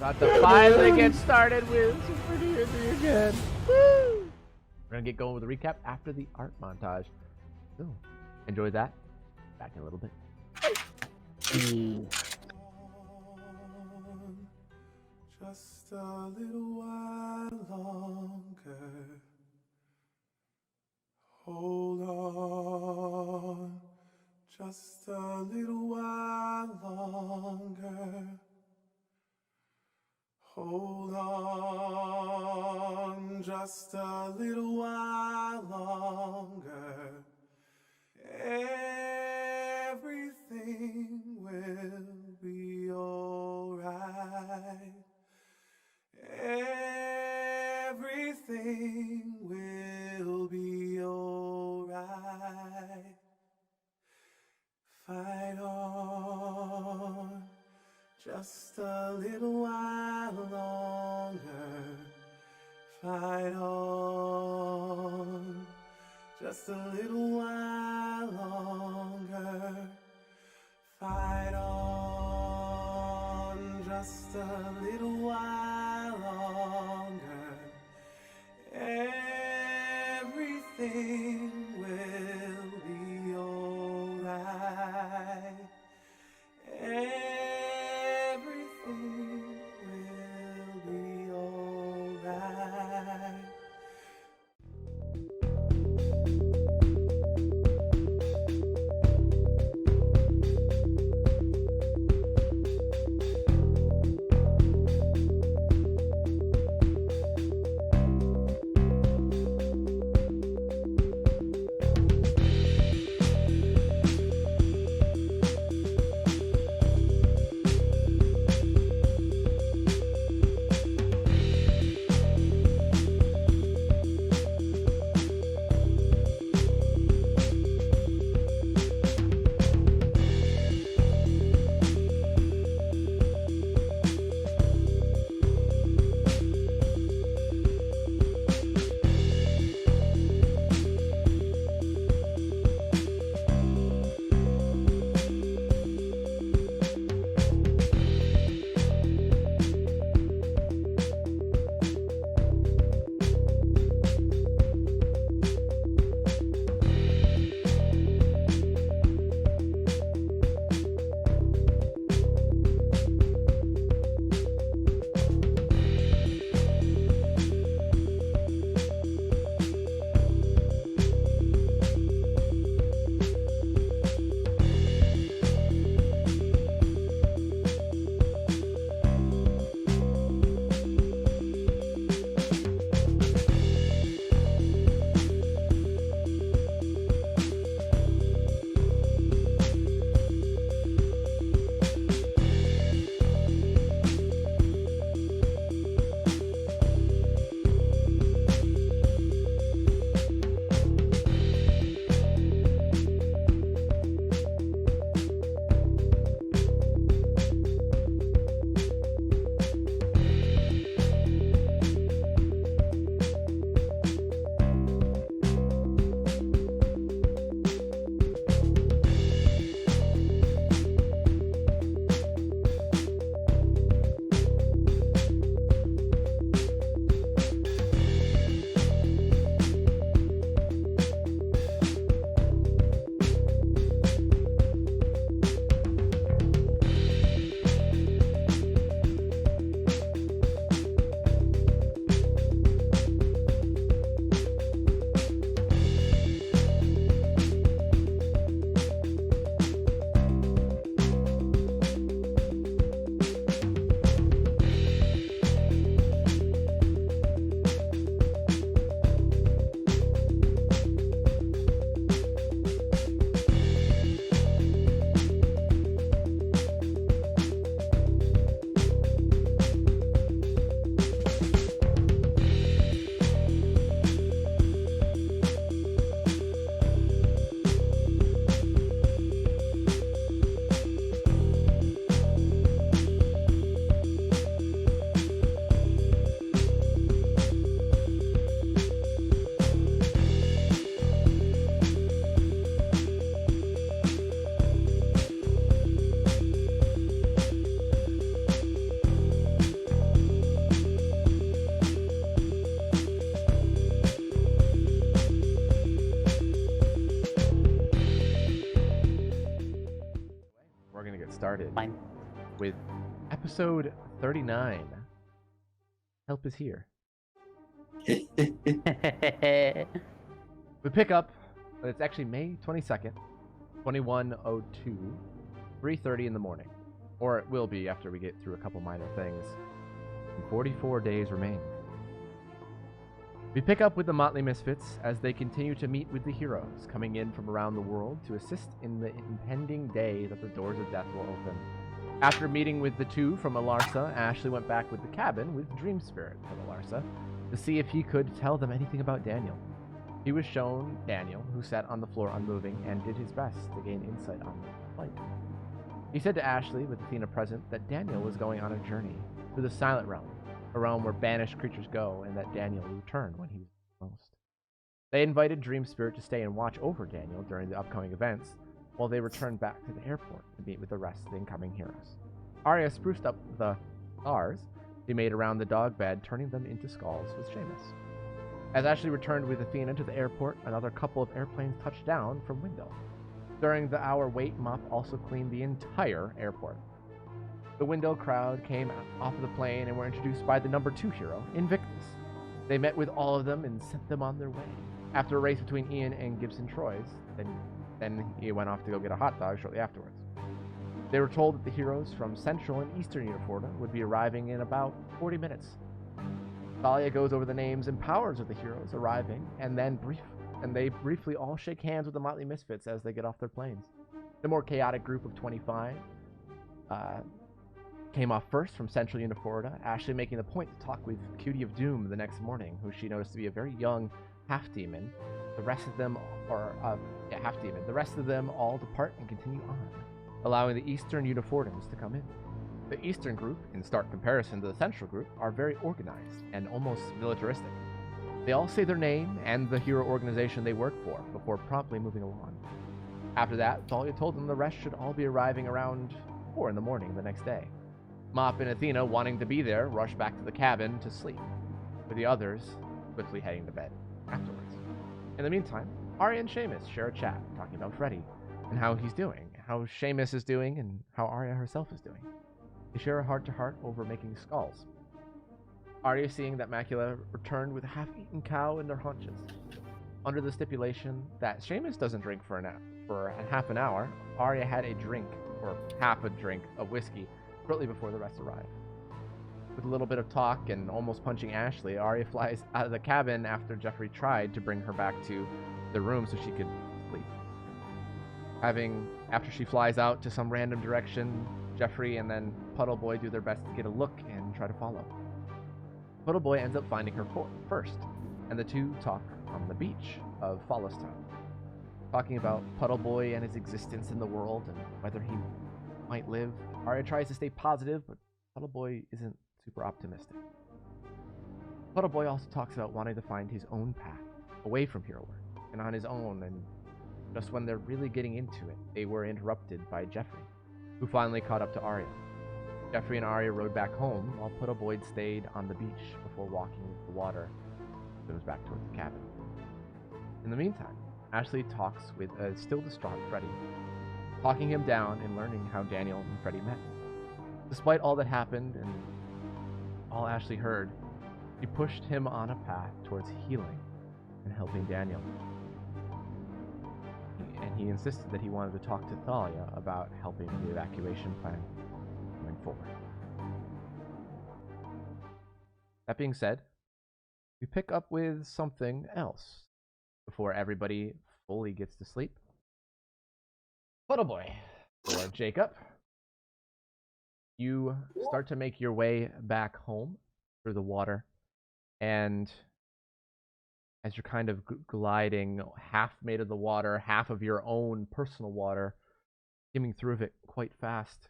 About to finally get started with Super D&D again. Woo! We're gonna get going with a recap after the art montage. So, enjoy that. Back in a little bit. Just a little while longer. Hold on. Just a little while longer. Hold on. Just a little while longer. Everything will be alright. Everything will be alright. Fight on, just a little while longer. Fight on, just a little while longer. Fight on, just a little while longer. Everything will be alright. Everything will be alright. started Fine. with episode 39. Help is here. We pick up, it's actually May 22nd, 2102, 3:30 in the morning. Or it will be after we get through a couple minor things. And 44 days remain. We pick up with the Motley Misfits as they continue to meet with the heroes coming in from around the world to assist in the impending day that the doors of death will open. After meeting with the two from Alarsa, Ashley went back with the cabin with Dream Spirit from Alarsa to see if he could tell them anything about Daniel. He was shown Daniel, who sat on the floor unmoving and did his best to gain insight on the flight. He said to Ashley, with Athena present, that Daniel was going on a journey through the Silent Realm, a realm where banished creatures go, and that Daniel would return when he was most. They invited Dream Spirit to stay and watch over Daniel during the upcoming events, while they returned back to the airport to meet with the rest of the incoming heroes. Arya spruced up the stars she made around the dog bed, turning them into skulls with Seamus. As Ashley returned with Athena to the airport, another couple of airplanes touched down from Window. During the hour wait, Mop also cleaned the entire airport. The Window crowd came off of the plane and were introduced by the number 2 hero, Invictus. They met with all of them and sent them on their way. After a race between Ian and Gibson Troyes, then he went off to go get a hot dog shortly afterwards. They were told that the heroes from Central and Eastern Uniforta would be arriving in about 40 minutes. Thalia goes over the names and powers of the heroes arriving, and they briefly all shake hands with the Motley Misfits as they get off their planes. The more chaotic group of 25 came off first from Central Uniforta, Ashley making the point to talk with Cutie of Doom the next morning, who she noticed to be a very young half-demon. The rest of them half-demon. The rest of them all depart and continue on, allowing the Eastern Unifortans to come in. The Eastern group, in stark comparison to the Central group, are very organized and almost militaristic. They all say their name and the hero organization they work for before promptly moving along. After that, Thalia told them the rest should all be arriving around 4 in the morning the next day. Mop and Athena, wanting to be there, rush back to the cabin to sleep, with the others quickly heading to bed afterwards. In the meantime, Arya and Seamus share a chat, talking about Freddy and how he's doing, how Seamus is doing, and how Arya herself is doing. They share a heart-to-heart over making skulls. Arya seeing that Macula returned with a half-eaten cow in their haunches. Under the stipulation that Seamus doesn't drink for half an hour, Arya had a drink, or half a drink, of whiskey shortly before the rest arrived. With a little bit of talk and almost punching Ashley, Arya flies out of the cabin after Jeffrey tried to bring her back to the room so she could sleep. After she flies out to some random direction, Jeffrey and then Puddle Boy do their best to get a look and try to follow. Puddle Boy ends up finding her first, and the two talk on the beach of Fallostown, talking about Puddle Boy and his existence in the world and whether he might live. Arya tries to stay positive, but Puddle Boy isn't super optimistic. Puddle Boy also talks about wanting to find his own path away from hero work and on his own, and just when they're really getting into it, they were interrupted by Jeffrey, who finally caught up to Arya. Jeffrey and Arya rode back home, while Puddle Boy stayed on the beach before walking into the water and goes back towards the cabin. In the meantime, Ashley talks with a still distraught Freddy, talking him down and learning how Daniel and Freddy met. Despite all that happened and all Ashley heard, she pushed him on a path towards healing and helping Daniel. And he insisted that he wanted to talk to Thalia about helping the evacuation plan going forward. That being said, we pick up with something else before everybody fully gets to sleep. Puddle Boy, or Jacob, you start to make your way back home through the water, and as you're kind of gliding, half made of the water, half of your own personal water, skimming through it quite fast,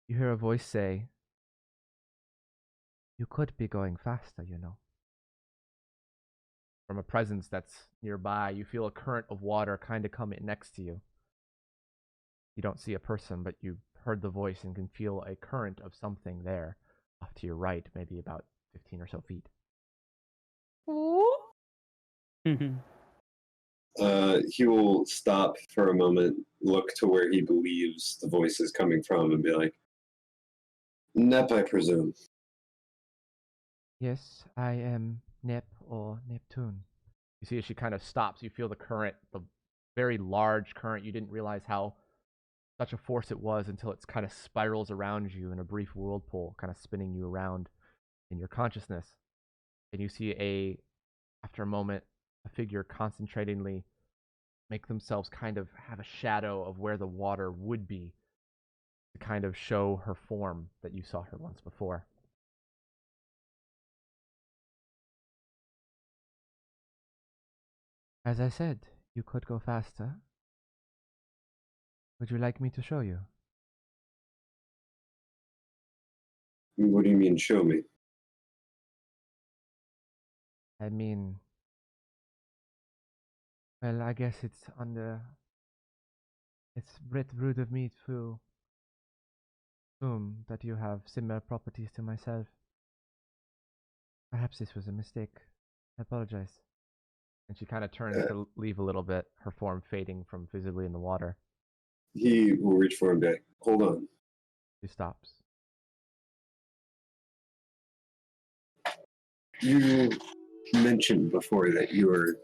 you hear a voice say, "You could be going faster, you know." From a presence that's nearby, you feel a current of water kind of come in next to you. You don't see a person, but you heard the voice and can feel a current of something there off to your right, maybe about 15 or so feet. He will stop for a moment, look to where he believes the voice is coming from, and be like, Nep, I presume. Yes, I am Nep or Neptune. You see as she kind of stops, you feel the current, the very large current. You didn't realize how such a force it was until it's kind of spirals around you in a brief whirlpool, kind of spinning you around in your consciousness. And you see after a moment, a figure concentratingly make themselves kind of have a shadow of where the water would be to kind of show her form that you saw her once before. As I said, you could go faster. Would you like me to show you? What do you mean, show me? I mean, well, I guess it's rude of me to assume that you have similar properties to myself. Perhaps this was a mistake. I apologize. And she kind of turns to leave a little bit, her form fading from visibly in the water. He will reach for him back. Hold on. She stops. You mentioned before that you are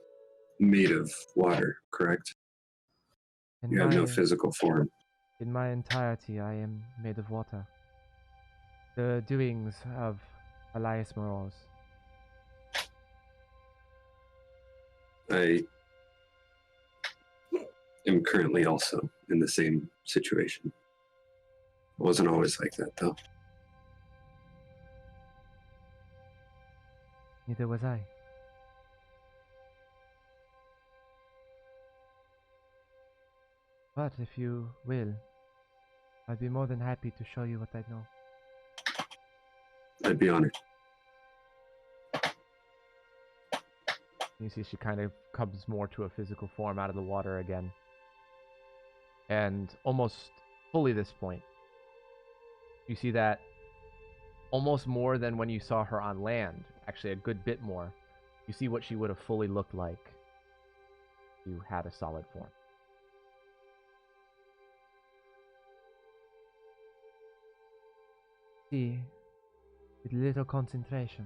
made of water, correct? You have no physical form. In my entirety, I am made of water. The doings of Elias Moros. I am currently also in the same situation. It wasn't always like that, though. Neither was I. But if you will, I'd be more than happy to show you what I know. I'd be honored. You see she kind of comes more to a physical form out of the water again. And almost fully this point, you see that almost more than when you saw her on land, actually a good bit more, you see what she would have fully looked like if you had a solid form. See, with little concentration,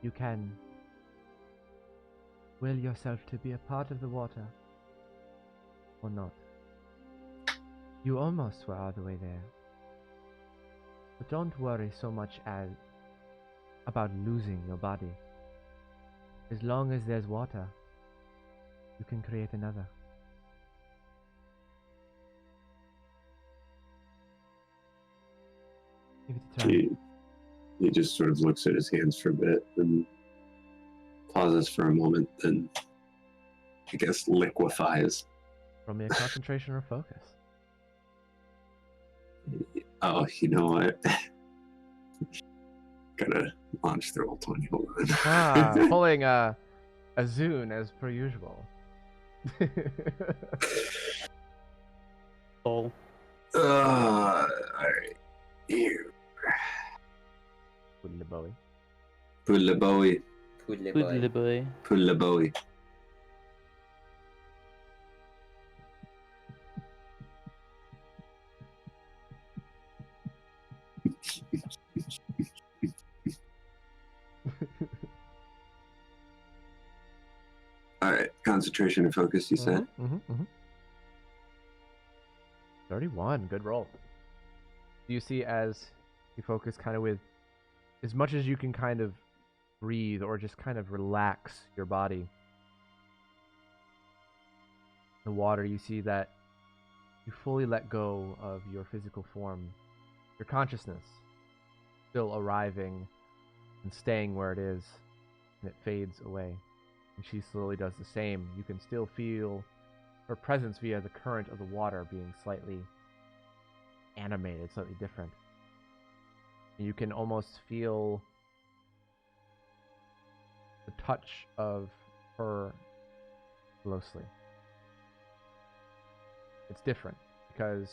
you can will yourself to be a part of the water, or not. You almost were all the way there. But don't worry so much as about losing your body. As long as there's water, you can create another. Give it a try. He just sort of looks at his hands for a bit and pauses for a moment, then I guess liquefies. Roll me a concentration or focus. Oh, you know what? Gotta launch the roll 20. Hold on. Pulling a Zune as per usual. All right. Here. Pull the Bowie. Pull the Bowie. Pull the boy. Pull the Bowie. All right, concentration and focus, you said? 31, good roll. You see as you focus kind of with as much as you can kind of breathe or just kind of relax your body. The water, you see that you fully let go of your physical form. Your consciousness still arriving and staying where it is, and it fades away. And she slowly does the same. You can still feel her presence via the current of the water being slightly animated, slightly different. You can almost feel the touch of her closely. It's different because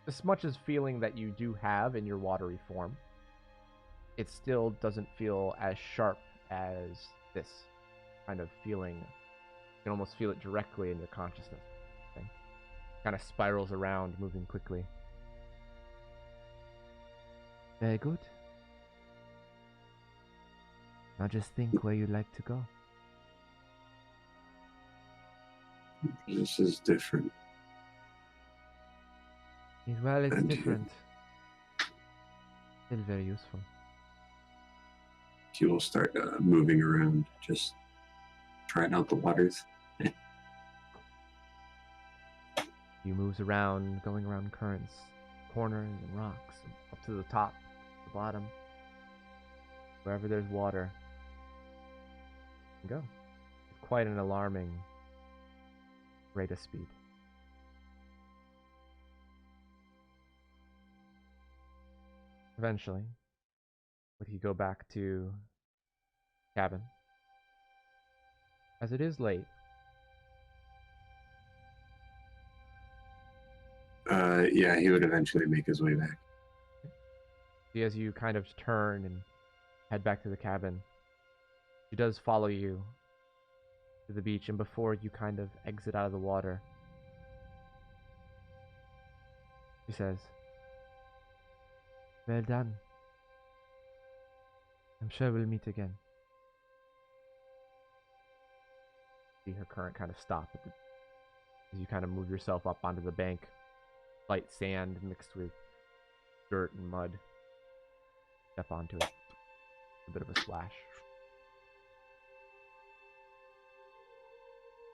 as much as feeling that you do have in your watery form, it still doesn't feel as sharp as this. kind of feeling. You can almost feel it directly in your consciousness. Okay? Kind of spirals around, moving quickly. Very good. Now just think where you'd like to go. This is different. Well, it's And different. Still very useful. He will start moving around, just trying out the waters. He moves around, going around currents, corners, and rocks, up to the top, the bottom. Wherever there's water, you can go. It's quite an alarming rate of speed. Eventually, would he go back to cabin? As it is late. Yeah, he would eventually make his way back. See, as you kind of turn and head back to the cabin, she does follow you to the beach, and before you kind of exit out of the water, she says, "Well done. I'm sure we'll meet again." See her current kind of stop as you kind of move yourself up onto the bank. Light sand mixed with dirt and mud. Step onto it. A bit of a splash.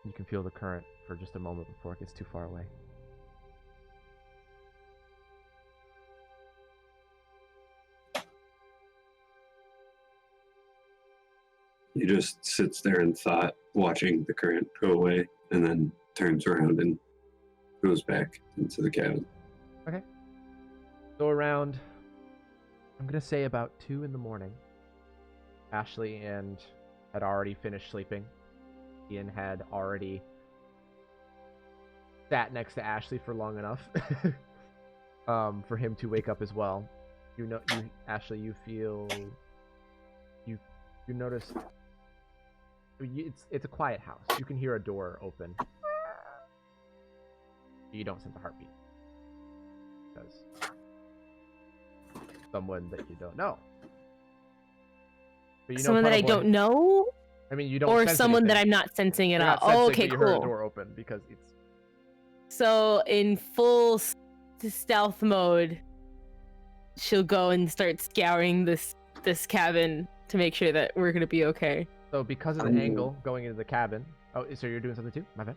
You can feel the current for just a moment before it gets too far away. He just sits there in thought, watching the current go away, and then turns around and goes back into the cabin. Okay. So around, I'm going to say about 2 in the morning, Ashley and had already finished sleeping. Ian had already sat next to Ashley for long enough for him to wake up as well. Ashley, you feel, you notice, it's a quiet house. You can hear a door open. You don't sense a heartbeat because someone that you don't know. But someone that I don't know. I mean, you don't. Or sense someone anything. that I'm not sensing at You're all. not sensing, Oh, okay, but you heard a cool. door open because it's. So in full stealth mode, she'll go and start scouring this cabin to make sure that we're gonna be okay. So because of the angle going into the cabin. Oh, so you're doing something too? My bad.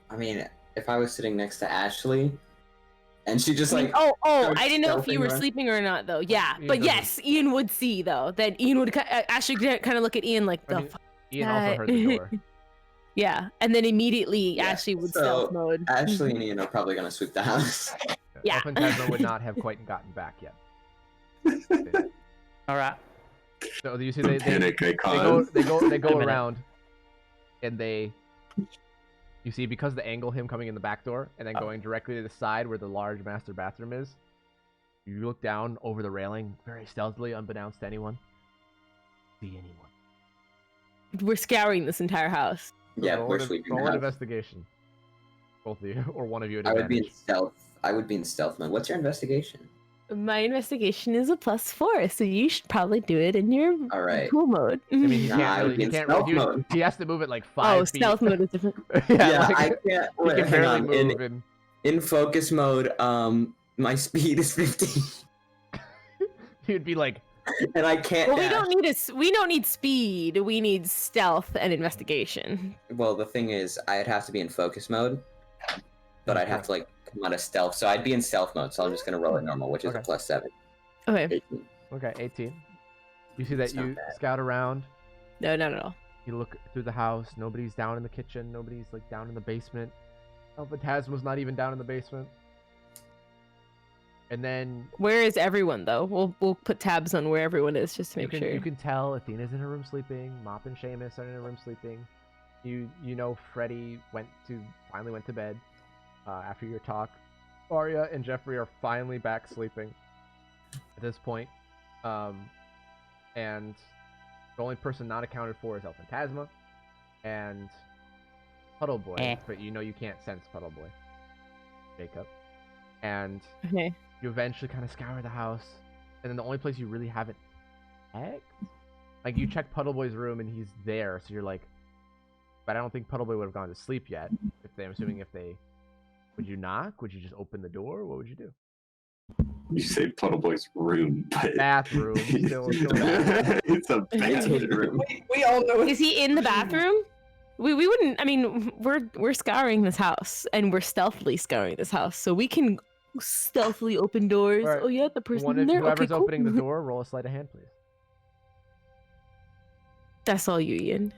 I mean, if I was sitting next to Ashley, and she just like I didn't know if you were stealthing around. sleeping or not though. Yeah, Ian but doesn't. yes, Ian would see though. That Ian would Ashley could kind of look at Ian like I the. mean, Ian also heard the door. Yeah, and then immediately Yeah, Ashley would so stealth mode. Ashley and Ian are probably gonna sweep the house. Yeah. Elf and Tasma would not have quite gotten back yet. All right. So you see, they Panic I go caused. they go Wait a minute. around, and you see, because the angle him coming in the back door and then going directly to the side where the large master bathroom is. You look down over the railing very stealthily, unbeknownst to anyone. See anyone? We're scouring this entire house. Yeah, Roll we're an- sweeping roll the an house. investigation. Both of you, or one of you at I would be in advantage. stealth. I would be in stealth mode. What's your investigation? My investigation is a +4, so you should probably do it in your All right. cool mode. I mean, he Nah, can't I would really. be He in can't. stealth He, mode. he has to move it like 5 feet. Stealth mode is different. Yeah, like, I can't. he Wait, can hang barely on. move. And In focus mode, my speed is 50, he'd be like, and I can't. Well, we dash. don't need speed. We need stealth and investigation. Well, the thing is, I'd have to be in focus mode, but I'd have to like come out of stealth. So I'd be in stealth mode. So I'm just gonna roll it normal, which is Okay. a +7. Okay. 18. okay, 18. You see that That's not you bad. scout around. No, not at all. You look through the house. Nobody's down in the kitchen. Nobody's like down in the basement. Alpha Tasma's not even down in the basement. And then Where is everyone though? We'll put tabs on where everyone is just to make sure. you can tell Athena's in her room sleeping. Mop and Seamus are in her room sleeping. You know Freddy finally went to bed after your talk. Arya and Jeffrey are finally back sleeping at this point. And the only person not accounted for is Elf and Tasma. and Puddle Boy, Eh. but you know you can't sense Puddle Boy, Jacob. And Okay. you eventually kind of scour the house, and then the only place you really haven't checked, like you check Puddle Boy's room and he's there, so you're like, but I don't think Puddle Boy would have gone to sleep yet. I'm assuming if they, would you knock? Would you just open the door? What would you do? You say Puddle Boy's room, but Bathroom. Still it's a bathroom. We all know Is he in the bathroom? We wouldn't. I mean, we're scouring this house, and we're stealthily scouring this house, so we can stealthily open doors. Alright, Oh yeah, the person One in of there. whoever's Okay, cool. opening the door, roll a sleight of hand, please. That's all you, Ian.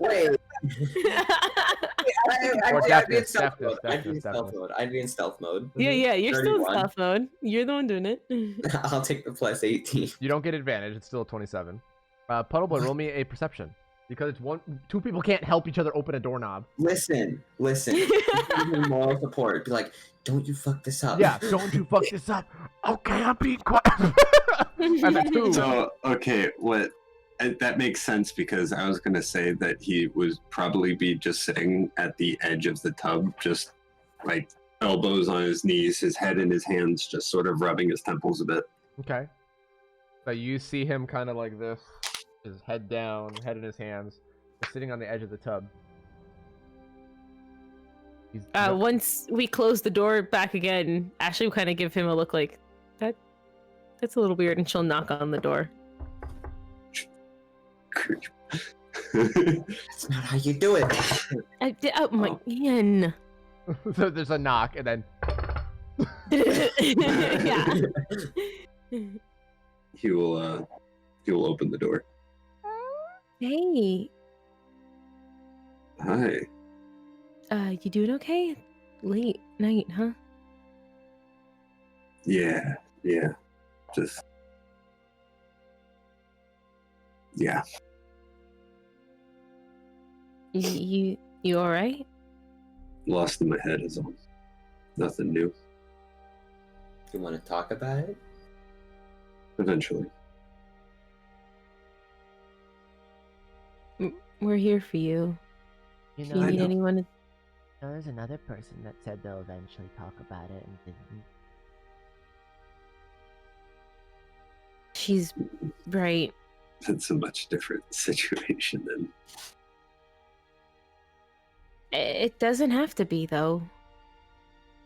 Wait. Or I'd be in deafness, stealth deafness, mode. I'd be in deafness, stealth deafness. mode. I'd be in stealth mode. Yeah, you're still in 31. stealth mode. You're the one doing it. I'll take the plus 18. You don't get advantage. It's still a 27. Puddle Boy, roll me a perception. Because it's two people can't help each other open a doorknob. Listen. Give me moral support. Be like, don't you fuck this up. Yeah, don't you fuck this up. Okay, I'm being quiet. And a 2. So, okay, that makes sense because I was going to say that he would probably be just sitting at the edge of the tub, just like elbows on his knees, his head in his hands, just sort of rubbing his temples a bit. Okay. So you see him kind of like this, his head down, head in his hands, just sitting on the edge of the tub. He's Once we close the door back again, Ashley will kind of give him a look like that's a little weird, and she'll knock on the door. That's not how you do it. Oh my Ian. So there's a knock, and then Yeah. He will open the door. Hey, Hi. you doing okay? Late night, huh? Yeah. Just. Yeah. You all right? Lost in my head is all. Nothing new. You want to talk about it? Eventually. We're here for you. You If know, you I need know. anyone to... there's another person that said they'll eventually talk about it and didn't. She's right. It's a much different situation than. It doesn't have to be, though.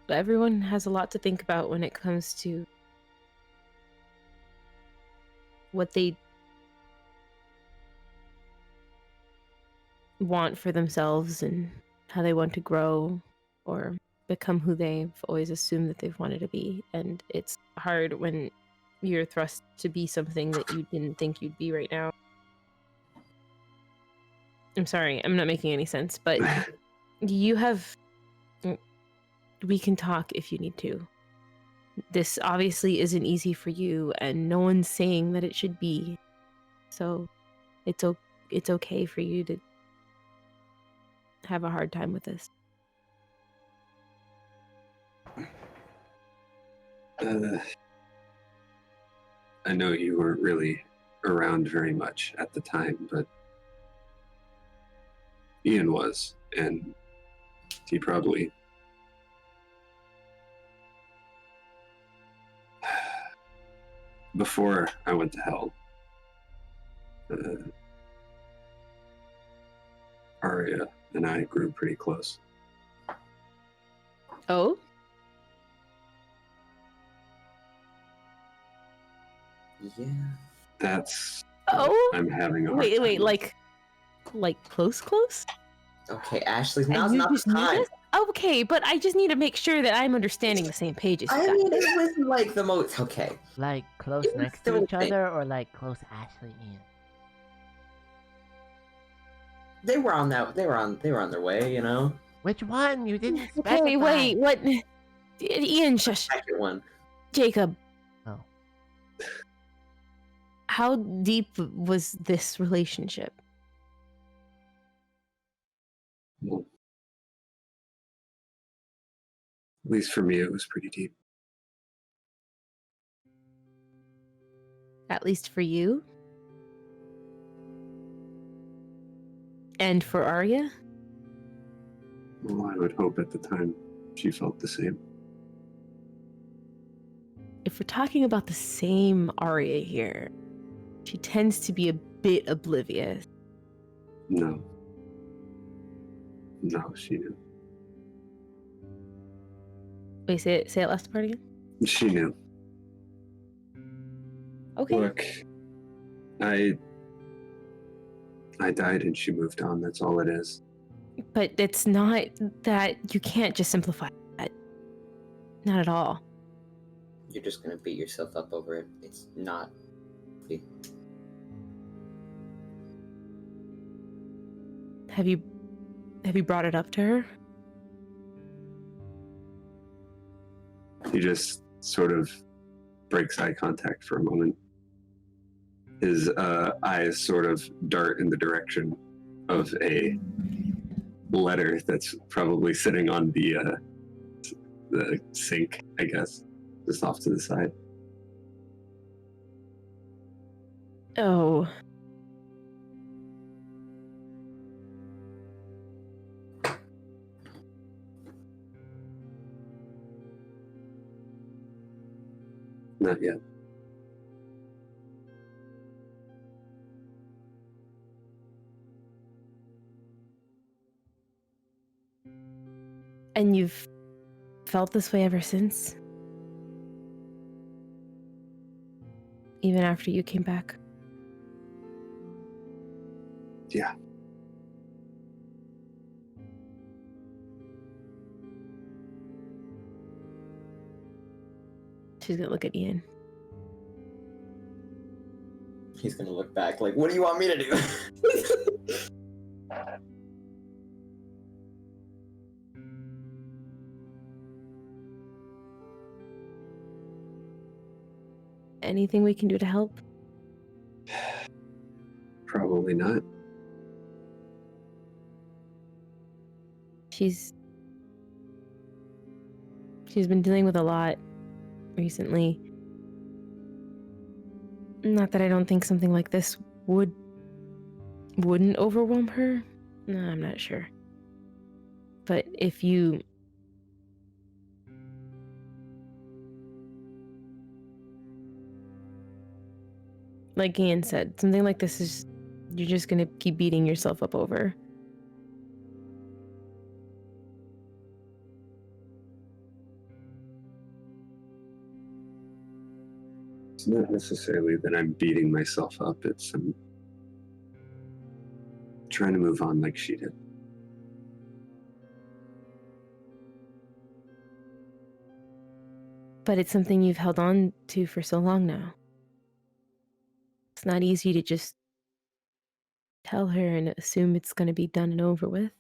Everyone has a lot to think about when it comes to what they want for themselves and how they want to grow or become who they've always assumed that they've wanted to be. And it's hard when you're thrust to be something that you didn't think you'd be right now. I'm sorry, I'm not making any sense, but you have... We can talk if you need to. This obviously isn't easy for you, and no one's saying that it should be. So it's okay for you to have a hard time with this. I know you weren't really around very much at the time, but Ian was, and he probably before I went to hell, Arya and I grew pretty close. Oh? Yeah. That's Oh? I'm having a hard Wait, time with. like close? Okay, Ashley, And now's you not the just knew time. this? Okay, but I just need to make sure that I'm understanding the same page as you I guys. mean, it wasn't like the most. Okay. Like close It was next still to a each thing. other, or like close Ashley and. They were on their way, you know. Which one? You didn't specify. Okay, wait, what? Ian, shush. Second one. Jacob. Oh. How deep was this relationship? Well, at least for me, it was pretty deep. At least for you? And for Arya? Well, I would hope at the time she felt the same. If we're talking about the same Arya here, she tends to be a bit oblivious. No. No, she knew. Wait, say it last part again? She knew. Okay. Look, I died and she moved on. That's all it is. But it's not that you can't just simplify that. Not at all. You're just gonna beat yourself up over it. It's not. Have you brought it up to her? He just sort of breaks eye contact for a moment. His eyes sort of dart in the direction of a letter that's probably sitting on the sink, I guess, just off to the side. Oh. Not yet. And you've felt this way ever since? Even after you came back? Yeah. She's gonna look at Ian. He's gonna look back like, what do you want me to do? Anything we can do to help? Probably not. She's been dealing with a lot recently. Not that I don't think something like this wouldn't overwhelm her. No, I'm not sure. But if you like Ian said, something like this is you're just gonna keep beating yourself up over. It's not necessarily that I'm beating myself up. It's I'm trying to move on like she did. But it's something you've held on to for so long now. It's not easy to just tell her and assume it's going to be done and over with.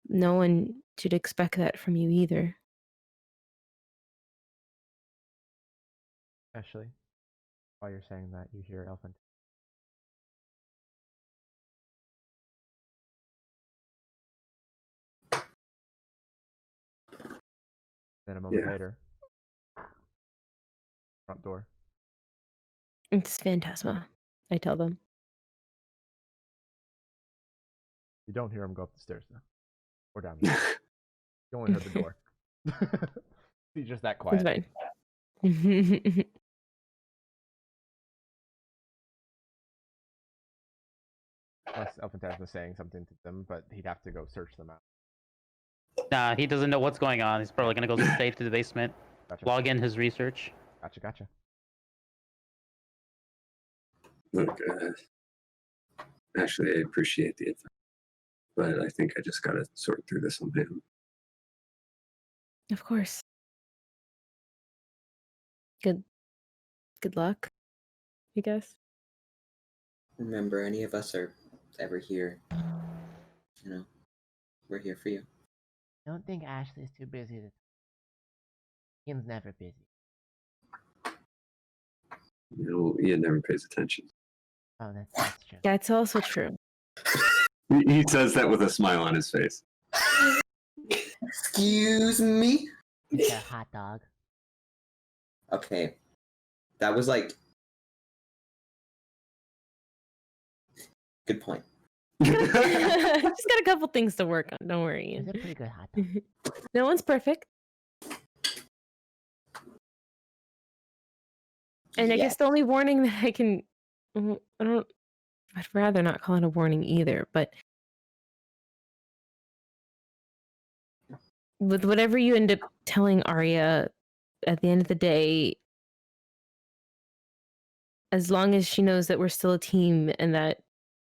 No one should expect that from you either. Ashley, while you're saying that, you hear Elfin. Then a moment later, front door. It's Phantasma, I tell them. You don't hear him go up the stairs though, or down the stairs. You only heard the door. He's just that quiet. It's fine. Unless Elphantasma is saying something to them, but he'd have to go search them out. Nah, he doesn't know what's going on. He's probably gonna go straight to the basement, Gotcha. log in his research. Gotcha. Look, actually, I appreciate the advice, but I think I just gotta sort through this on my own. Of course. Good luck, I guess. Remember, any of us are ever here, we're here for you. I don't think Ashley's too busy to. Ian's never busy. You know, Ian never pays attention. Oh, that's true. That's also true. He says that with a smile on his face. Excuse me? It's a hot dog. Okay. That was like... Good point. Just got a couple things to work on. Don't worry. It's a pretty good hot dog. No one's perfect. And I guess the only warning that I can, I'd rather not call it a warning either, but with whatever you end up telling Arya at the end of the day, as long as she knows that we're still a team and that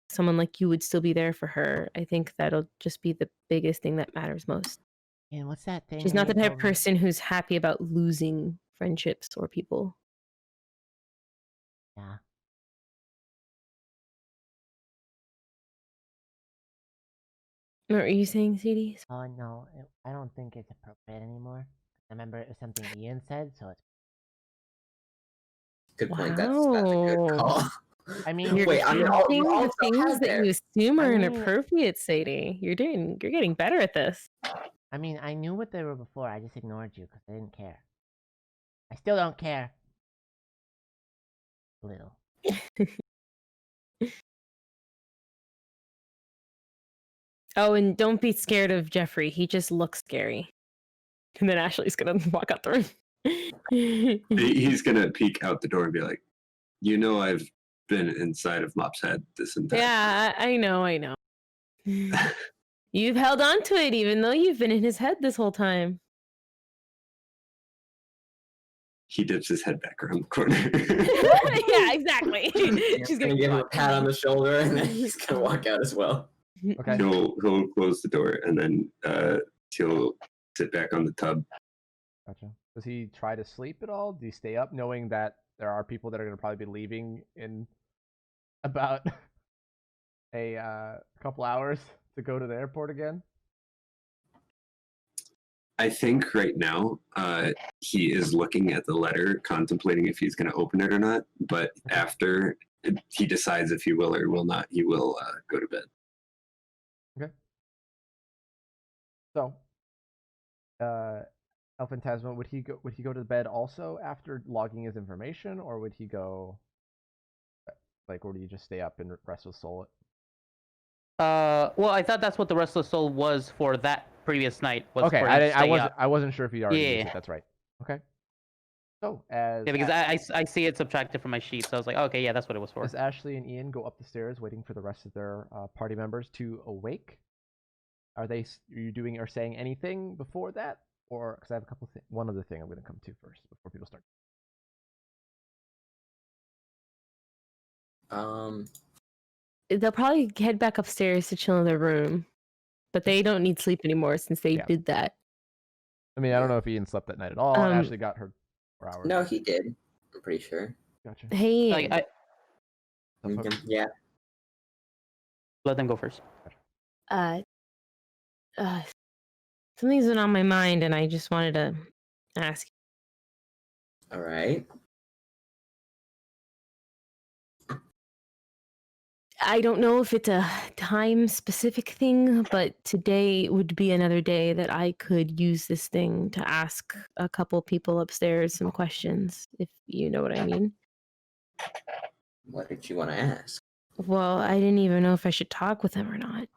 someone like you would still be there for her, I think that'll just be the biggest thing that matters most. And what's that thing? She's not the that you type of told me? person who's happy about losing friendships or people. Yeah. What are you saying, CD? Oh no, I don't think it's appropriate anymore. I remember it was something Ian said, so it's. Good point. That's a good Wow. call. I mean, You're Wait, I mean, all- counting all the stuff things had that there. you assume I are mean- inappropriate, Sadie. You're getting better at this. I mean, I knew what they were before. I just ignored you because I didn't care. I still don't care. A little. Oh, and don't be scared of Jeffrey. He just looks scary. And then Ashley's gonna walk out the room. He's gonna peek out the door and be like, "You know, I've been inside of Mop's head this entire." Yeah, I know. You've held on to it even though you've been in his head this whole time. He dips his head back around the corner. Yeah, exactly. She's gonna give him a pat on the shoulder, and then he's gonna walk out as well. Okay. He'll close the door, and then he'll sit back on the tub. Gotcha. Does he try to sleep at all? Do you stay up knowing that there are people that are going to probably be leaving in about a couple hours to go to the airport again? I think right now he is looking at the letter, contemplating if he's going to open it or not. But after he decides if he will or will not, he will go to bed. So, Elfin Tasman, would he go to bed also after logging his information, or would he go or would he just stay up and rest with soul? Well, I thought that's what the Restless Soul was for that previous night. Was Okay, for him to stay up. I wasn't sure if he already used Yeah. it. That's right. Okay. So as Yeah, because I see it subtracted from my sheet, so I was like, okay, yeah, that's what it was for. as Ashley and Ian go up the stairs, waiting for the rest of their party members to awake, are you doing or saying anything before that, or because I have one other thing I'm going to come to first before people start. They'll probably head back upstairs to chill in their room, but they don't need sleep anymore since they Yeah. did that. I mean, I don't know if Ian slept that night at all. Ashley got her 4 hours. No, he did. I'm pretty sure. Gotcha. Hey, Like, Yeah. let them go first. uh, something's been on my mind, and I just wanted to ask. All right. I don't know if it's a time-specific thing, but today would be another day that I could use this thing to ask a couple people upstairs some questions, if you know what I mean. What did you want to ask? Well, I didn't even know if I should talk with them or not.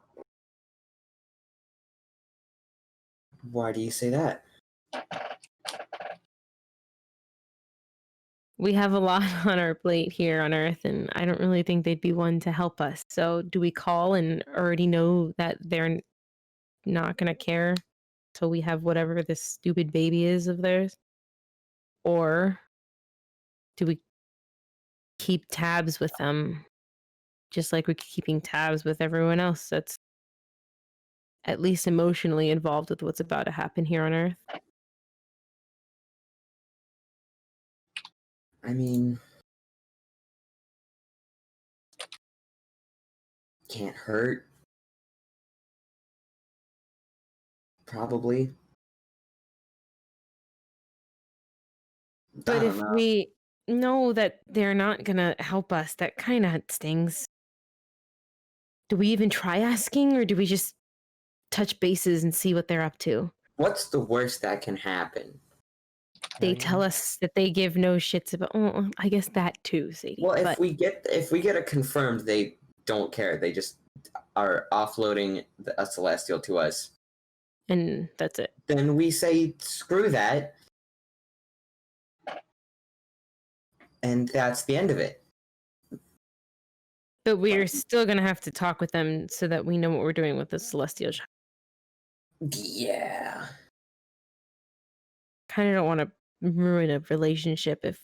Why do you say that? We have a lot on our plate here on Earth, and I don't really think they'd be one to help us. So, do we call and already know that they're not going to care till we have whatever this stupid baby is of theirs? Or do we keep tabs with them just like we're keeping tabs with everyone else that's at least emotionally involved with what's about to happen here on Earth? I mean, can't hurt. Probably. I But don't if know. we know that they're not going to help us, that kind of stings. Do we even try asking, or do we just touch bases and see what they're up to? What's the worst that can happen? They tell us that they give no shits about. I guess that too, Sadie. Well, but if we get it confirmed, they don't care. They just are offloading a celestial to us, And that's it. then we say screw that, and that's the end of it. But we're still gonna have to talk with them so that we know what we're doing with the celestial child. Yeah. Kind of don't want to ruin a relationship if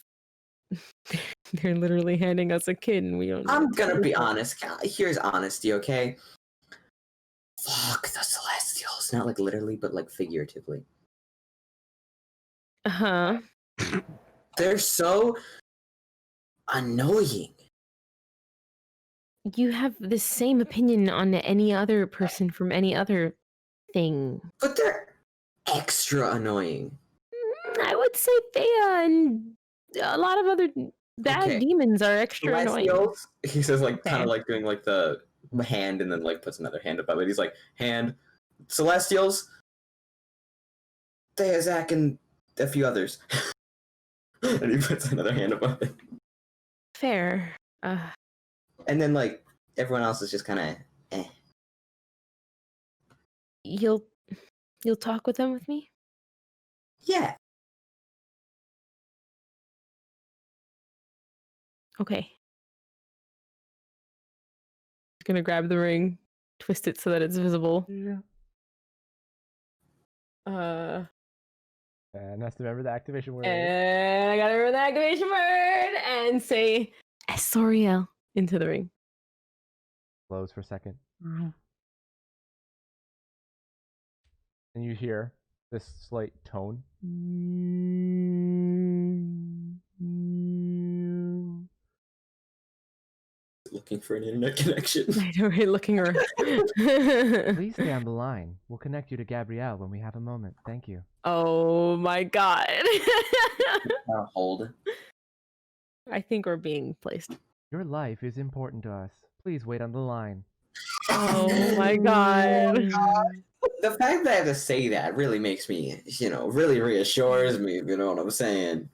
they're literally handing us a kid and we don't know. I'm gonna be honest. Here's honesty, okay? Fuck the celestials. Not like literally, but like figuratively. Uh-huh. They're so annoying. You have the same opinion on any other person from any other thing. But they're extra annoying. I would say Thea and a lot of other bad Okay. demons are extra annoying. Celestials, he says, like, Okay. kind of like doing like the hand and then like puts another hand above it. He's like, hand. Celestials, Thea, Zach, and a few others. And he puts another hand above it. Fair. And then like everyone else is just kind of eh. You'll talk with them with me? Yeah. Okay. Gonna grab the ring, twist it so that it's visible. Yeah. And that's to remember the activation word. And I gotta remember the activation word and say Soriel into the ring. Close for a second. And you hear this slight tone. Looking for an internet connection. I know, right? Looking around. Please stay on the line. We'll connect you to Gabrielle when we have a moment. Thank you. Oh my god. Hold. I think we're being placed. Your life is important to us. Please wait on the line. Oh my god. The fact that I have to say that really makes me, really reassures me, you know what I'm saying?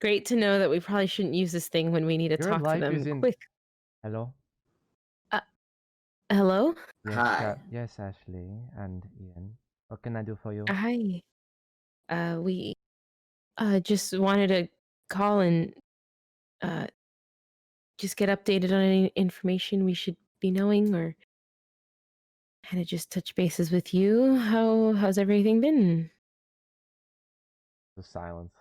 Great to know that we probably shouldn't use this thing when we need to Your talk to life them is in- quick. Hello? Hello? Yes, Hi. yes, Ashley and Ian. What can I do for you? Hi. We just wanted to call and just get updated on any information we should be knowing, or kind of just touch bases with you. How's everything been? The silence.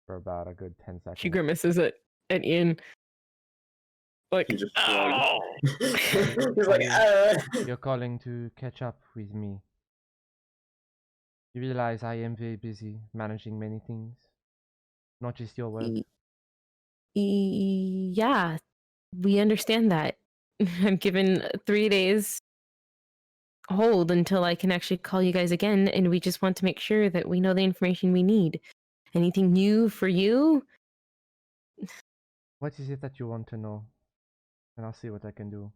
For about a good 10 seconds. She grimaces at Ian. Like, He just "Oh!" He's like, You're calling to catch up with me. You realize I am very busy managing many things. Not just your work. Yeah, we understand that. I'm given 3 days hold until I can actually call you guys again, and we just want to make sure that we know the information we need. Anything new for you? What is it that you want to know? And I'll see what I can do.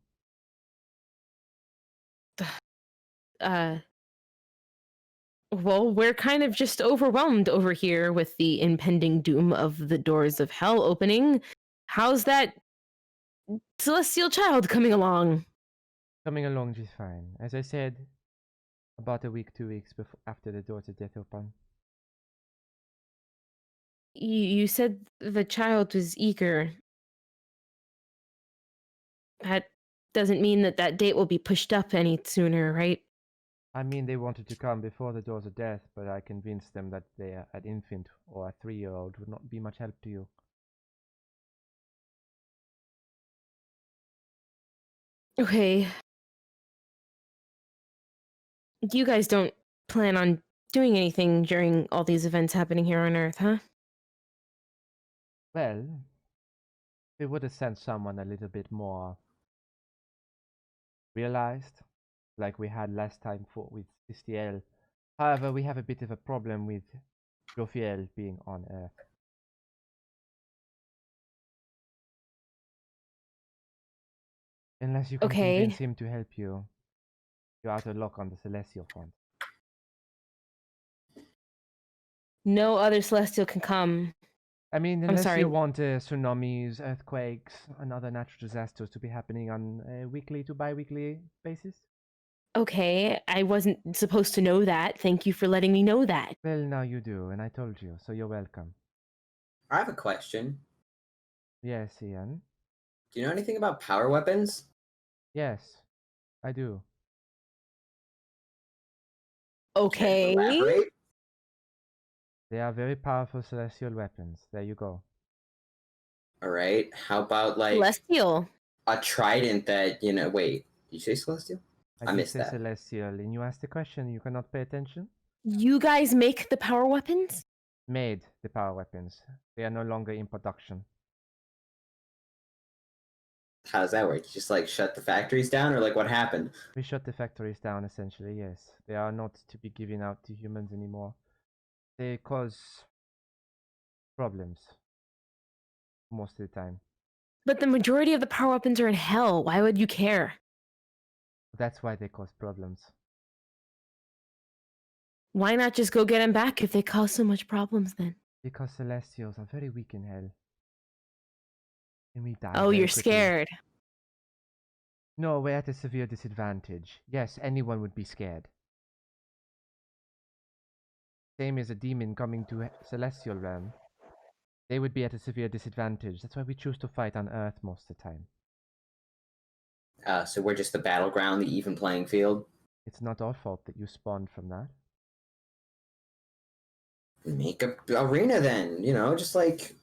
Well, we're kind of just overwhelmed over here with the impending doom of the doors of hell opening. How's that celestial child coming along? Coming along just fine. As I said, about a week, 2 weeks after the doors of death open. You said the child was eager. That doesn't mean that date will be pushed up any sooner, right? I mean, they wanted to come before the doors of death, but I convinced them that an infant or a 3-year-old would not be much help to you. Okay. You guys don't plan on doing anything during all these events happening here on Earth, huh? Well, we would have sent someone a little bit more realized, like we had last time with Sistiel. However, we have a bit of a problem with Jophiel being on Earth. Unless you can convince him to help you, you're out of luck on the Celestial front. No other Celestial can come I mean, I'm unless sorry. you want tsunamis, earthquakes, and other natural disasters to be happening on a weekly to bi-weekly basis. Okay, I wasn't supposed to know that. Thank you for letting me know that. Well, now you do, and I told you, so you're welcome. I have a question. Yes, Ian. Do you know anything about power weapons? Yes, I do. Can you Okay. elaborate? They are very powerful celestial weapons. There you go. All right. How about like Celestial. a trident that wait? Did you say celestial? I did missed say that. celestial, and you asked the question. You cannot pay attention. You guys make the power weapons? Made the power weapons. They are no longer in production. How does that work? You just like shut the factories down, or like what happened? We shut the factories down, essentially, yes. They are not to be given out to humans anymore. They cause problems. Most of the time. But the majority of the power weapons are in hell. Why would you care? That's why they cause problems. Why not just go get them back if they cause so much problems then? Because celestials are very weak in hell. And we die. Oh, very you're quickly. scared. No, we're at a severe disadvantage. Yes, anyone would be scared. Same as a demon coming to celestial realm. They would be at a severe disadvantage. That's why we choose to fight on Earth most of the time. So we're just the battleground, the even playing field. It's not our fault that you spawned from that. Make a arena then, just like.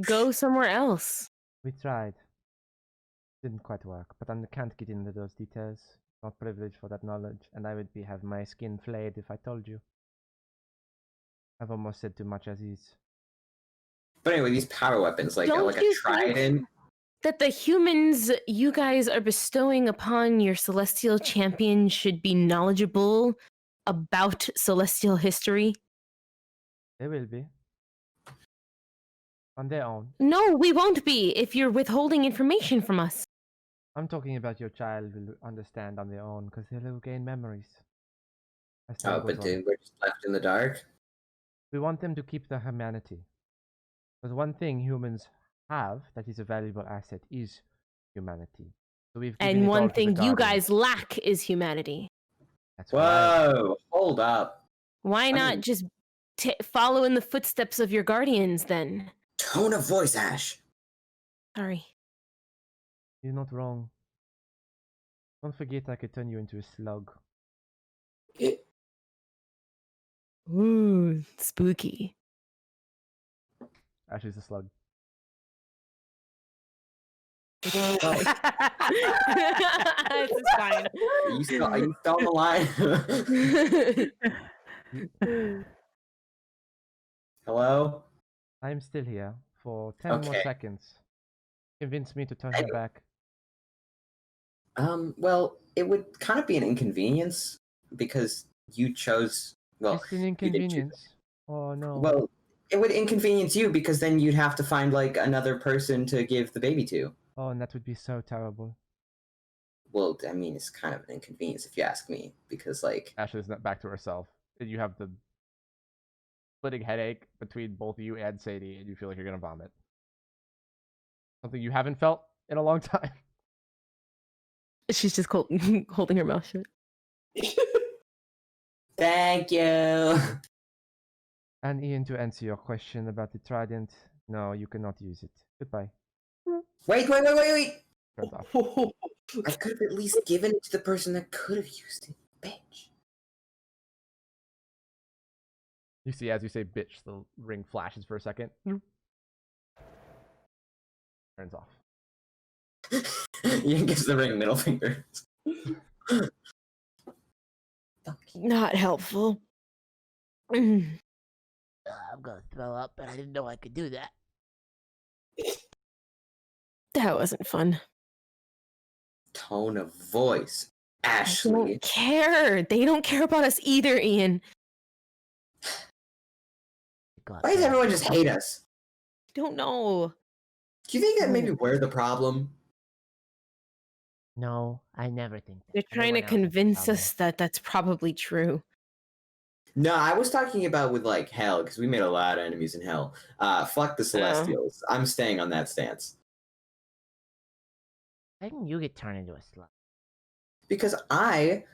Go somewhere else. We tried. Didn't quite work, but I can't get into those details. Not privileged for that knowledge, and I would have my skin flayed if I told you. I've almost said too much as is. But anyway, these power weapons, like Don't like a you trident. think that the humans you guys are bestowing upon your celestial champion should be knowledgeable about celestial history? They will be. On their own. No, we won't be if you're withholding information from us. I'm talking about your child will understand on their own because they'll gain memories. As time Oh, goes but on. we're just left in the dark. We want them to keep their humanity. Because one thing humans have that is a valuable asset is humanity. So we've given And it all one to the thing you Guardians. guys lack is humanity. That's why. Whoa! Hold up. Why not just follow in the footsteps of your guardians then? Tone of voice, Ash. Sorry. You're not wrong. Don't forget I could turn you into a slug. Ooh, spooky. Ash is a slug. This is fine. Are you still on the line? Hello? I'm still here for 10 more Okay. seconds. Convince me to turn him back. Well, it would kind of be an inconvenience because you chose. Well, It's an you didn't choose- inconvenience. Oh no. Well, it would inconvenience you because then you'd have to find like another person to give the baby to. Oh, and that would be so terrible. Well, I mean, it's kind of an inconvenience if you ask me, because like Ashley's not back to herself. And you have the splitting headache between both you and Sadie, and you feel like you're gonna vomit. Something you haven't felt in a long time. She's just holding her mouth shut. Thank you. And Ian, to answer your question about the trident, no, you cannot use it. Goodbye. Wait. Turns off. I could have at least given it to the person that could have used it, bitch. You see, as you say bitch, the ring flashes for a second. Turns off. Ian gives the ring middle finger. Not helpful. I'm gonna throw up, but I didn't know I could do that. That wasn't fun. Tone of voice, I Ashley. don't care. They don't care about us either, Ian. God, Why does damn. everyone just hate us? I don't know. Do you think that maybe we're the problem? No, I never think that. They're trying to Everyone else is the convince problem. us that that's probably true. No, I was talking about with like hell, because we made a lot of enemies in hell. Fuck the Celestials. I'm staying on that stance. How can you get turned into a slut? Because I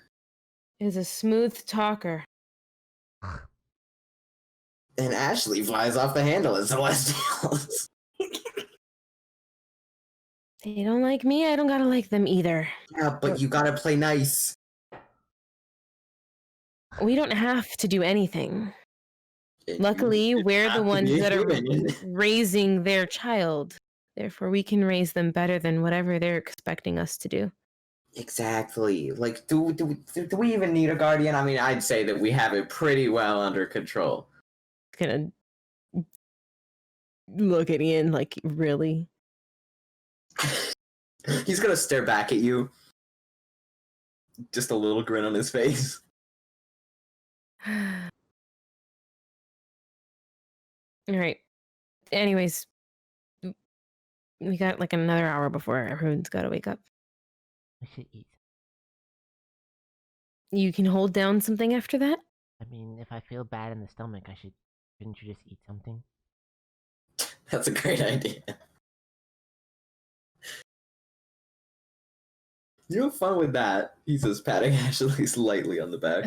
Is a smooth talker. and Ashley flies off the handle as Celestials. They don't like me, I don't gotta like them either. Yeah, but you gotta play nice. We don't have to do anything. And Luckily, you we're have the to ones be a that are human. raising their child. Therefore, we can raise them better than whatever they're expecting us to do. Exactly. Like, do we even need a guardian? I mean, I'd say that we have it pretty well under control. Gonna look at Ian like, really? He's gonna stare back at you. Just a little grin on his face. All right. Anyways, we got like another hour before everyone's got to wake up. I should eat. You can hold down something after that? I mean, if I feel bad in the stomach, shouldn't you just eat something? That's a great idea. You have fun with that. He says, patting Ashley lightly on the back.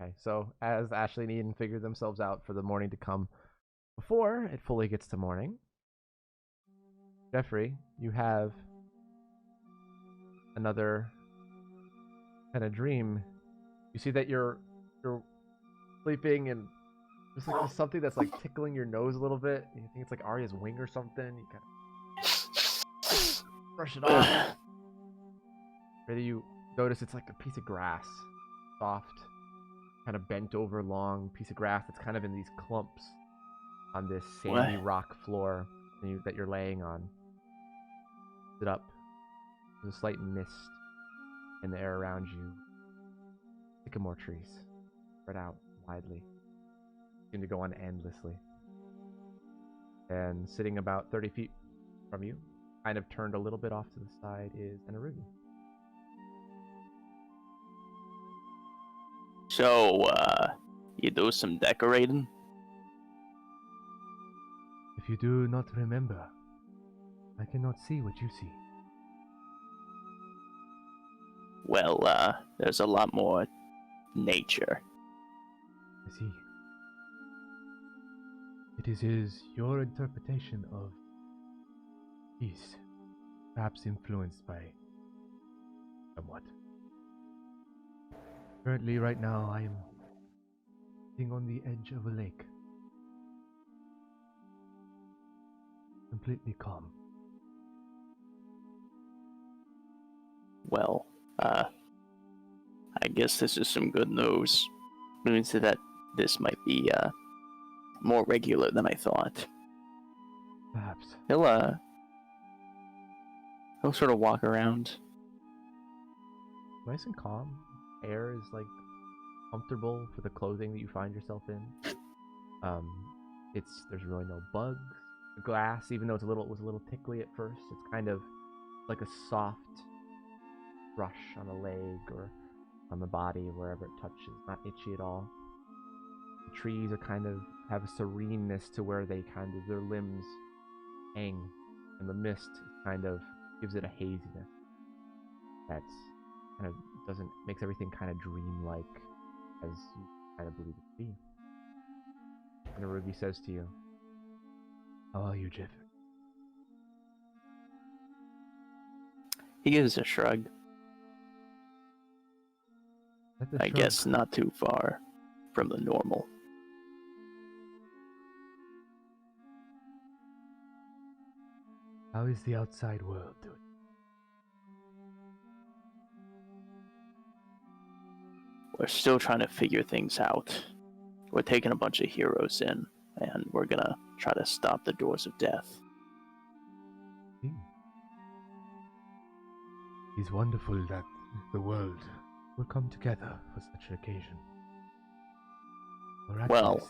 Okay, so as Ashley and Eden figure themselves out for the morning to come, before it fully gets to morning, Jeffrey, you have another kind of dream. You see that you're sleeping and there's like something that's like tickling your nose a little bit. You think it's like Arya's wing or something. You kind of brush it off. Whether you notice it's like a piece of grass, soft, kind of bent over long piece of grass that's kind of in these clumps on this sandy rock floor that you're laying on. Sit up. There's a slight mist in the air around you. Sycamore trees spread out widely, seem to go on endlessly. And sitting about 30 feet from you, kind of turned a little bit off to the side, is an Arugi. So, you do some decorating? If you do not remember, I cannot see what you see. Well, there's a lot more nature. I see. It is your interpretation of peace, perhaps influenced by somewhat. Currently, right now, I am sitting on the edge of a lake. Completely calm. Well, I guess this is some good news. Means that this might be, more regular than I thought. Perhaps. He'll sort of walk around. Nice and calm. Air is like comfortable for the clothing that you find yourself in. There's really no bugs. The glass, even though it was a little tickly at first, it's kind of like a soft brush on a leg or on the body, wherever it touches. Not itchy at all. The trees are kind of have a sereneness to where their limbs hang, and the mist kind of gives it a haziness that's kind of makes everything kind of dreamlike, as you kind of believe it to be. And Arugi says to you, "How are you, Jeffrey?" He gives a shrug. I guess not too far from the normal. How is the outside world doing? We're still trying to figure things out. We're taking a bunch of heroes in, and we're gonna try to stop the doors of death. It's wonderful that the world will come together for such an occasion. Well,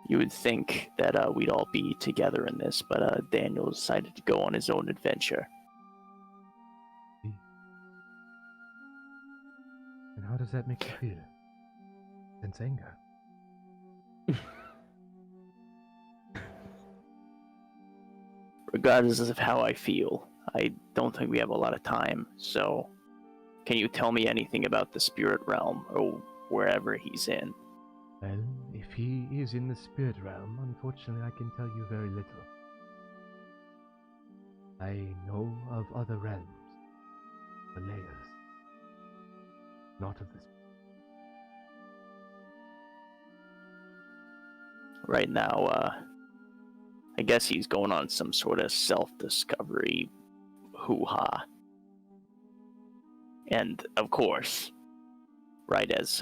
you would think that we'd all be together in this, but Daniel decided to go on his own adventure. And how does that make you feel? Sense anger. Regardless of how I feel, I don't think we have a lot of time, so can you tell me anything about the spirit realm, or wherever he's in? Well, if he is in the spirit realm, unfortunately I can tell you very little. I know of other realms, the layers, not of this. Right now, I guess he's going on some sort of self-discovery hoo-ha. And, of course, right as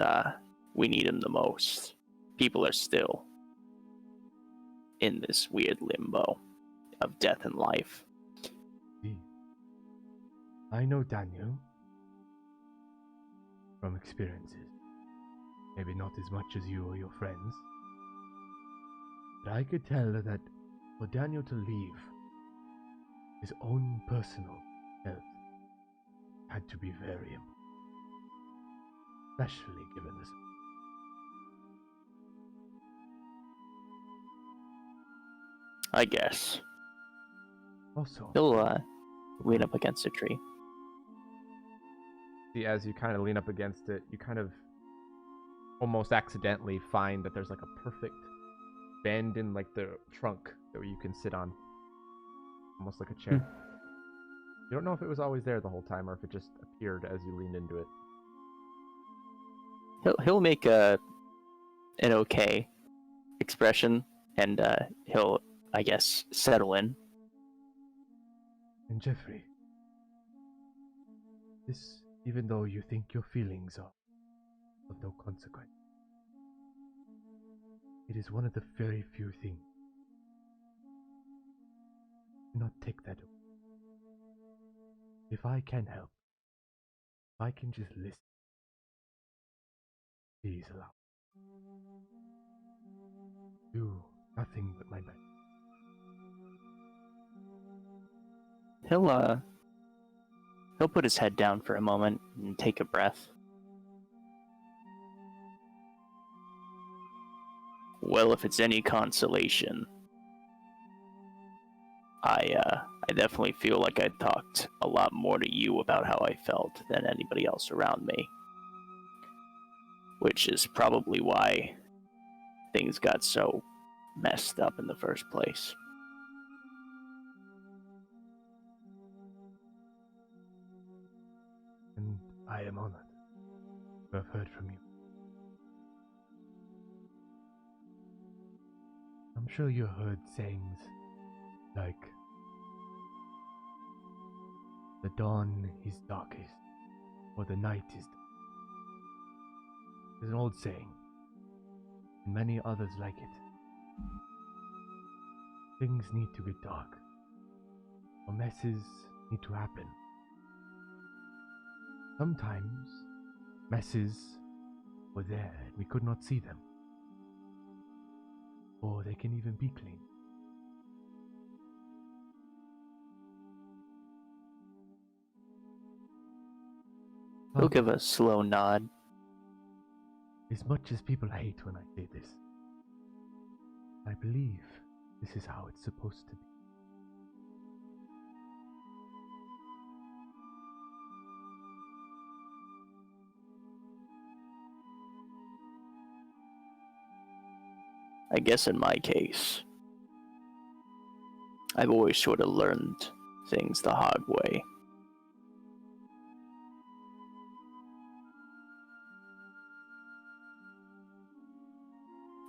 we need him the most, people are still in this weird limbo of death and life. See, I know Daniel from experiences. Maybe not as much as you or your friends. But I could tell that for Daniel to leave, his own personal health had to be very important. Especially given this. I guess. Also, He'll lean up against a tree. see, as you kind of lean up against it, you kind of almost accidentally find that there's like a perfect bend in like the trunk that you can sit on. Almost like a chair. You don't know if it was always there the whole time or if it just appeared as you leaned into it. He'll make an okay expression, and he'll, I guess, settle in. And Jeffrey, this, even though you think your feelings are of no consequence, it is one of the very few things. Do not take that away. If I can help, if I can just listen, please allow me. Do nothing but my best. He'll put his head down for a moment and take a breath. Well, if it's any consolation, I definitely feel like I talked a lot more to you about how I felt than anybody else around me. Which is probably why things got so messed up in the first place. And I am honored to have heard from you. I'm sure you heard sayings like, the dawn is darkest, or the night is dark. It's an old saying, and many others like it. Things need to get dark, or messes need to happen. Sometimes messes were there and we could not see them, or they can even be clean. He'll give a slow nod. As much as people hate when I say this, I believe this is how it's supposed to be. I guess in my case, I've always sort of learned things the hard way.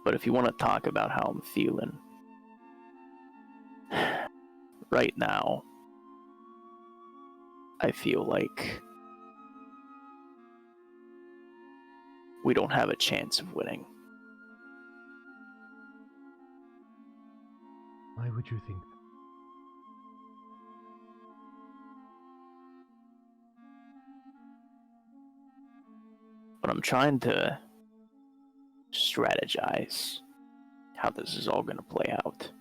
But if you want to talk about how I'm feeling, right now, I feel like we don't have a chance of winning. Why would you think that? But I'm trying to strategize how this is all going to play out.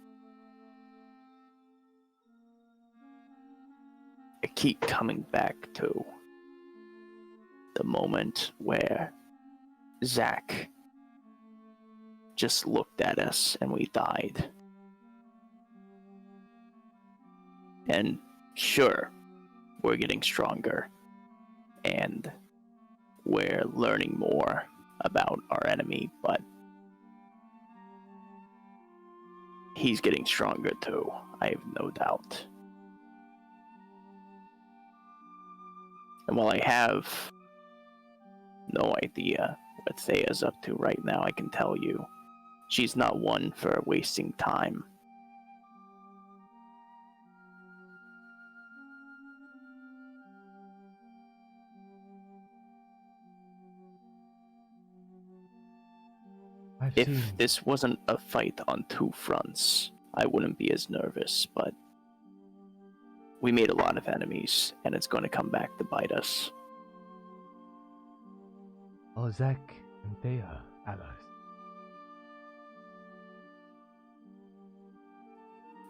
I keep coming back to the moment where Zach just looked at us and we died. And sure, we're getting stronger and we're learning more about our enemy, but he's getting stronger too, I have no doubt. And while I have no idea what Thea's up to right now, I can tell you she's not one for wasting time. If this wasn't a fight on two fronts, I wouldn't be as nervous, but we made a lot of enemies, and it's going to come back to bite us. Oh, Zach and Thea, allies.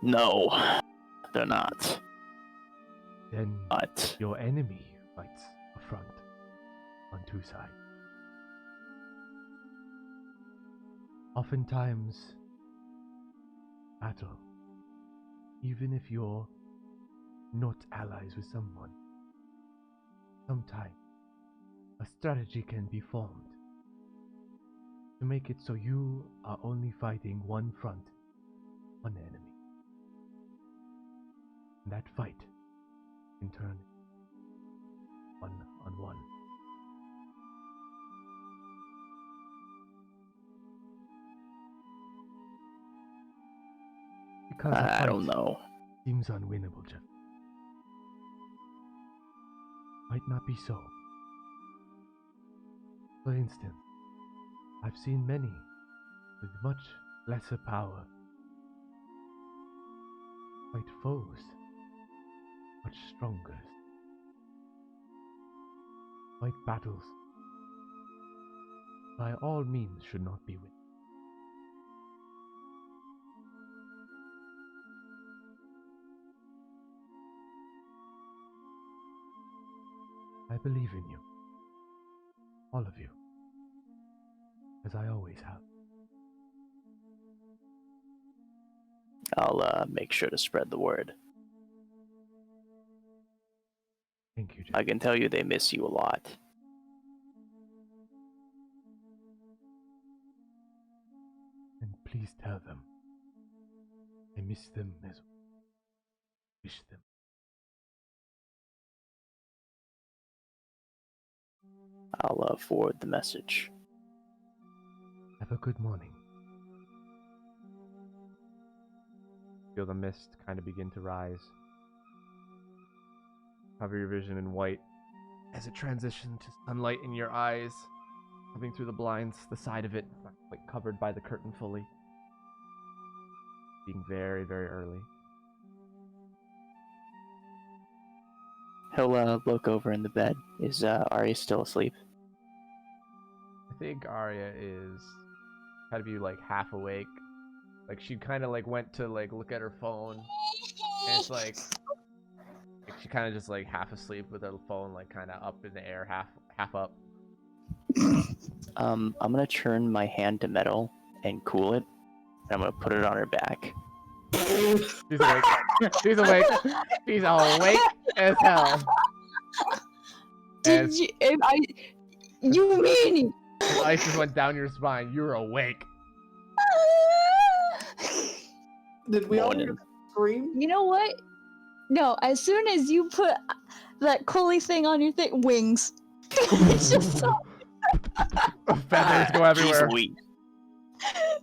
No, they're not. Then But your enemy fights a front on two sides. Oftentimes, battle, even if you're not allies with someone, sometimes a strategy can be formed to make it so you are only fighting one front, one enemy. And that fight, in turn, one-on-one. Because I don't know. Seems unwinnable, Jeff. Might not be so. For instance, I've seen many with much lesser power fight foes much stronger. Fight battles by all means should not be won. I believe in you. All of you. As I always have. I'll make sure to spread the word. Thank you, Jeff. I can tell you they miss you a lot. And please tell them I miss them as well. Wish them. I'll forward the message. Have a good morning. Feel the mist kind of begin to rise. Cover your vision in white as it transitions to sunlight in your eyes, coming through the blinds, the side of it, not quite covered by the curtain fully. Being very, very early. He'll look over in the bed. Is Arya still asleep? I think Arya is kind of be like half awake. Like she kind of like went to like look at her phone, and it's like she kind of just like half asleep with her phone like kind of up in the air, half up. I'm gonna turn my hand to metal and cool it, and I'm gonna put it on her back. She's awake. She's awake. She's awake as hell. Did you? You mean? As ice just went down your spine. You're awake. Did we all Morning. hear that scream? You know what? No, as soon as you put that Coley thing on your thing, wings. It's just so... Feathers go everywhere. She's weak.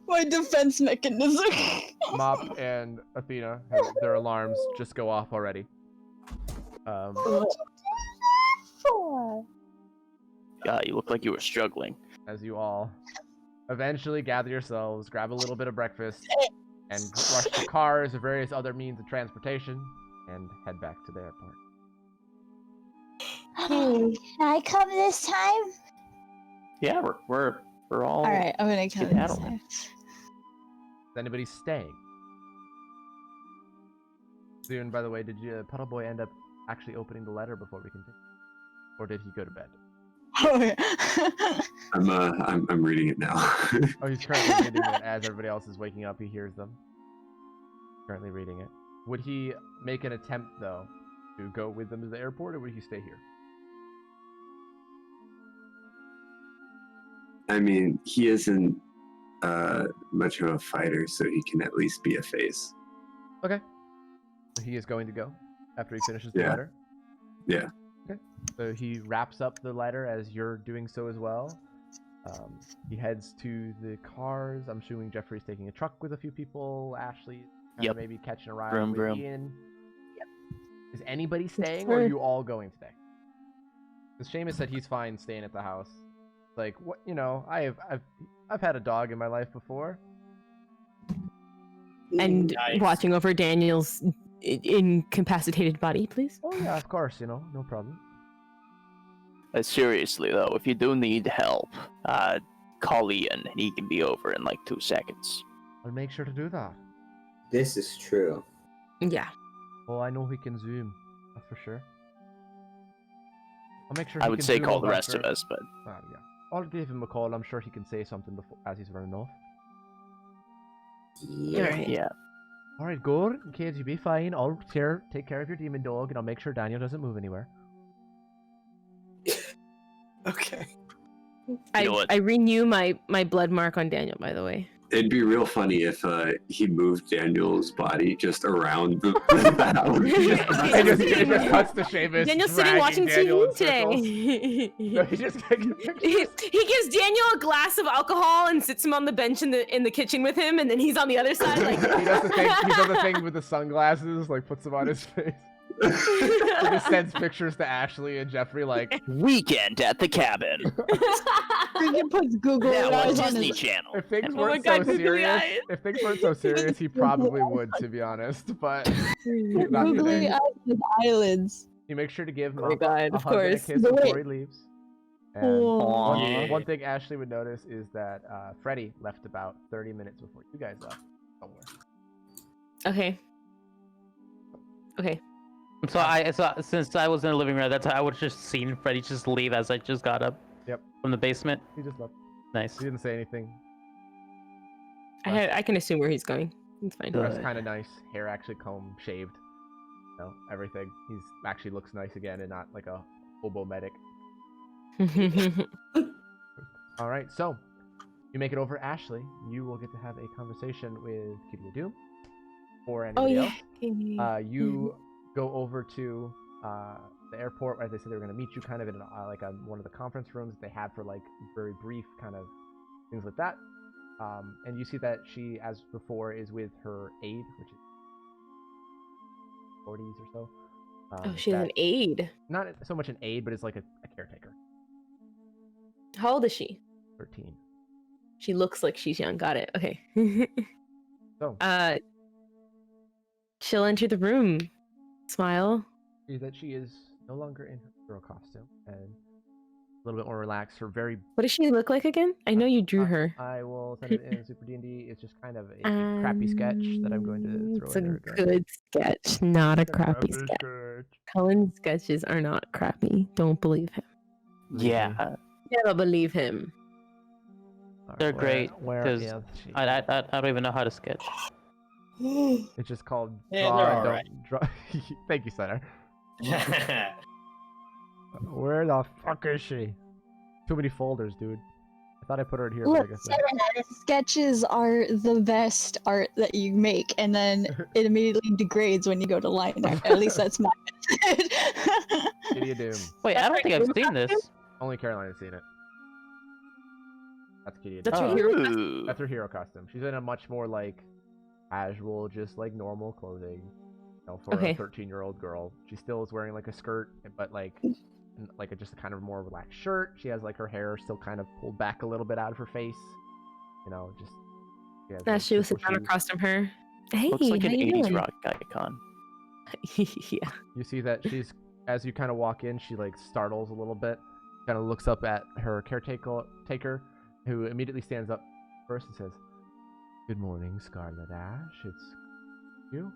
My defense mechanism. Mop and Athena have their alarms just go off already. You look like you were struggling. As you all eventually gather yourselves, grab a little bit of breakfast, and rush to cars or various other means of transportation, and head back to the airport. Can I come this time? Yeah, we're all. All right, I'm gonna come this skedaddling. time. Is anybody staying? Soon, by the way, did Puddle Boy end up actually opening the letter before we continue? Or did he go to bed? Oh, yeah. I'm reading it now. Oh, he's currently reading it as everybody else is waking up. He hears them. Currently reading it. Would he make an attempt though to go with them to the airport, or would he stay here? I mean, he isn't much of a fighter, so he can at least be a face. Okay. So he is going to go after he finishes the Yeah. letter. Yeah. Okay. So he wraps up the letter as you're doing so as well. He heads to the cars. I'm assuming Jeffrey's taking a truck with a few people. Ashley Yep. maybe catching a ride Vroom, with vroom. Ian. Yep. Is anybody staying, or are you all going today? Because Seamus said he's fine staying at the house. Like, what, you know, I've had a dog in my life before. And Nice. watching over Daniel's incapacitated body, please. Oh yeah, of course, you know, no problem. Seriously though, if you do need help, call Ian and he can be over in like 2 seconds. I'll make sure to do that. This is true. Yeah. Oh, I know he can zoom. That's for sure. I'll make sure. I he would can say zoom call up the rest of after- us, but Yeah. I'll give him a call. I'm sure he can say something before as he's running off. Yeah. Alright. yeah. All right, good. Kids, you be fine. I'll take care of your demon dog, and I'll make sure Daniel doesn't move anywhere. Okay. I, know what? I renew my blood mark on Daniel, by the way. It'd be real funny if he moved Daniel's body just around the house. it just cuts to Seamus. Daniel's sitting dragging watching Daniel in TV today. No, he just he gives Daniel a glass of alcohol and sits him on the bench in the kitchen with him, and then he's on the other side like. he does the thing. He does the thing with the sunglasses, like puts them on his face. He just sends pictures to Ashley and Jeffrey, like, Weekend at the cabin. Freaking puts Google Now on eyes on Disney his. Channel. if things my weren't God, so googly serious, eyes. if things weren't so serious, he probably would, to be honest. But not Googly today. eyes with eyelids. You make sure to give him Oh my God, a of hug and a course. kiss But before wait. he leaves. And Aw. Yeah. one thing Ashley would notice is that Freddy left about 30 minutes before you guys left somewhere. Okay. Okay. So since I was in the living room, that's how I would just seen Freddy just leave as I just got up. Yep. From the basement. He just left. Nice. He didn't say anything. I can assume where he's going. It's fine. Dressed kind of nice. Hair actually combed, shaved. You know, everything. He's actually looks nice again and not like a hobo medic. All right, so you make it over, Ashley. You will get to have a conversation with Kitty Doom or Oh anybody yeah. else. You go over to the airport. As they said, they were going to meet you kind of in one of the conference rooms that they had for like very brief kind of things like that. And you see that she, as before, is with her aide, which is 40s or so. Oh, she's that- an aide. Not so much an aide, but it's like a caretaker. How old is she? 13. She looks like she's young. Got it. Okay. So She'll enter the room. Smile. see that she is no longer in her girl costume and a little bit more relaxed. Her very What does she look like again? I know you drew her. I will send it in Super D&D. It's just kind of a crappy sketch that I'm going to throw It's in a there again. good sketch, not a crappy sketch. Cullen's sketches are not crappy. Don't believe him. Yeah. Never believe him. Alright, They're great, Where 'cause is she? I don't even know how to sketch. It's just called Yeah, draw they're and alright. don't draw. Thank you, Center. Where the fuck is she? Too many folders, dude. I thought I put her in here, but I Look, guess not. Serena, sketches are the best art that you make, and then it immediately degrades when you go to line art. At least that's my method. Kitty Doom. Wait, I don't think I've seen this. Only Caroline has seen it. That's Kitty Doom. That's her Oh. hero. Ooh. That's her hero costume. She's in a much more like casual, just like normal clothing. You know, for Okay. a 13-year-old girl. She still is wearing like a skirt, but like just a kind of more relaxed shirt. She has like her hair still kind of pulled back a little bit out of her face. You know, just she has, like, She was simple sitting down shoes. across from her. Hey, Looks like how an you 80s doing? rock icon. Yeah. You see that she's as you kind of walk in, she like startles a little bit, kind of looks up at her caretaker, who immediately stands up first and says, "Good morning, Scarlet Ash. It's you.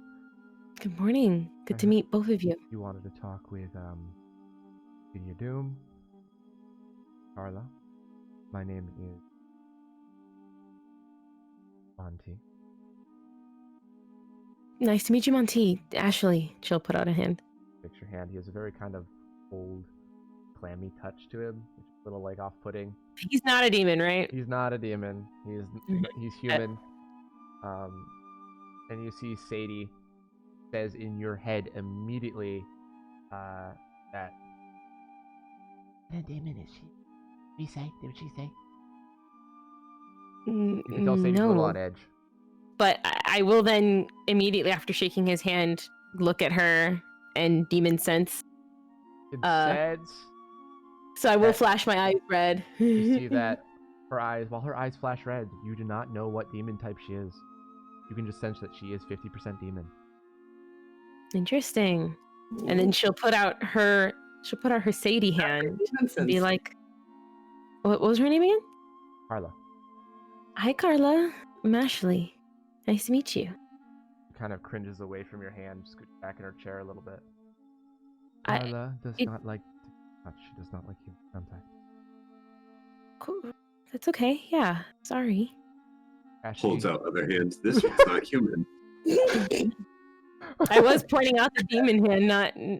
Good morning. Good to meet both of you. You wanted to talk with Gideon Doom." Carla. My name is Monty. Nice to meet you, Monty. Ashley. She'll put out a hand. Takes your hand. He has a very kind of cold, clammy touch to him, which is a little like off-putting. He's not a demon, right? He's not a demon. He's human. And you see Sadie says in your head immediately that What a demon is she? What did he say? Did she say? you can tell Sadie's a little on edge. But I will then immediately after shaking his hand look at her and demon sense. It says So I will that- flash my eyes red. you see that while her eyes flash red, you do not know what demon type she is. You can just sense that she is 50% demon. Interesting. And then she'll put out her Sadie hand and be like, what was her name again? Carla Hi, Carla. I'm Ashley. Nice to meet you. kind of cringes away from your hand, scoots back in her chair a little bit. I- Carla does it- not like to touch. She does not like human contact. Cool. That's okay. Yeah. Sorry. Ashley, Holds out other hands. This one's not human. I was pointing out the demon hand,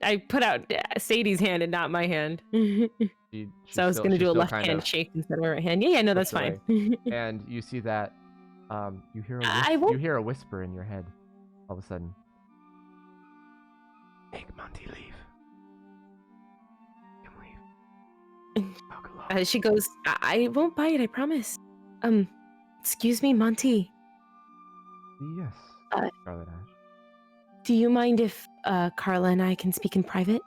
I put out Sadie's hand and not my hand. So I was going to do a left hand shake instead of a right hand. Yeah, no, that's puts fine. And you see that you hear won't- you hear a whisper in your head all of a sudden. Make Monty leave. Come leave. I'll go along. She goes, I won't bite, I promise. Excuse me, Monty. Yes, uh, Scarlet Ash. Do you mind if Carla and I can speak in private?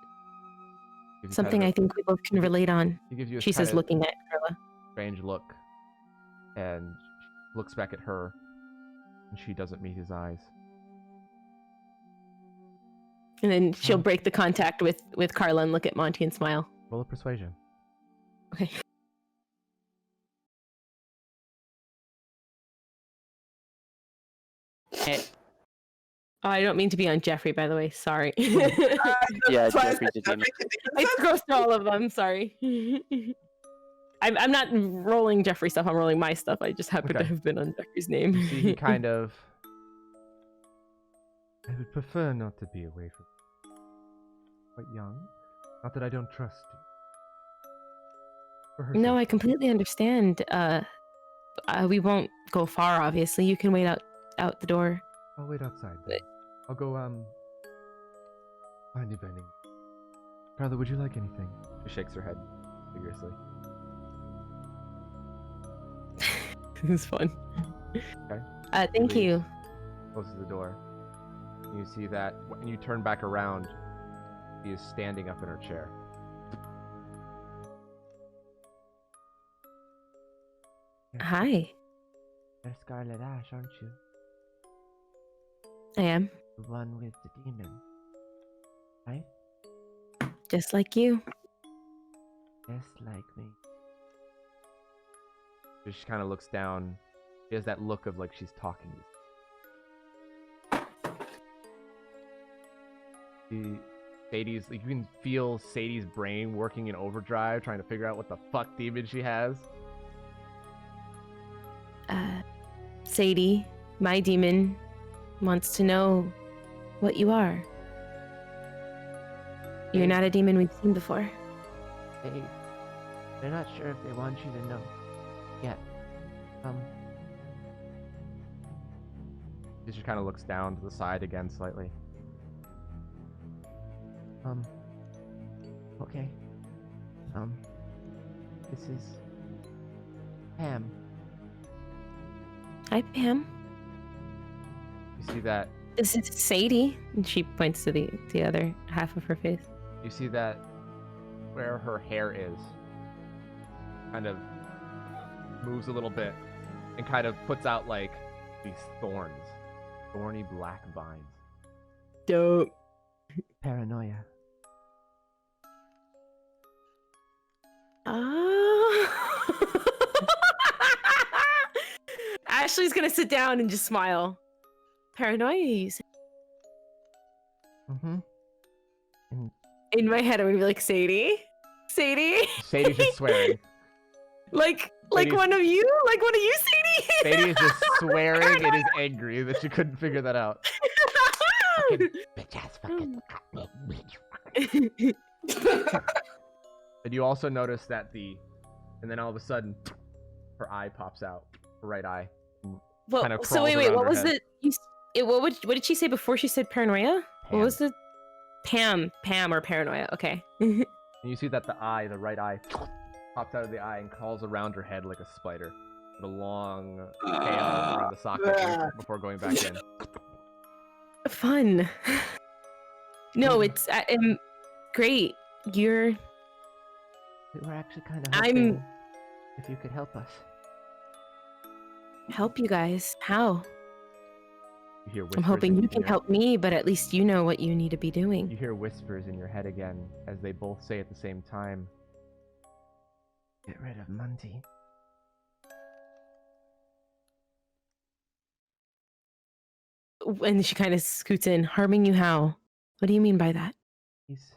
Gives you Something kind I of think we both can relate on. he gives you a She says, kind of looking at Carla. strange look, and looks back at her, and she doesn't meet his eyes. And then she'll Oh. break the contact with Carla and look at Monty and smile. Roll a persuasion. Okay. Eh, Oh, I don't mean to be on Jeffrey, by the way. Sorry. Yeah, Jeffrey's a demon. It's gross to all of them. Sorry. I'm not rolling Jeffrey stuff. I'm rolling my stuff. I just happen to Okay. have been on Jeffrey's name. You see, he kind of. I would prefer not to be away from. Quite young. Not that I don't trust you. For her No, sake. I completely understand. We won't go far. Obviously, you can wait out the door. I'll wait outside. Then. I'll go find you, Benning. Carla, would you like anything? She shakes her head vigorously. This is fun. Okay. Thank Leave. you. Closes the door. You see that when you turn back around, she is standing up in her chair. Yes, Hi, You're Scarlet Ash, aren't you? I am The one with the demon. Right? just like you. Just like me. She kind of looks down. She has that look of like she's talking. Sadie's, like, you can feel Sadie's brain working in overdrive, trying to figure out what the fuck demon she has. Sadie, my demon, wants to know what you are. You're not a demon we've seen before. They're not sure if they want you to know yet. She just kind of looks down to the side again slightly. Okay. This is Pam. Hi, Pam. You see that? This is Sadie. And she points to the other half of her face. You see that where her hair is kind of moves a little bit and kind of puts out like these thorny black vines. Dope. Paranoia. Ashley's gonna sit down and just smile. Paranoia, you say? Mm-hmm. In my head, I'm gonna be like, Sadie? Sadie? Sadie's just swearing. Like Sadie's- one of you? Like one of you, Sadie? Sadie is just swearing and is angry that she couldn't figure that out. Fucking bitch ass fucking bitch. And you also notice that and then all of a sudden, her eye pops out, her right eye. Well, Kinda so crawls wait, around what her was head. what did she say before she said paranoia? Pam. What was the Pam or paranoia? Okay. And you see that the right eye, pops out of the eye and crawls around her head like a spider, with a long tail around the socket before going back in. Fun. No, it's great. You're. We were actually kind of I'm- hoping if you could help us. Help you guys. How? You hear I'm whispers hoping in you can your- help me, but at least you know what you need to be doing. You hear whispers in your head again as they both say at the same time, Get rid of Monty. And she kind of scoots in. Harming you how? What do you mean by that? He's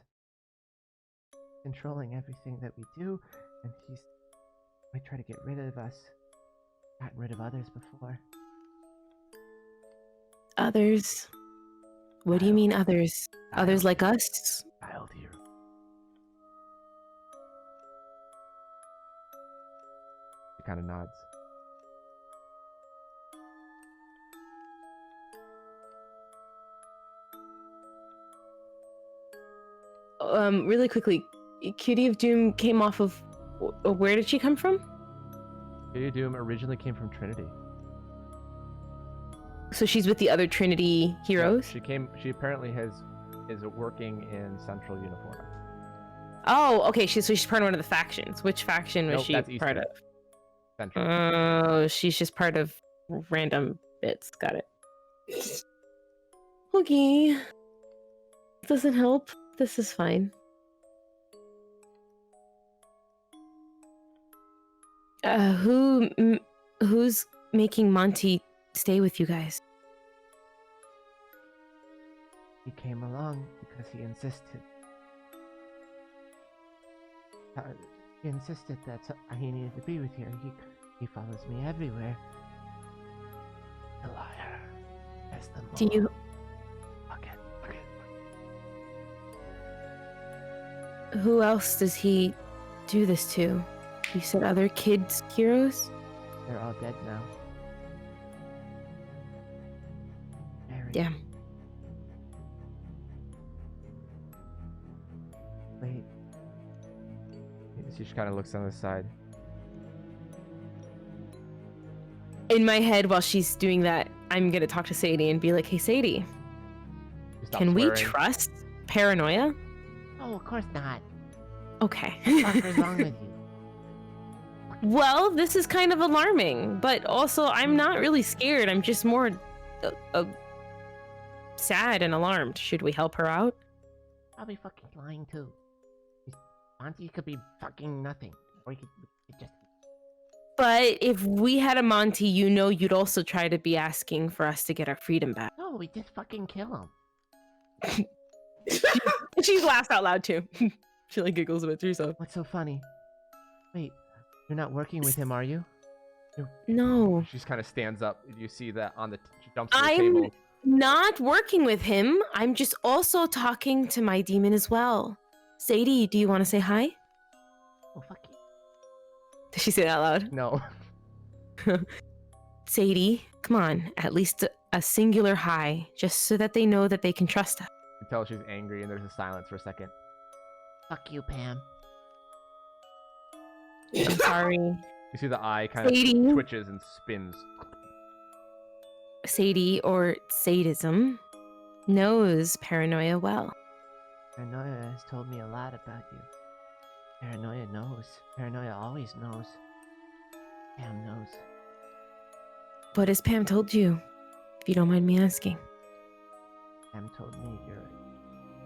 controlling everything that we do, and he's might try to get rid of us. Gotten rid of others before. Others? What do you mean others? Others like us? Child here. she kind of nods. Really quickly, Cutie of Doom came off of. Where did she come from? Lady Doom originally came from Trinity. So she's with the other Trinity heroes? Yep, she apparently is working in Central Uniform. Oh, okay. She's part of one of the factions. Which faction was Nope, she that's part Eastern. of? Central. Oh, she's just part of random bits. Got it. Okay. Doesn't help. This is fine. Who's making Monty stay with you guys? He came along because he insisted. He insisted that he needed to be with you. He follows me everywhere. The liar. As the Do you? Fuck it. Who else does he do this to? You said other kids heroes? They're all dead now. Buried. Yeah. Wait. She just kind of looks on the side. In my head, while she's doing that, I'm gonna talk to Sadie and be like, "Hey, Sadie, She stops can we swearing. trust paranoia?" Oh, of course not. Okay. What the fuck is wrong with you? Well, this is kind of alarming, but also I'm not really scared. I'm just more sad and alarmed. Should we help her out? Probably fucking lying too. Monty could be fucking nothing. Or he could just. But if we had a Monty, you know you'd also try to be asking for us to get our freedom back. No, we just fucking kill him. She laughs out loud too. She like giggles a bit to herself. What's so funny? Wait, you're not working with him, are you? No, She just kind of stands up. You see that on the she jumps to the I'm table. not working with him. I'm just also talking to my demon as well. Sadie, do you want to say hi? Oh, fuck you. Did she say that out loud? No. Sadie, come on, at least a singular hi, just so that they know that they can trust us. You tell she's angry, and there's a silence for a second. Fuck you, Pam. I'm sorry. You see the eye kind of Sadie? twitches and spins. Sadie, or sadism, knows paranoia well. Paranoia has told me a lot about you. Paranoia knows. Paranoia always knows. Pam knows. What has Pam told you, if you don't mind me asking? Pam told me you're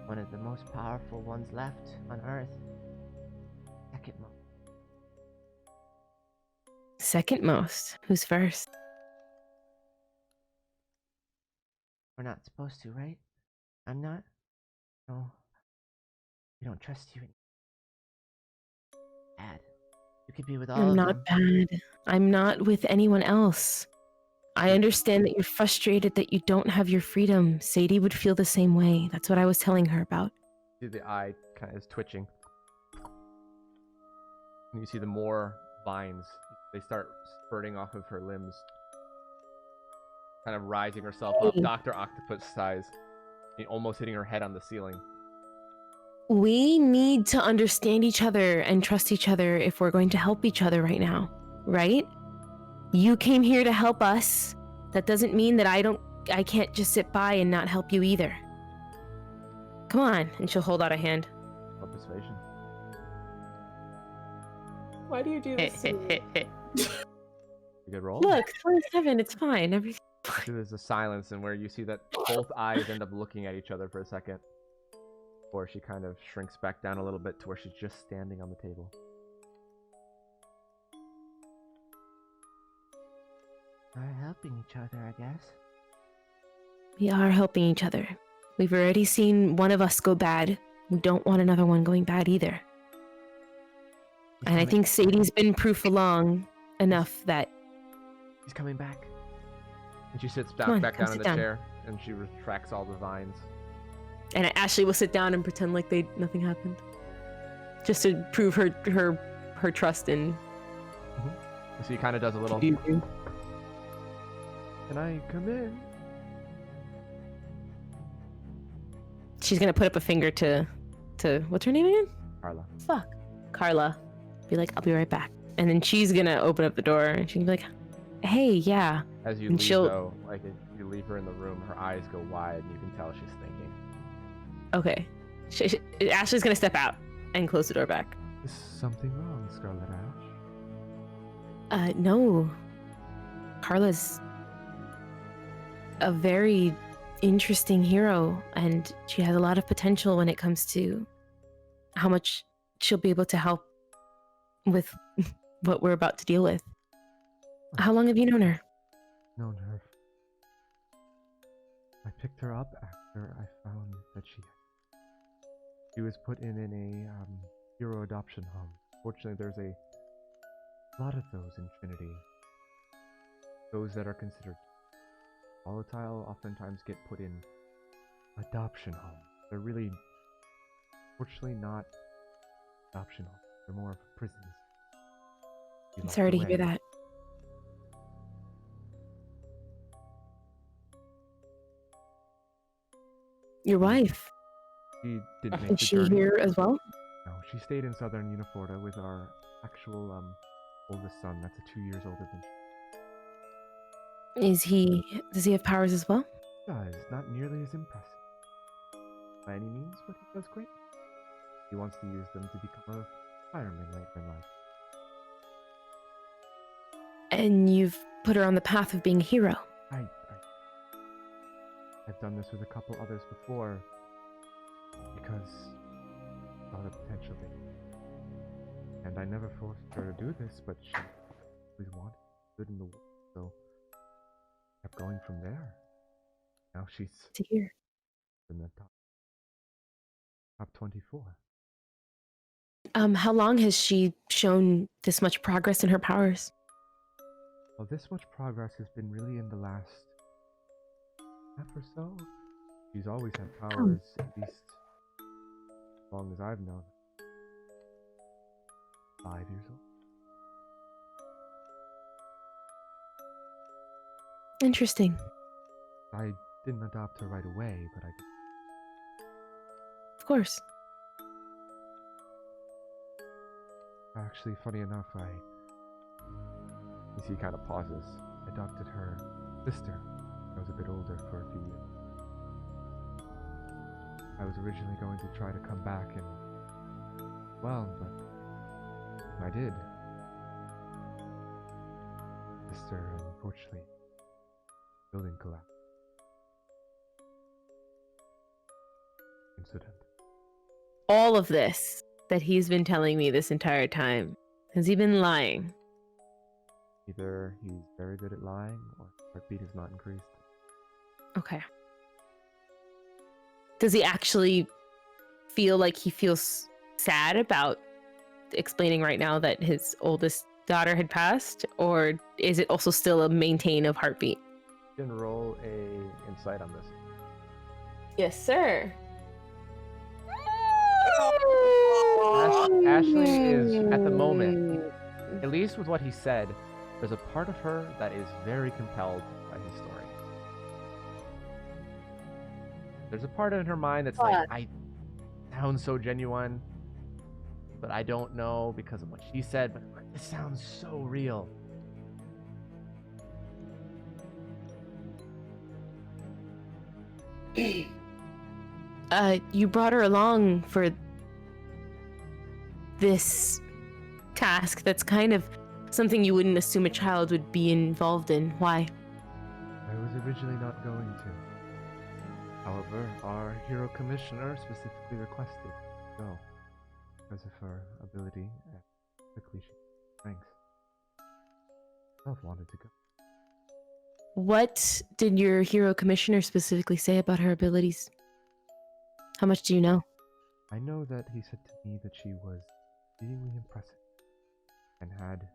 one of the most powerful ones left on Earth. Second most. Second most. Who's first? We're not supposed to, right? I'm not? No. We don't trust you. Bad. You could be with all I'm of not them. bad. I'm not with anyone else. I understand that you're frustrated that you don't have your freedom. Sadie would feel the same way. That's what I was telling her about. See the eye kind of is twitching. And you see the more vines. They start spurting off of her limbs. Kind of rising herself up, Hey. Dr. Octopus size. Almost hitting her head on the ceiling. We need to understand each other and trust each other if we're going to help each other right now, right? You came here to help us. That doesn't mean that I can't just sit by and not help you either. Come on. And she'll hold out a hand. What persuasion? Why do you do this to me? You good roll? Look, 27, it's fine. Everything. Actually, there's a silence, and where you see that both eyes end up looking at each other for a second. Before she kind of shrinks back down a little bit to where she's just standing on the table. We're helping each other, I guess. We are helping each other. We've already seen one of us go bad. We don't want another one going bad either. And I think Sadie's been proof along enough that... He's coming back. And she sits Come on, back come down in sit the down. chair, and she retracts all the vines. And Ashley will sit down and pretend like nothing happened. Just to prove her trust in... So he kind of does a little... Can I come in? She's gonna put up a finger to what's her name again? Carla. Fuck. Carla. Be like, I'll be right back. And then she's gonna open up the door and she'll be like, hey, yeah. As you And leave, she'll- though, like if you leave her in the room, her eyes go wide, and you can tell she's thinking. Okay. Ashley's gonna step out and close the door back. Is something wrong, Scarlet Ash? No. Carla's a very interesting hero, and she has a lot of potential when it comes to how much she'll be able to help with what we're about to deal with. How long have you known her? Known her. I picked her up after I found that she was put in a hero adoption home. Fortunately, there's a lot of those in Trinity. Those that are considered volatile oftentimes get put in adoption homes. They're really, fortunately, not adoption homes. They're more of prisons. Be I'm locked sorry to hear away. that. Your wife, She didn't make is the she journey. here as well? No, she stayed in southern Uniforta with our actual oldest son. That's 2 years older than Does he have powers as well? she does. Not nearly as impressive by any means, but he does great. He wants to use them to become a fireman later in life. And you've put her on the path of being a hero. I've done this with a couple others before because I saw the potential there. And I never forced her to do this, but she always wanted good in the world, so kept going from there. Now she's To hear. in the top 24. How long has she shown this much progress in her powers? Well, this much progress has been really in the last half or so. She's always had powers, at least as long as I've known. 5 years old. Interesting. I didn't adopt her right away, but I did. Of course. Actually, funny enough, you see, he kind of pauses. I adopted her sister. I was a bit older for a few years. I was originally going to try to come back and, well, but I did. Sister, unfortunately, building collapse. Incident. All of this that he's been telling me this entire time, has he been lying? Either he's very good at lying, or his heartbeat has not increased. Okay. Does he actually feel like he feels sad about explaining right now that his oldest daughter had passed, or is it also still a maintain of heartbeat? You can roll a insight on this. Yes, sir. Ashley is, at the moment, at least with what he said, there's a part of her that is very compelled by his story. There's a part in her mind that's like, I sound so genuine, but I don't know because of what she said, but this sounds so real. You brought her along for this task that's kind of something you wouldn't assume a child would be involved in. Why? I was originally not going to. However, our hero commissioner specifically requested to go because of her ability and quickly she strength. I've wanted to go. What did your hero commissioner specifically say about her abilities? How much do you know? I know that he said to me that she was exceedingly impressive and had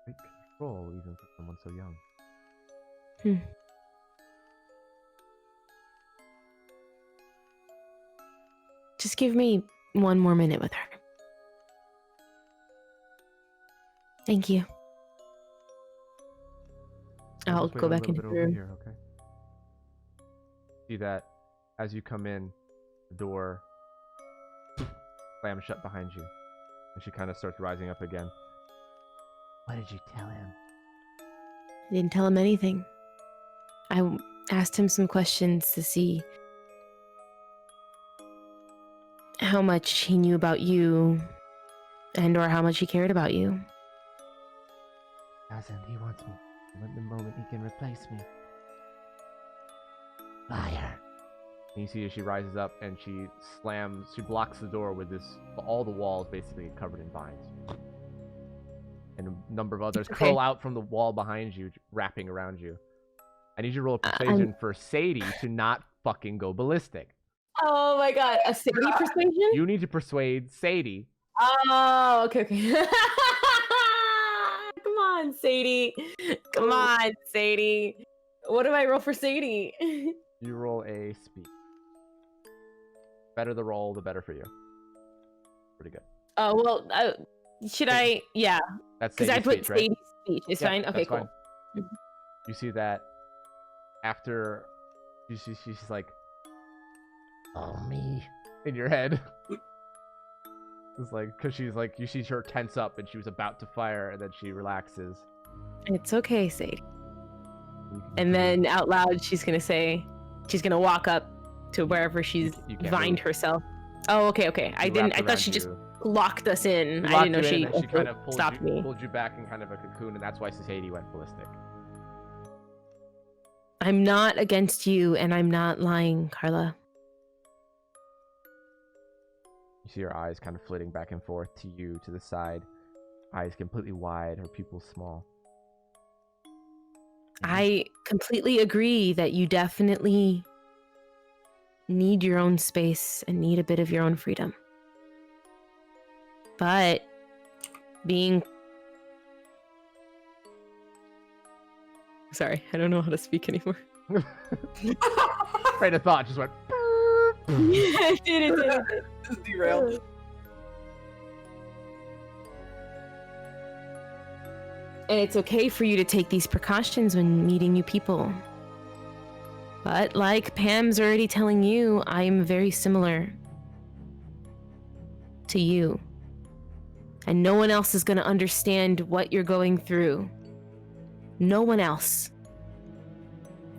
great control even for someone so young. Just give me one more minute with her. Thank you. I'll just wait go a back little into bit the over room. here, okay? See that as you come in, the door slams shut behind you, and she kind of starts rising up again. What did you tell him? I didn't tell him anything. I asked him some questions to see how much he knew about you and or how much he cared about you. Doesn't. He wants me. At the moment he can replace me. Liar. And you see as she rises up and she blocks the door with all the walls basically covered in vines. And a number of others curl out from the wall behind you, wrapping around you. I need you to roll a persuasion for Sadie to not fucking go ballistic. Oh my god, a Sadie persuasion? You need to persuade Sadie. Oh, okay. Come on, Sadie. Come on, Sadie. What do I roll for Sadie? You roll a speed. Better the roll, the better for you. Pretty good. Oh, well, should I? Yeah. That's because I Sadie's put speech, right? Sadie's speech. It's Yeah, fine? Okay, that's cool. fine. You see that after she's like, Oh, me. in your head. It's like, because she's like, you see her tense up and she was about to fire and then she relaxes. It's okay, Sadie. And then out loud, she's going to say, she's going to walk up to wherever she's You can't vined move. herself. Oh, okay. I thought she just locked us in. I didn't know she kind of stopped me. pulled you back in kind of a cocoon, and that's why Sadie went ballistic. I'm not against you, and I'm not lying, Carla. You see her eyes kind of flitting back and forth to you, to the side. Eyes completely wide, her pupils small. I completely agree that you definitely need your own space and need a bit of your own freedom. But being... Sorry, I don't know how to speak anymore. Train of thought just went... It did. This is derailed. And it's okay for you to take these precautions when meeting new people. But like Pam's already telling you, I am very similar to you. And no one else is going to understand what you're going through. No one else.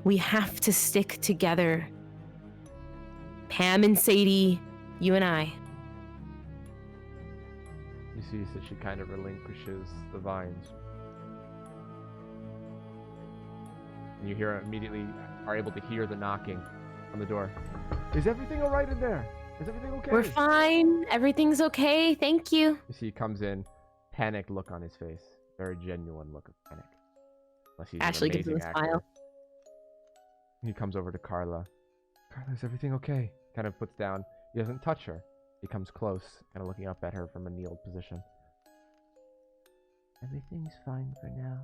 We have to stick together. Pam and Sadie, you and I. You see that she kind of relinquishes the vines. And you immediately are able to hear the knocking on the door. Is everything all right in there? Is everything okay? We're fine. Everything's okay. Thank you. You see he comes in, panicked look on his face. Very genuine look of panic. Unless he's Ashley an gives him amazing a actor. smile. And he comes over to Carla. Carla, is everything okay? Kind of puts down. He doesn't touch her. He comes close, kind of looking up at her from a kneeled position. Everything's fine for now.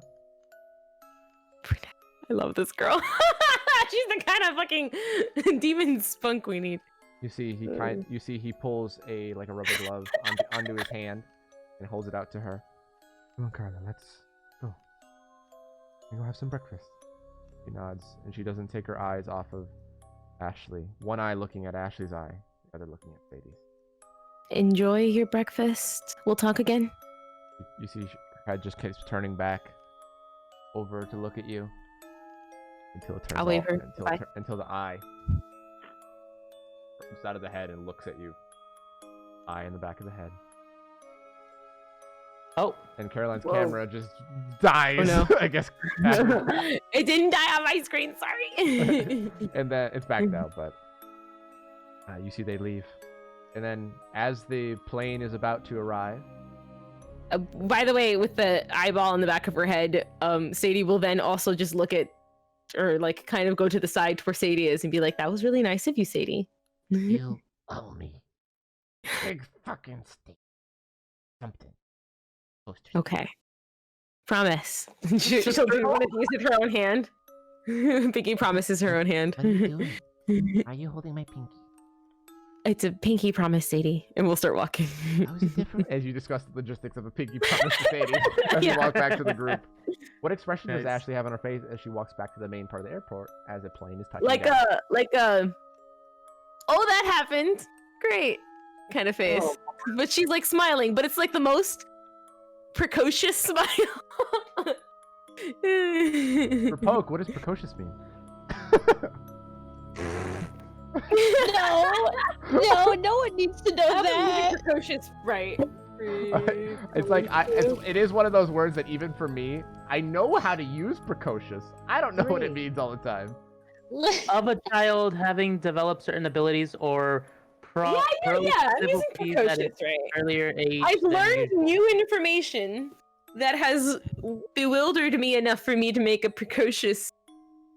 I love this girl. She's the kind of fucking demon spunk we need. You see he pulls a rubber glove onto his hand and holds it out to her. Come on, Carla, let's go. We go have some breakfast. She nods, and she doesn't take her eyes off of Ashley. One eye looking at Ashley's eye, the other looking at Sadie's. Enjoy your breakfast. We'll talk again. You see her head just keeps turning back over to look at you until it turns I'll wave off, her. until the eye comes out of the head and looks at you. Eye in the back of the head. Oh. And Caroline's camera just dies. Oh, no. I guess. It didn't die on my screen, sorry. And then it's back now, but you see they leave. And then as the plane is about to arrive. By the way, with the eyeball in the back of her head, Sadie will then also just look at, or like kind of go to the side to where Sadie is and be like, that was really nice of you, Sadie. You owe me. Big fucking steak. Something. Okay. Promise. She'll be one to use it her own hand. Pinky promises her own hand. What are you doing? Are you holding my pinky? It's a pinky promise, Sadie. And we'll start walking. How is it different? As you discuss the logistics of a pinky promise to Sadie as you walk back to the group. What expression does Ashley have on her face as she walks back to the main part of the airport as a plane is touching down? Oh, that happened. Great. Kind of face. Oh. But she's like smiling, but it's like the most precocious smile. For Poke, what does precocious mean? No one needs to know that. Precocious, right? It's like it is one of those words that even for me, I know how to use precocious. I don't know what it means all the time. Of a child having developed certain abilities or I'm using precocious, right? Earlier age. I've learned new information that has bewildered me enough for me to make a precocious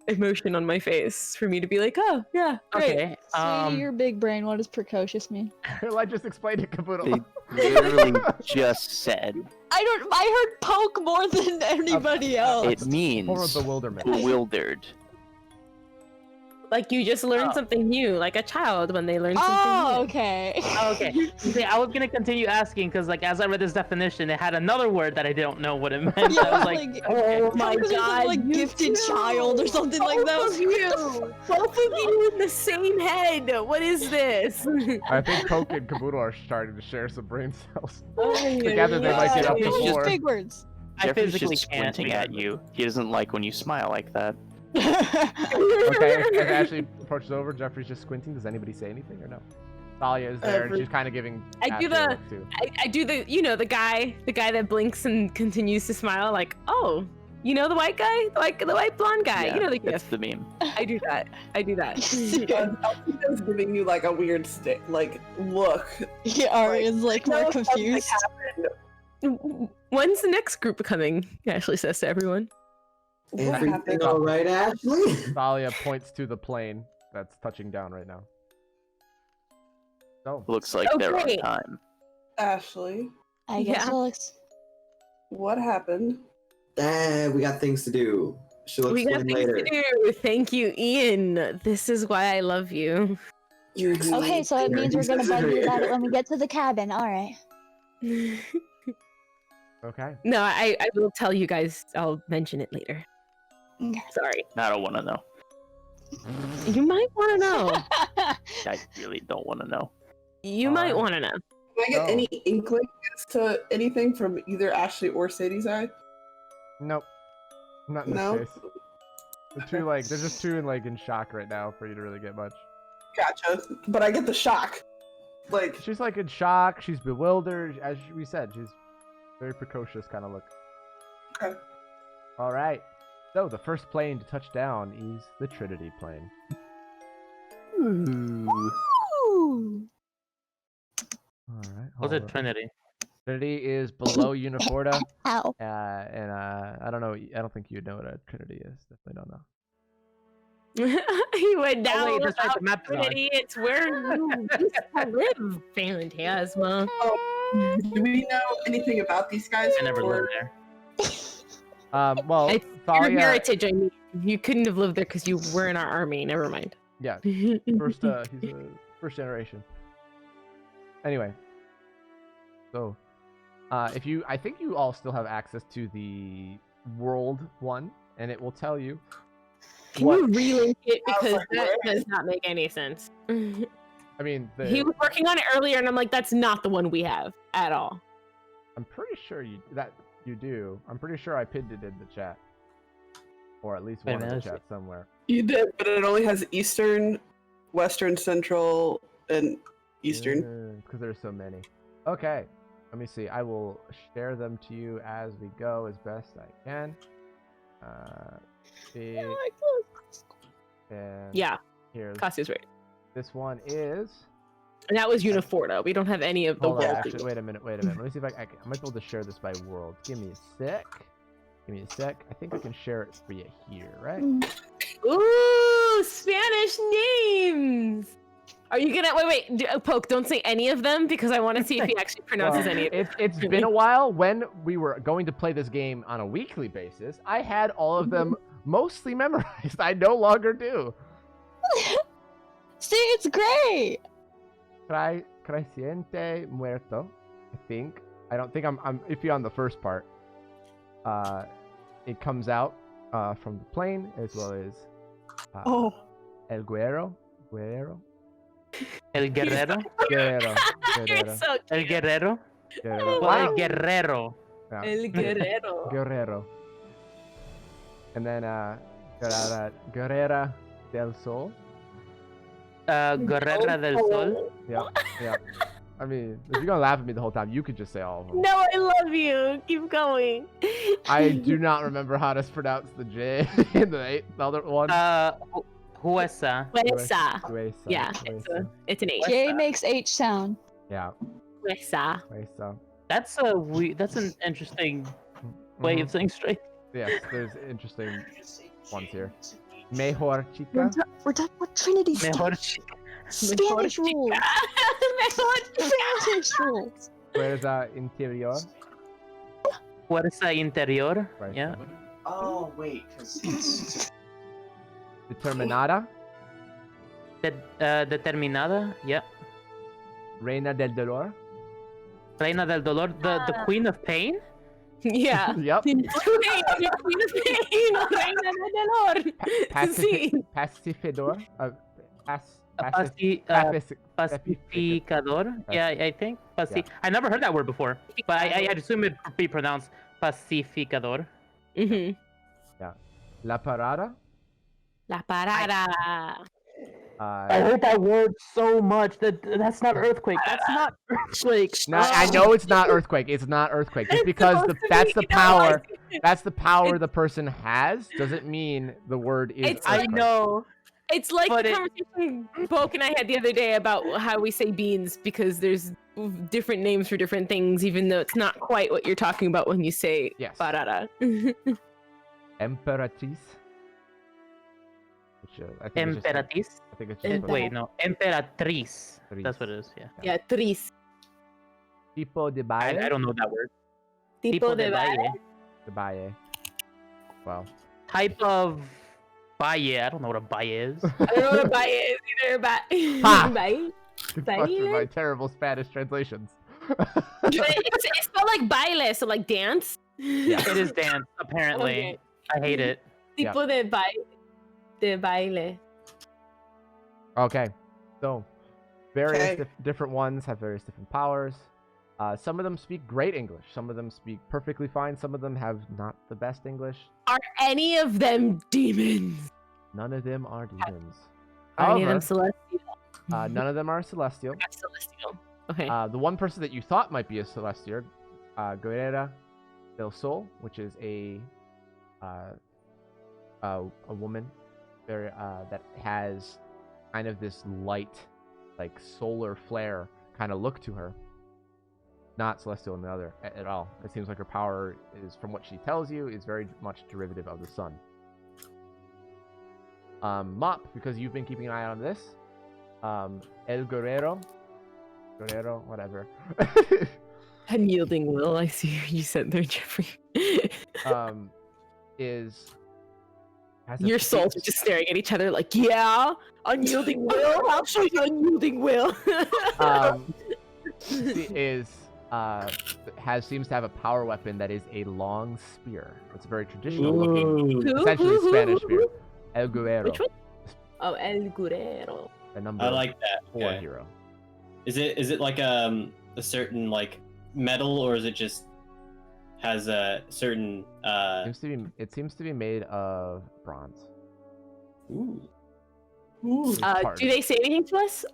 emotion on my face for me to be like, oh yeah, great. Okay. Sadie, your big brain. What does precocious mean? I just explained it, Caboodle. They literally just said I heard poke more than anybody else. it means Form of bewilderment. bewildered. Like you just learned something new, like a child when they learn something new. Okay. Okay. See, I was gonna continue asking because, like, as I read this definition, it had another word that I didn't know what it meant. Yeah, I was like, oh my god, like gifted child or something like that. Both of you in the same head. What is this? I think Poke and Caboodle are starting to share some brain cells. Oh, Together they might get up to It's just 4. Big words. I Jeffrey's physically just can't. squinting at you. He doesn't like when you smile like that. Okay, as Ashley approaches over, Jeffrey's just squinting. Does anybody say anything or no? Thalia is there, and she's kind of giving. I do Ashley a look, too. I do the the guy that blinks and continues to smile like, oh, you know the white guy, the white blonde guy, Yeah, you know the that's gift. the meme. I do that. Alcina's giving you like a weird look. Yeah, Ari is like more confused. When's the next group coming? Ashley says to everyone. Everything all right, Ashley? Thalia points to the plane that's touching down right now. So Looks like they're great. on time. Ashley, I guess Alex. what happened? We got things to do. She'll We got explain things later. to do. Thank you, Ian. This is why I love you. Okay, so it means we're gonna bug you about it when we get to the cabin. All right. okay. No, I will tell you guys. I'll mention it later. Sorry. I don't want to know. You might want to know. I really don't want to know. You might want to know. Can I get any inkling as to anything from either Ashley or Sadie's eye? Nope. Not in No? this case. They're just too in shock right now for you to really get much. Gotcha. But I get the shock. Like She's in shock. She's bewildered. As we said, she's very precocious kind of look. Okay. All right. So the first plane to touch down is the Trinity plane. Ooh. All right. What's it, Trinity? Trinity is below Uniforta. Ow. And I don't know. I don't think you'd know what a Trinity is. Definitely don't know. He went down wait, that's right, without the map is on. it's where you used to live, Phantasma. Oh, do we know anything about these guys? I never or- lived there. Well, It's your Thalia, heritage, I mean. You couldn't have lived there because you were in our army. Never mind. yeah, first he's a first generation. Anyway, so if you, I think you all still have access to the world one, and it will tell you. Can what, you relink it I was because like, that where? does not make any sense. I mean, He was working on it earlier, and I'm like, that's not the one we have at all. I'm pretty sure you do. I'm pretty sure I pinned it in the chat, or at least Wait a one in the minute, chat somewhere. You did, but it only has Eastern, Western, Central, and Eastern. Because there's so many. Okay, let me see. I will share them to you as we go as best I can. And Yeah, here's Cassia's right. this one is. And that was Uniforta. We don't have any of the Hold on, world. actually, wait a minute. Let me see if I might be able to share this by world. Give me a sec. I think I can share it for you here, right? Ooh, Spanish names. Are you gonna wait? Poke, don't say any of them because I want to see if he actually pronounces any of them. It's been a while. When we were going to play this game on a weekly basis, I had all of them mostly memorized. I no longer do. See, it's great. Creciente muerto. I think. I don't think I'm iffy on the first part. It comes out from the plane as well as El Guerrero. El Guerrero. Guerrero. You're so El Guerrero. Guerrero. Well, El Guerrero. Yeah. El Guerrero. Guerrero. And then Guerrera del Sol. Guerrera del Sol. Yeah. I mean, if you're gonna laugh at me the whole time, you could just say all of them. No, I love you. Keep going. I do not remember how to pronounce the J in the other one. Huesa. Huesa. Huesa. Yeah, Huesa. it's an H. J makes H sound. Yeah. Huesa. Huesa. That's an interesting way of saying straight. Yes, there's interesting ones here. Mejor chica. We're done with Trinity Mejor stuff. chica. Spanish rules. Spanish rules. Fuerza interior. Fuerza interior. Right. Yeah. Oh, wait, because it's. Determinada. Determinada. Yeah. Reina del dolor. Reina del dolor. The Queen of Pain. Yeah. Yep. Queen of Pain, Reina del Dolor. Sí. Pacificador. Pacificador. Yeah, I think. I never heard that word before, but I'd assume it'd be pronounced pacificador. Mm-hmm. Yeah. La parada. La parada. I heard that word so much that's not earthquake. That's not earthquake. No, I know it's not earthquake. It's not earthquake. Just because that's the power. That's the power the person has. Doesn't mean the word is. It's earthquake. I know. It's like But the it- conversation Poke and I had the other day about how we say beans because there's different names for different things, even though it's not quite what you're talking about when you say Yes. parada. Emperatriz. Which, I think it's just- Emperatriz. I think it's just Wait, no. Emperatriz. Triz. That's what it is. Yeah. Yeah, tris. Tipo de baile. I don't know that word. Tipo de baile. De baile. Wow. Type of baile. I don't know what a baile is. I don't know what a baile is either. Ha! Baile? Fuck with my terrible Spanish translations. It's spelled like baile, so like dance. It is dance, apparently. Okay. I hate it. Tipo de baile. De baile. Okay, so various Okay. different ones have various different powers. Some of them speak great English. Some of them speak perfectly fine. Some of them have not the best English. Are any of them demons? None of them are demons. Are any of them However, celestial? none of them are celestial. Not celestial. Okay. The one person that you thought might be a celestial, Guerrera del Sol, which is a woman there that has kind of this light, like solar flare kind of look to her. Not celestial in the other at all. It seems like her power is, from what she tells you, is very much derivative of the sun. Mop, because you've been keeping an eye on this. El Guerrero, whatever. Unyielding will. I see you said there, Jeffrey. Your souls are just staring at each other like, yeah, unyielding will. I'll show you unyielding will. Seems to have a power weapon that is a long spear. It's a very traditional looking, essentially Spanish spear. El Guerrero. Which one? Oh, El Guerrero. The number I like that. 4 hero. Is it like a certain like metal, or is it just has a certain? It seems to be made of bronze. Ooh. Do they say anything to us?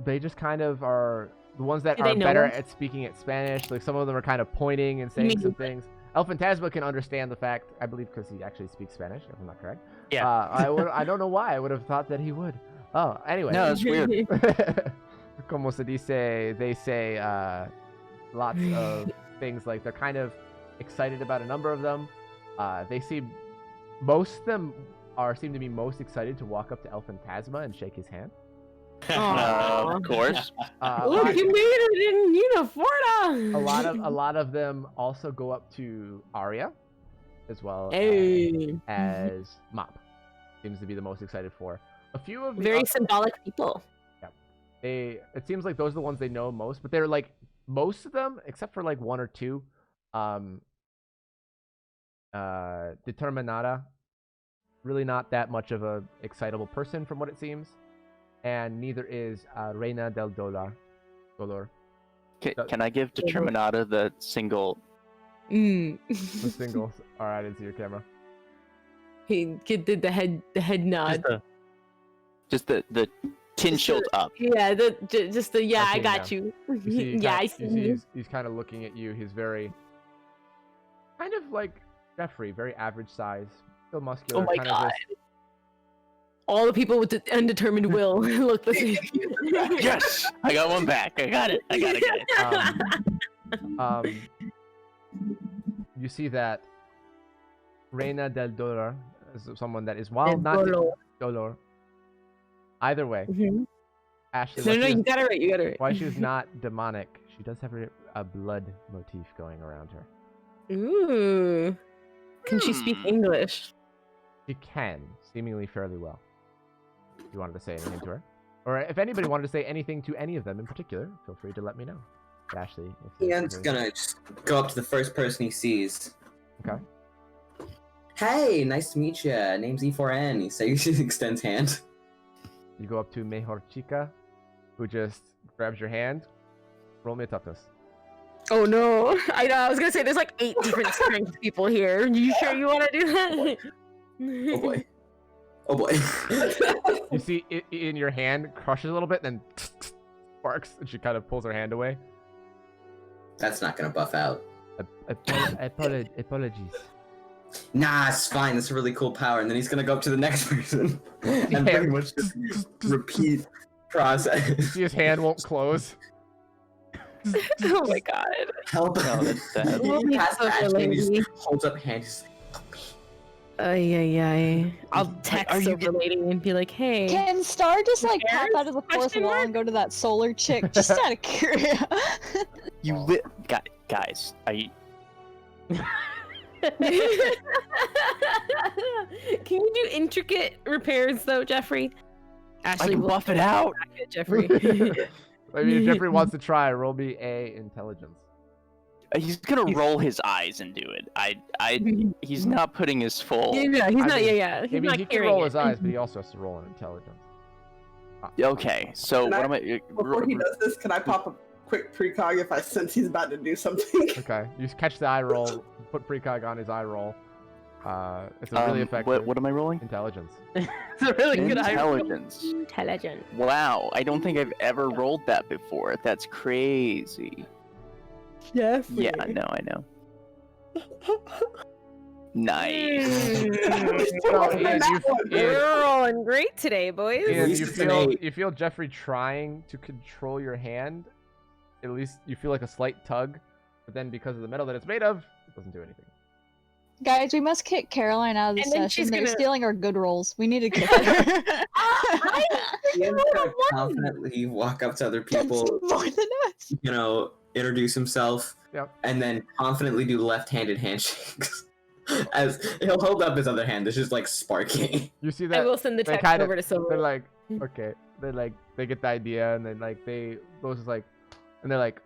They just kind of are the ones that Do are they know better us? at speaking at Spanish. Like some of them are kind of pointing and saying some things. El Fantasma can understand the fact, I believe, because he actually speaks Spanish, if I'm not correct. Yeah. I don't know why. I would have thought that he would. Oh, anyway. No, it's weird. Como se dice, they say lots of things, like they're kind of excited about a number of them. Most of them seem to be most excited to walk up to El Fantasma and shake his hand. Of course. Look, you made it in Uniforta. A lot of them also go up to Arya, as well Hey. as Mop. Seems to be the most excited for. A few of the Very symbolic people. Yeah, it seems like those are the ones they know most, but they're like most of them, except for like 1 or 2. Determinata, really not that much of a excitable person from what it seems, and neither is Reina del Dolor. Can I give Determinata the single? The single. All right, I didn't see your camera. He did the head nod. Just the tin shield up. Yeah, just the I I see got him you. You see, Yeah, I see you. he's kind of looking at you. He's very kind of like Jeffrey, very average size, still muscular. Oh my kind god. Of this, all the people with the undetermined will look the same. Yes, I got one back. I got it. You see that Reina del Dolor is someone that is not Dolor. Either way, Ashley. No, you got it right. You got it right. Why she was not demonic? She does have a blood motif going around her. Ooh. Can she speak English? She can, seemingly fairly well. If you wanted to say anything to her, or if anybody wanted to say anything to any of them in particular, feel free to let me know. But Ashley, Ian's gonna just go up to the first person he sees. Okay. Hey, nice to meet you. Name's E4N. He extends hand. You go up to Mejor Chica, who just grabs your hand. Roll me a toughness. Oh no! I know. I was gonna say there's like 8 different strength people here. You sure you want to do that? Oh boy. Oh boy. You see it in your hand crushes a little bit, then sparks, and she kind of pulls her hand away. That's not gonna buff out. Apologies. Nah, it's fine. That's a really cool power. And then he's gonna go up to the next person and pretty much just repeat process. You see his hand won't close. Oh my god. Help him. He has Ashley and he just holds up hand. He's Ay. I'll text the lady and be like, hey. Can Star just like pop out of the fourth wall and go to that solar chick? Just out of curiosity. Guys, are you? Can you do intricate repairs though, Jeffrey? Ashley, I can buff it out. Jeffrey. I mean, if Jeffrey wants to try, roll me a intelligence. He's gonna roll his eyes and do it. He's not putting his full. Yeah, he's not. Yeah. He's not he can roll his eyes, but he also has to roll an intelligence. Okay, so what am I? Before he does this, can I pop a quick precog if I sense he's about to do something? Okay, you just catch the eye roll, put precog on his eye roll. It's a really effective. What am I rolling? Intelligence. It's a really good eye roll. Intelligent. Wow, I don't think I've ever rolled that before. That's crazy. Jeffrey. Yeah, no, I know. Nice. We're rolling great today, boys. Ian, you feel Jeffrey trying to control your hand. At least you feel like a slight tug, but then because of the metal that it's made of, it doesn't do anything. Guys, we must kick Caroline out of the And then session. she's They're gonna- stealing our good rolls. We need to kick her. Ian's gonna confidently walk up to other people, More than us. you know, introduce himself, and then confidently do left-handed handshakes. As he'll hold up his other hand, it's just like sparking. You see that? I will send the they text kind of- over to Silver. They're like, okay. They're like, they get the idea, and then like those is like, and they're like,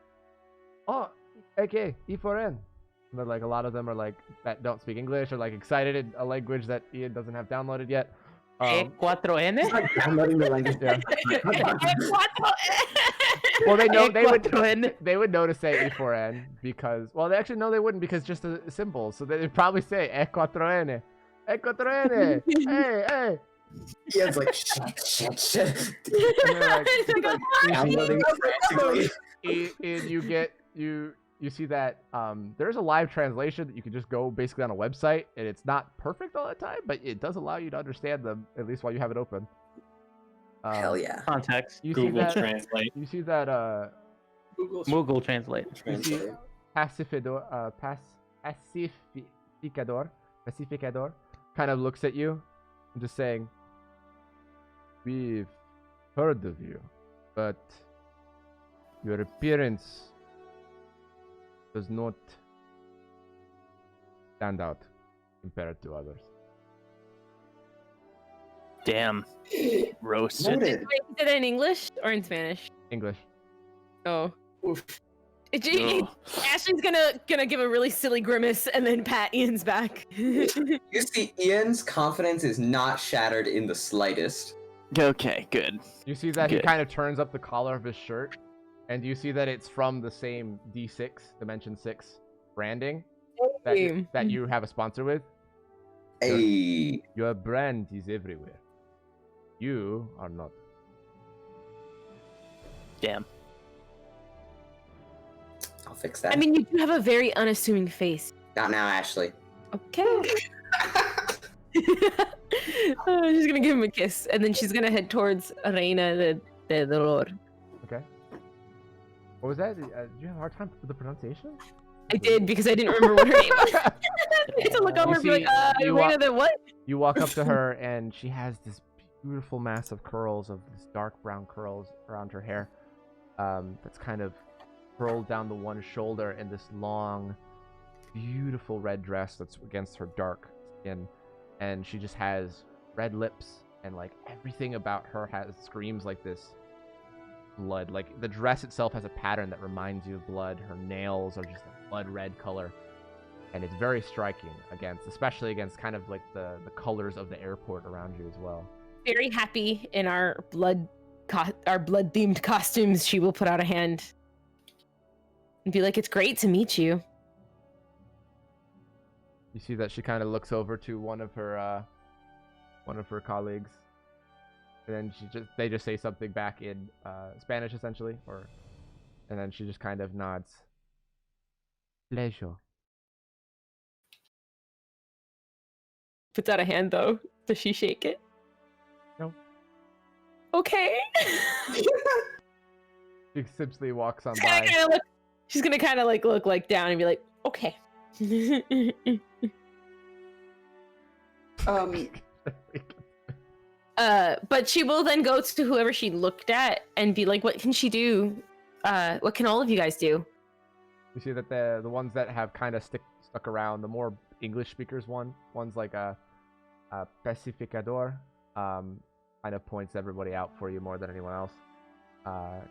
oh, okay, E4N. And they're like, a lot of them are like that don't speak English or like excited in a language that Ian doesn't have downloaded yet. E4N. He's like downloading the language. Yeah. Well, they know they would know to say E4N because they actually no they wouldn't because just a symbol. So they'd probably say E4N. E4N. Hey. Ian's like shit. And they're like, Downloading frantically. and you see that there's a live translation that you can just go basically on a website, and it's not perfect all the time, but it does allow you to understand them at least while you have it open. Hell yeah. Context. You Google see that, Translate. You see that Google Translate. you see Pacificador kind of looks at you and just saying, we've heard of you, but your appearance does not stand out compared to others. Damn. Roasted. Wait, is it in English or in Spanish? English. Oh. Oof. Ashley's gonna give a really silly grimace and then pat Ian's back. You see, Ian's confidence is not shattered in the slightest. Okay, good. You see that he Good. kind of turns up the collar of his shirt, and you see that it's from the same D6, Dimension 6 branding that you have a sponsor with. Hey. Your brand is everywhere. You are not. Damn. I'll fix that. I mean, you do have a very unassuming face. Not now, Ashley. Okay. Oh, she's gonna give him a kiss, and then she's gonna head towards Reina de Dolor. Okay. What was that? Did you have a hard time with the pronunciation? I did because I didn't remember what her name was. I had to look over and be like, Reina de what? You walk up to her, and she has this beautiful mass of curls, of this dark brown curls around her hair. That's kind of curled down the one shoulder in this long, beautiful red dress that's against her dark skin. And she just has red lips, and like everything about her screams like this blood. Like the dress itself has a pattern that reminds you of blood. Her nails are just a blood red color, and it's very striking especially against kind of like the colors of the airport around you as well. Very happy in our blood themed costumes. She will put out a hand and be like, "It's great to meet you." You see that she kind of looks over to one of her colleagues, and then they just say something back in Spanish essentially, and then she just kind of nods. Pleasure. Puts out a hand though. Does she shake it? No. Okay. She simply walks on by. She's gonna kind of like look like down and be like, "Okay." But she will then go to whoever she looked at and be like, "What can she do? What can all of you guys do?" You see that the ones that have kind of stuck around, the more English speakers one's like a pacificador, kind of points everybody out for you more than anyone else.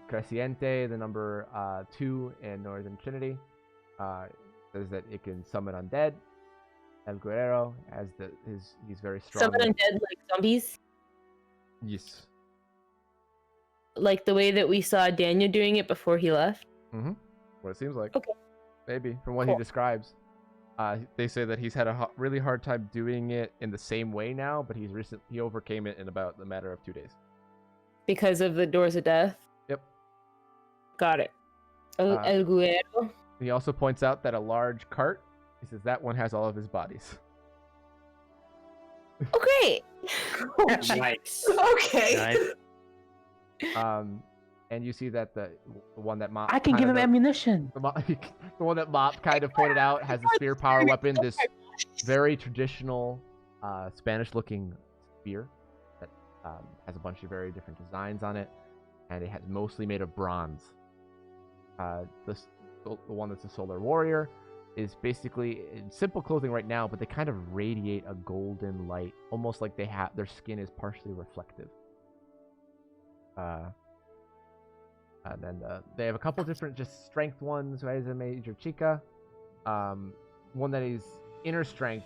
Creciente, the number 2 in Northern Trinity, says that it can summon undead. El Guerrero he's very strong. Summon undead like zombies, Yes. like the way that we saw Daniel doing it before he left. Mm-hmm. What it seems like. Okay. Maybe from what he describes. They say that he's had a really hard time doing it in the same way now, but he overcame it in about the matter of 2 days. Because of the doors of death? Yep. Got it. El Guerrero. He also points out that a large cart, he says that one has all of his bodies. Oh, great. Nice. Okay. Nice. And you see that the one that Mop... I can give him ammunition. The one that Mop kind of pointed out has a spear power weapon, this very traditional Spanish-looking spear that has a bunch of very different designs on it, and it has mostly made of bronze. The one that's a Solar Warrior is basically in simple clothing right now, but they kind of radiate a golden light, almost like their skin is partially reflective. And then they have a couple different just strength ones. Who has a major chica. One that is inner strength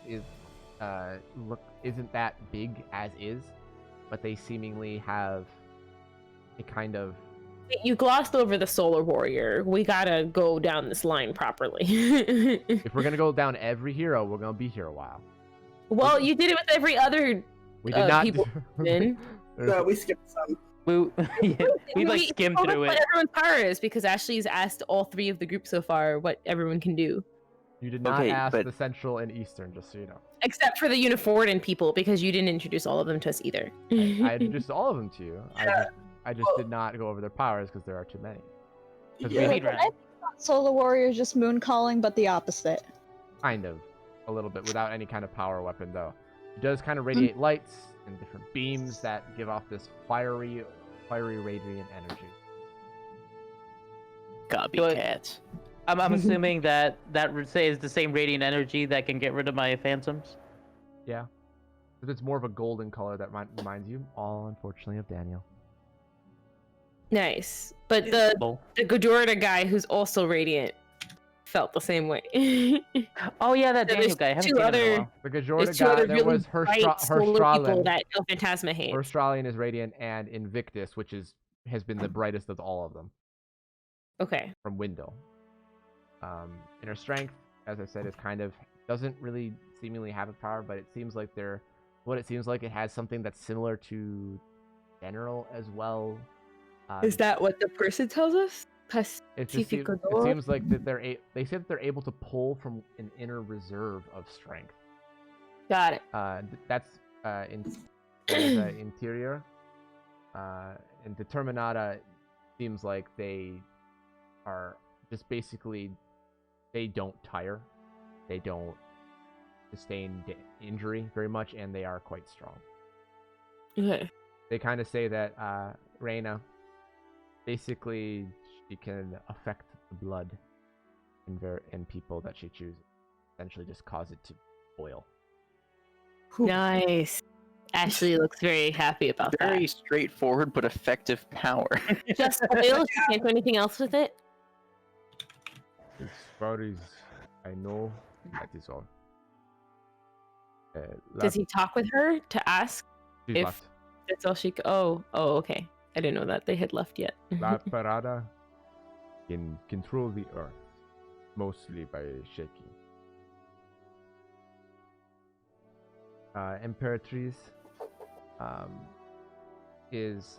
isn't that big as is, but they seemingly have a kind of. You glossed over the Solar Warrior. We gotta go down this line properly. If we're gonna go down every hero, we're gonna be here a while. Well, you did it with every other. We did not. People. No, we skipped some. We like skimmed through what it. everyone's power is because Ashley's asked all three of the groups so far what everyone can do. You did not ask the Central and Eastern, just so you know. Except for the Unifordan people, because you didn't introduce all of them to us either. I introduced all of them to you. I just did not go over their powers because there are too many. I thought Solar Warrior is just moon calling, but the opposite. Kind of. A little bit, without any kind of power weapon, though. It does kind of radiate lights and different beams that give off this fiery radiant energy. Copycat. I'm assuming that would say is the same radiant energy that can get rid of my phantoms. Yeah. But it's more of a golden color that reminds you, all unfortunately, of Daniel. Nice. But the Gojorda guy, who's also radiant, felt the same way. Oh yeah, that So Daniel guy. I haven't seen him in a while. The Gajorda guy, there was people that El Phantasma hates. Herstralian is radiant, and Invictus, which has been the brightest of all of them. Okay. From Windle. Inner strength, as I said, is kind of doesn't really seemingly have a power, but it seems like it has something that's similar to General as well. Is that what the person tells us? It seems like that they say that they're able to pull from an inner reserve of strength. Got it. That's interior. And Determinata seems like they are just basically they don't tire, they don't sustain injury very much, and they are quite strong. Okay. They kind of say that Reyna, basically, she can affect the blood in people that she chooses. Essentially, just cause it to boil. Nice. Ashley looks very happy about that. Very straightforward but effective power. Just boil. She can't do anything else with it. As far as I know, that is all. Does he talk with her to ask if left. that's all she? Oh, okay. I didn't know that they had left yet. La Parada can control the earth, mostly by shaking. Imperatrice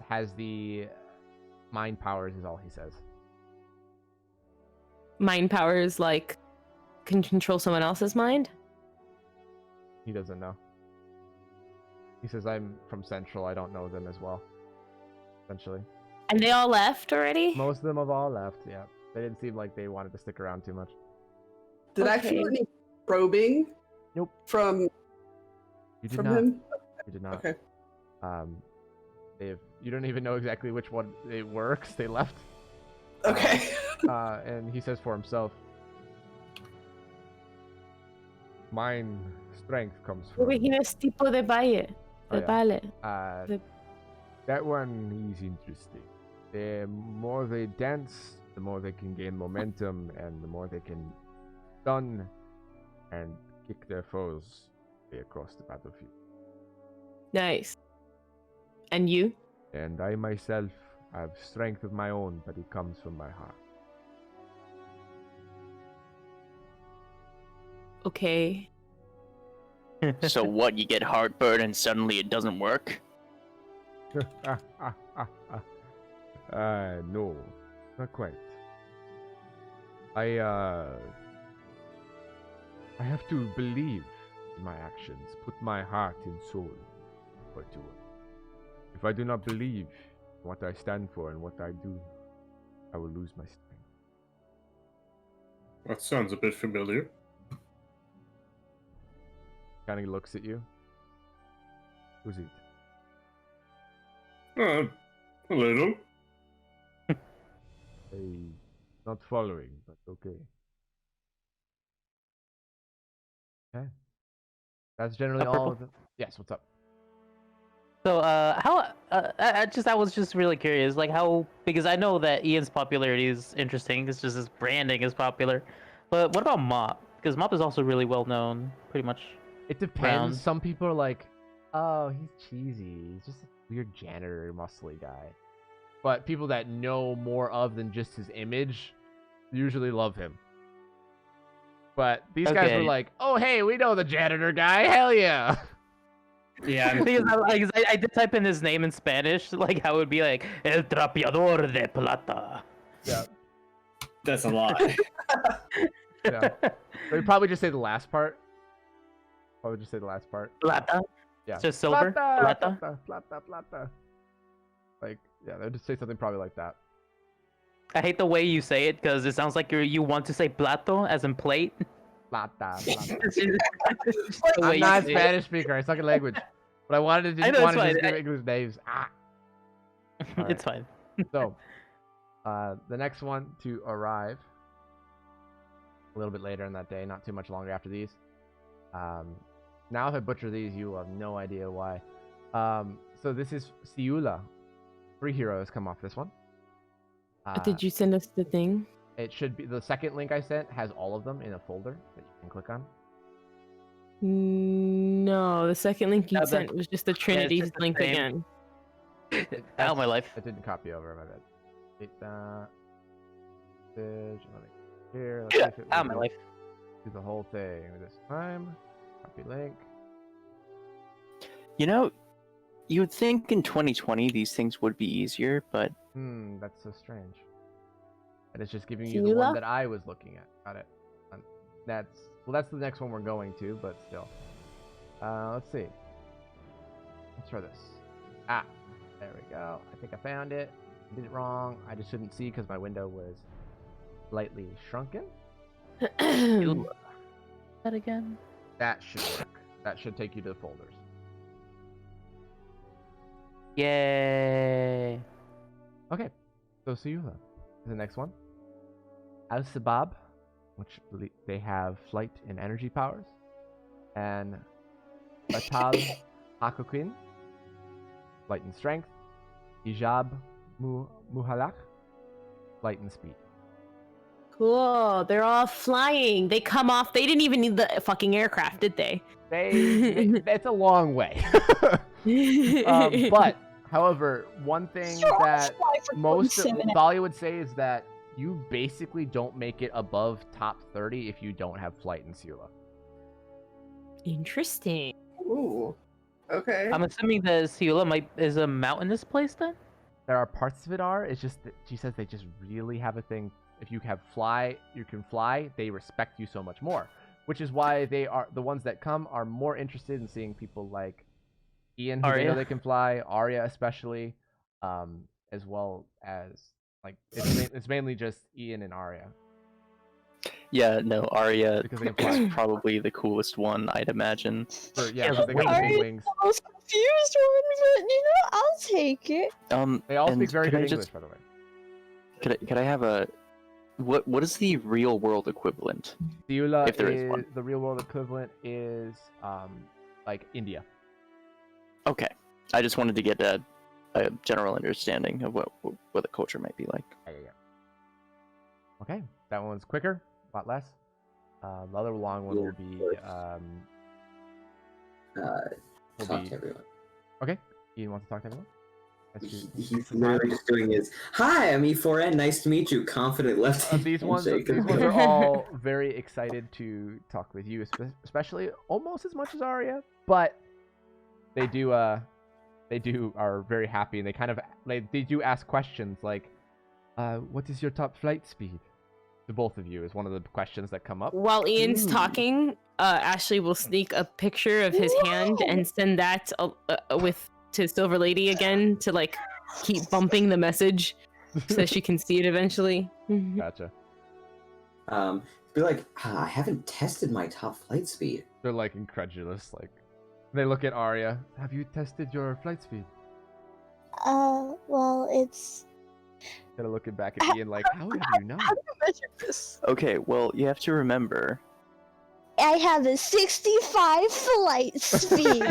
has the mind powers, is all he says. Mind powers, like, can control someone else's mind? He doesn't know. He says, I'm from Central, I don't know them as well. Essentially. And they all left already? Most of them have all left, yeah. They didn't seem like they wanted to stick around too much. Did I feel any probing? Nope. From him? You did not. Okay. You don't even know exactly which one it works. They left. Okay. And he says for himself, mine strength comes from. Tipo de valle. That one is interesting. The more they dance, the more they can gain momentum, and the more they can stun and kick their foes across the battlefield. Nice. And you? And I myself have strength of my own, but it comes from my heart. Okay. So what, you get heartburn and suddenly it doesn't work? No, not quite. I have to believe in my actions, put my heart and soul into it. If I do not believe in what I stand for and what I do, I will lose my strength. That sounds a bit familiar. Kind of looks at you. Who's it? A little. Hey, not following, but okay. Okay. That's generally all of them. Yes, what's up? So, how? I was just really curious, like how, because I know that Ian's popularity is interesting. It's just his branding is popular, but what about Mop? Because Mop is also really well known, pretty much. It depends. Around. Some people are like, "Oh, he's cheesy. He's just a weird janitor, muscly guy." But people that know more of than just his image usually love him. But these guys were like, "Oh, hey, we know the janitor guy. Hell yeah!" Yeah, because I did type in his name in Spanish, like how it would be like El Trapeador de Plata. Yeah, that's a lot. Yeah, they'd probably just say the last part. Probably just say the last part. Plata. Yeah, Just silver. Plata. Plata. Like, yeah, they'd just say something probably like that. I hate the way you say it because it sounds like you want to say plato as in plate. Plata. I'm I'm not a Spanish speaker. I suck at language. But I wanted to just give English names. Right. It's fine. So, the next one to arrive a little bit later in that day, not too much longer after these. Now if I butcher these, you will have no idea why. So this is Siula. 3 heroes come off this one. Did you send us the thing? It should be the second link I sent has all of them in a folder that you can click on. No, the second link you sent was just the Trinity's just the link same. again. Out my life. I didn't copy over, my bad. Here, let's see if it Out my life. do the whole thing this time. Copy link. You know, you would think in 2020 these things would be easier, but That's so strange. And it's just giving you the one that I was looking at. Got it. That's the next one we're going to, but still. Let's see. Let's try this. There we go. I think I found it. I did it wrong. I just couldn't see because my window was slightly shrunken. That again? That should work. That should take you to the folders. Yay! Okay, so Siula is the next one. Al-Sabab, which they have flight and energy powers, and Batal Hakokin, flight and strength, Ijab Muhalak, flight and speed. Cool. They're all flying. They come off. They didn't even need the fucking aircraft, did they? It's a long way. But, however, one thing that most of Dahlia would say is that you basically don't make it above top 30 if you don't have flight in Siula. Interesting. Ooh. Okay. I'm assuming that Siula is a mountainous place then? There are parts of it are. It's just that she says they just really have a thing. If you can fly, they respect you so much more. Which is why they are the ones that come are more interested in seeing people like Ian, who they know they can fly, Arya especially, as well as like it's mainly just Ian and Arya. yeah, no, Arya is probably the coolest one, I'd imagine. They got the big wings. The most confused one, but I'll take it. They all and speak very could good I English, just- by the way. Could I have a what is the real world equivalent? Siula if there is one. The real world equivalent is like India. Okay, I just wanted to get a general understanding of what the culture might be like. Yeah. Okay, that one's quicker, a lot less. The other long one will be talk to everyone. Okay, Ian wants to talk to everyone. He's literally just doing his "Hi, I'm E4N. Nice to meet you." Confident left. These ones are all very excited to talk with you, especially almost as much as Arya, but they are very happy, and they do ask questions like, "What is your top flight speed?" To both of you is one of the questions that come up. While Ian's talking, Ashley will sneak a picture of his hand and send that to Silver Lady again to like keep bumping the message so she can see it eventually. Gotcha. Be like, I haven't tested my top flight speed. They're like incredulous. Like, they look at Arya. Have you tested your flight speed? Well, it's. Kind of looking back at Ian like, how have you not? How do you measure this? Okay, well, you have to remember. I have a 65 flight speed.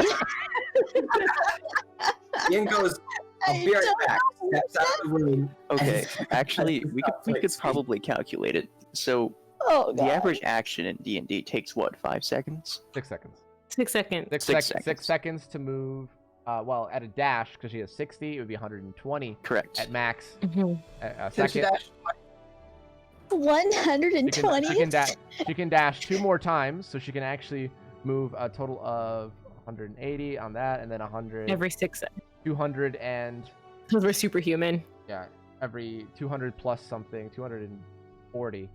Ian goes, I'll be right back. Steps out of the room. Okay, actually, we could probably calculate it. So, the average action in D&D takes what, 5 seconds? 6 seconds. 6 seconds. 6 seconds to move. Well, at a dash, because she has 60, it would be 120. Correct. At max. Mhm. A second. 120. She can dash 2 more times, so she can actually move a total of 180 on that, and then 100. Every 6 seconds. 200 and. Because we're superhuman. Yeah, every 200 plus something, 240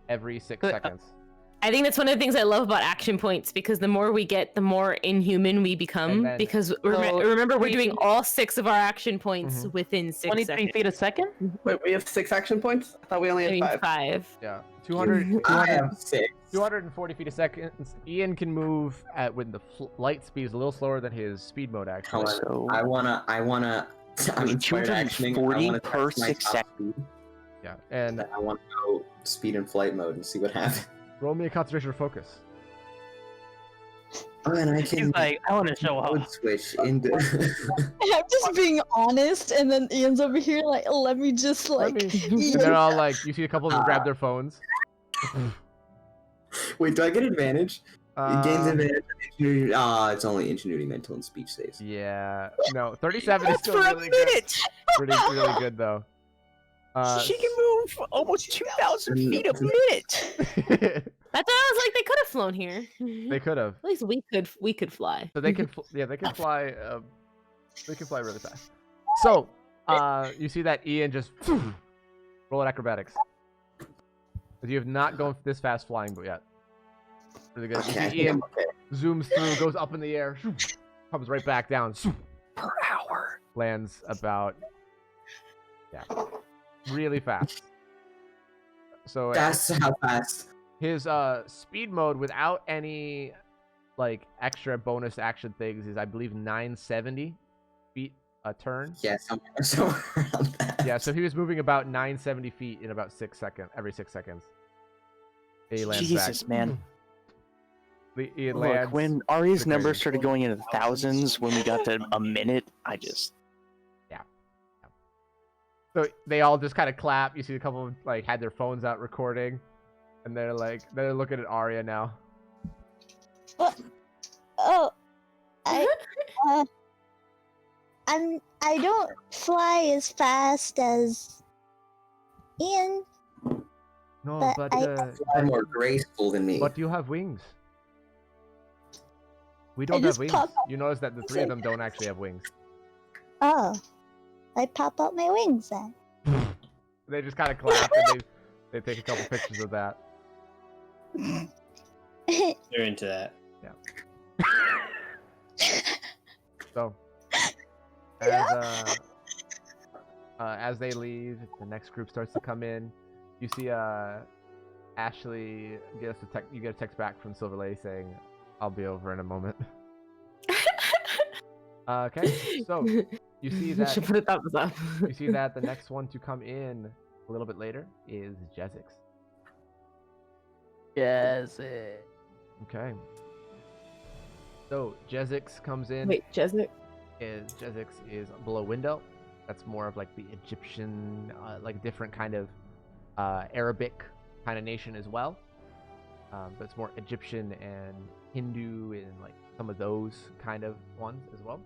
every 6 seconds. I think that's one of the things I love about action points, because the more we get, the more inhuman we become. Then, because remember, we're doing all 6 of our action points within 6 23 seconds. feet a second? Wait, we have 6 action points? I thought we only had 5. 5. Yeah, 200. I have 6. 240 feet a second. Ian can move at when the light speed is a little slower than his speed mode actually. So I wanna. I'm inspired actioning. I 240 wanna per test my 6 top seconds. speed. Yeah, and I want to go speed and flight mode and see what happens. roll me a concentration or focus. Oh, and I can. He's like, I want to show mode off. switch into. I'm just being honest, and then Ian's over here like, let me just like. And they're all like, you see a couple of them grab their phones. Wait, do I get advantage? It gains Uh, advantage. It's only ingenuity, mental, and speech saves. Yeah, no, 37 is That's still for a really good. minute! Really good though. She can move almost 2,000 feet a minute! That's what I was like. They could have flown here. They could have. At least we could fly. So they can, they can fly. They can fly really fast. So, you see that Ian just roll at acrobatics. Because you have not gone this fast flying yet. Really good. You see Ian zooms through, goes up in the air, comes right back down. Per hour. Lands about, really fast. So That's how fast. his speed mode without any like extra bonus action things is, I believe, 970 feet a turn. Yeah, somewhere around that. Yeah, so he was moving about 970 feet in about every 6 seconds. He lands Jesus, back. man. It Look, lands when Arya's the numbers grade. started going into the thousands, when we got to a minute, I just... So they all just kind of clap. You see a couple of like had their phones out recording, and they're looking at Arya now. Oh, I don't fly as fast as Ian. No, But Far more graceful than me. But you have wings. We don't have just wings. pop up. You notice that the 3 of them don't actually have wings. Oh, I pop out my wings then. They just kind of clap and they take a couple pictures of that. They're into that. So, as they leave, the next group starts to come in. You see Ashley you get a text back from Silver Lady saying, "I'll be over in a moment." Okay, so you see that. Should put a thumbs up. You see that the next one to come in a little bit later is Jezix. Yes. Okay. So Jezix comes in. Wait, Jezix is below window. That's more of like the Egyptian, like different kind of Arabic kind of nation as well. But it's more Egyptian and Hindu and like some of those kind of ones as well.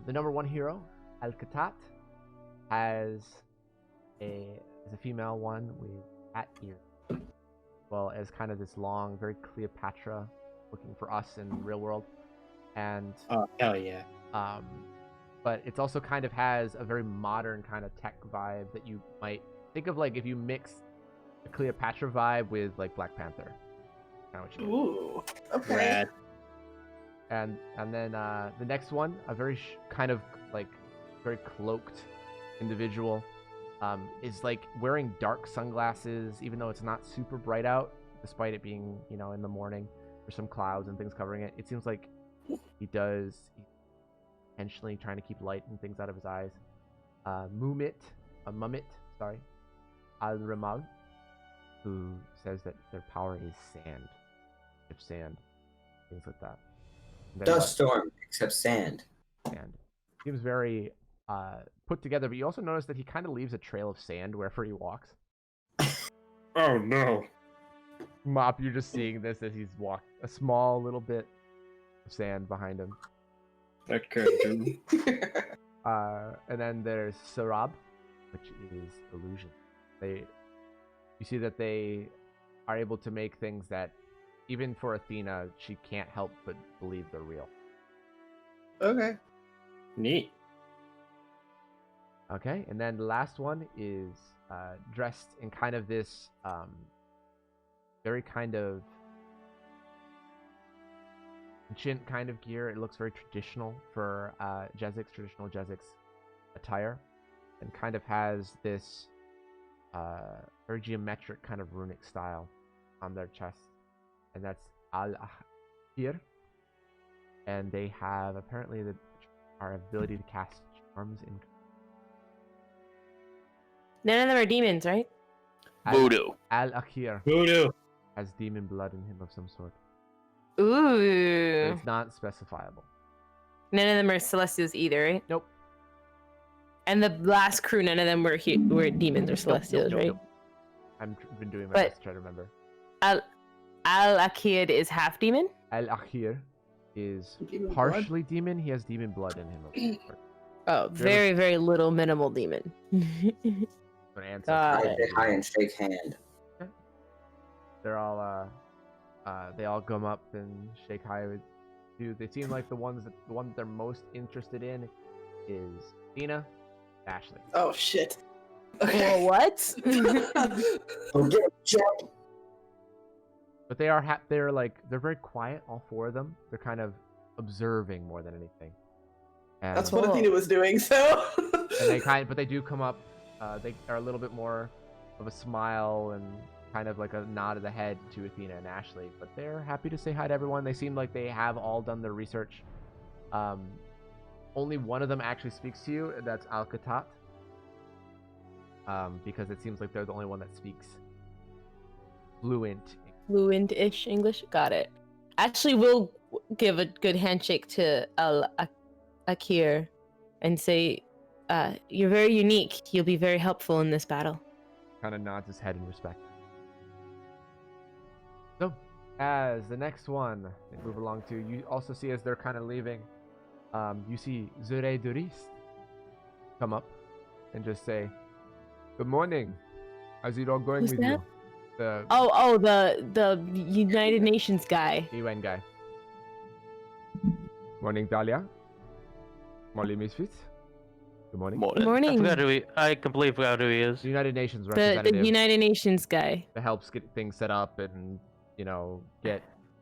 The number 1 hero, Al-Katat, is a female one with cat ear, as well as kind of this long, very Cleopatra looking for us in the real world. And Oh, hell yeah. but it's also kind of has a very modern kind of tech vibe that you might think of, like if you mix the Cleopatra vibe with like Black Panther. Kind of what you do. Ooh, okay. Rad. And then the next one, a very kind of like very cloaked individual, is like wearing dark sunglasses, even though it's not super bright out, despite it being, you know, in the morning. There's some clouds and things covering it. It seems like he's intentionally trying to keep light and things out of his eyes. Mumit, Al-Ramal, who says that their power is sand. If sand, things like that. Dust storm, except sand. Sand. Seems very put together, but you also notice that he kind of leaves a trail of sand wherever he walks. Oh no. Mop, you're just seeing this as he's walked a small little bit of sand behind him. That can't do. And then there's Sarab, which is illusion. You see that they are able to make things that, even for Athena, she can't help but believe they're real. Okay. Neat. Okay, and then the last one is dressed in kind of this very kind of ancient kind of gear. It looks very traditional for traditional Jezik's attire, and kind of has this very geometric kind of runic style on their chest, and that's Al-Ahir. And they have apparently our ability to cast charms in. None of them are demons, right? Voodoo. Al-Akhir Voodoo has demon blood in him of some sort. Ooh. But it's not specifiable. None of them are Celestials either, right? Nope. And the last crew, none of them were demons or Celestials, right? I've been doing my But- best to try to remember. Al-Akid is half demon? Al-Akhir is Demon partially demon. He has demon blood in him of some sort. Oh, very, very little minimal demon. An ancestor. I say hi and shake hand. They're all they all come up and shake hi with you. They seem like the one that they're most interested in is Dina, Ashley. Oh shit. Well, what? Okay, check. But they're very quiet, all four of them. They're kind of observing more than anything. And, That's what Athena was doing, so. and they do come up. They are a little bit more of a smile and kind of like a nod of the head to Athena and Ashley. But they're happy to say hi to everyone. They seem like they have all done their research. Only one of them actually speaks to you. And that's Al-Katat. Because it seems like they're the only one that speaks fluent-ish English. Got it. Ashley will give a good handshake to Al-Akir and say, you're very unique. You'll be very helpful in this battle. Kind of nods his head in respect. So, as the next one they move along to, you also see as they're kind of leaving, you see Zure Durist come up and just say, "Good morning. How's it all going Who's with that? you?" The The United Nations guy. UN guy. Morning, Dahlia. Molly Misfits. Good morning. Good morning. I completely forgot who he is. The United Nations The representative United Nations guy. that helps get things set up and, you know, get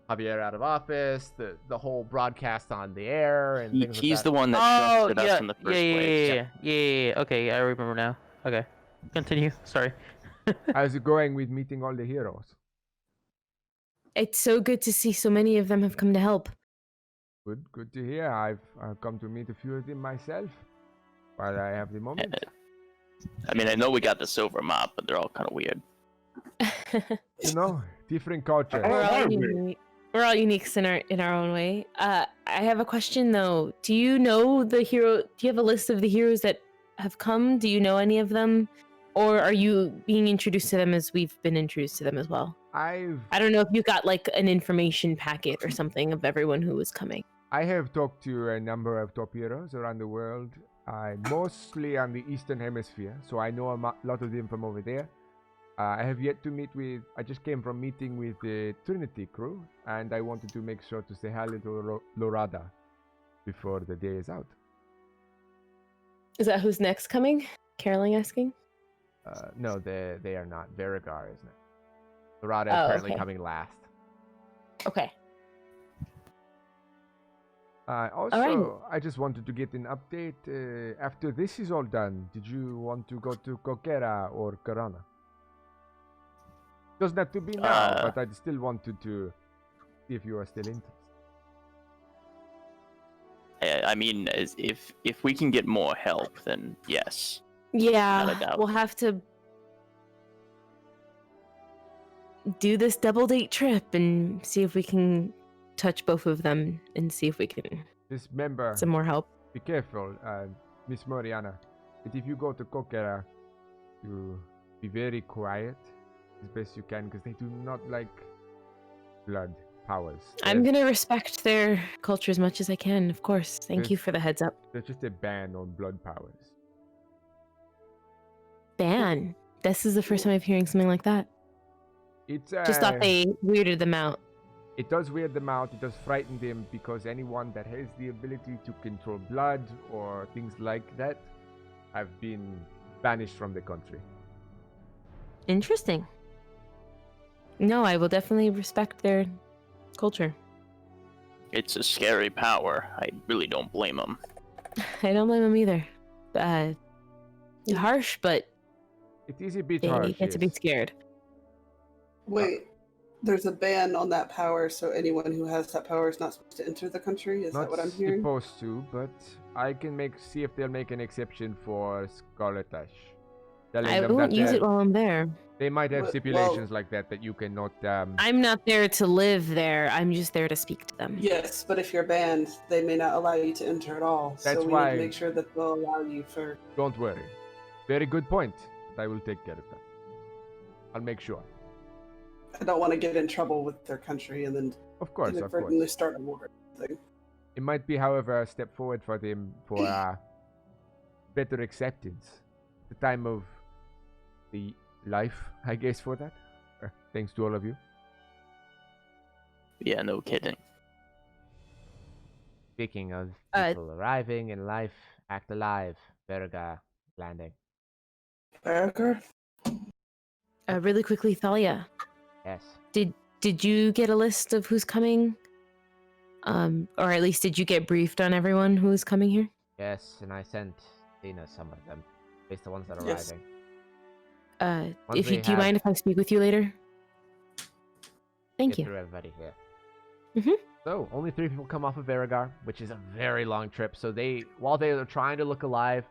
Javier out of office, the whole broadcast on the air, and things like He's that. the one that trusted us in the first place. Yeah. Okay, I remember now. Okay, continue. Sorry. How's it going with meeting all the heroes? It's so good to see so many of them have come to help. Good to hear. I've come to meet a few of them myself while I have the moment. I mean, I know we got the silver mop, but they're all kind of weird. You know, different cultures. We're all uniques in our own way. I have a question though. Do you know the hero? Do you have a list of the heroes that have come? Do you know any of them, or are you being introduced to them as we've been introduced to them as well? I don't know if you got like an information packet or something of everyone who was coming. I have talked to a number of top heroes around the world, mostly on the Eastern Hemisphere, so I know a lot of them from over there. I have yet to meet with. I just came from meeting with the Trinity crew, and I wanted to make sure to say hi to Lorada before the day is out. Is that who's next coming? Caroling asking. No, they are not. Verigar is next. Lorada is currently coming last. Okay. Also, I just wanted to get an update. After this is all done, did you want to go to Coquera or Carana? Doesn't have to be now, but I still wanted to see if you are still interested. I mean, if we can get more help, then yes. Yeah, Not a doubt. we'll have to do this double date trip and see if we can touch both of them and see if we can Just remember, some more help. be careful, Miss Moriana. That if you go to Coquera, you be very quiet as best you can, because they do not like blood powers. I'm gonna respect their culture as much as I can, of course. Thank you for the heads up. There's just a ban on blood powers. Ban? This is the first time I'm hearing something like that. It's Just thought they weirded them out. It does weird them out, it does frighten them, because anyone that has the ability to control blood or things like that have been banished from the country. Interesting. No, I will definitely respect their culture. It's a scary power. I really don't blame them. I don't blame them either. Harsh, but it is a bit they harsh, get to be scared. Wait, there's a ban on that power, so anyone who has that power is not supposed to enter the country? Is that what I'm hearing? Not supposed to, but I can see if they'll make an exception for Scarlet Ash. I won't use it while I'm there. They might have stipulations like that you cannot... I'm not there to live there. I'm just there to speak to them. Yes, but if you're banned, they may not allow you to enter at all. That's so we why- need to make sure that they'll allow you for... Don't worry. Very good point. I will take care of that. I'll make sure. I don't want to get in trouble with their country and then Of course, of inadvertently course. start a war or something. It might be, however, a step forward for them for better acceptance. The time of the life, I guess, for that. Thanks to all of you. Yeah, no kidding. Speaking of people arriving in life, act alive. Verga landing. Verga? Really quickly, Thalia. Yes. Did you get a list of who's coming? Or at least did you get briefed on everyone who's coming here? Yes, and I sent Dina some of them. At least the ones that are Yes. arriving. Once If you we do you have- mind if I speak with you later? Thank Get you. through everybody here. So, only 3 people come off of Verigar, which is a very long trip. So while they are trying to look alive,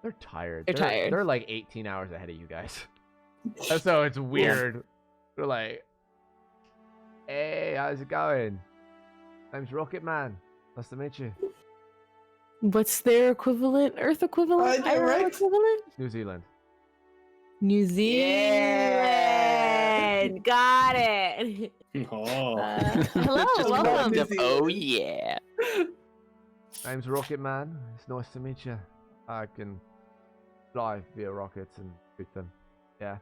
they're tired. They're tired. They're like 18 hours ahead of you guys. And so it's weird. They're like, hey, how's it going? Name's Rocket Man. Nice to meet you. What's their equivalent? Earth equivalent? I know, IRL right? equivalent? New Zealand. New Zealand. Got it. Oh. Hello, welcome. Oh yeah. Name's Rocket Man. It's nice to meet you. I can fly via rockets and shoot them. Yeah.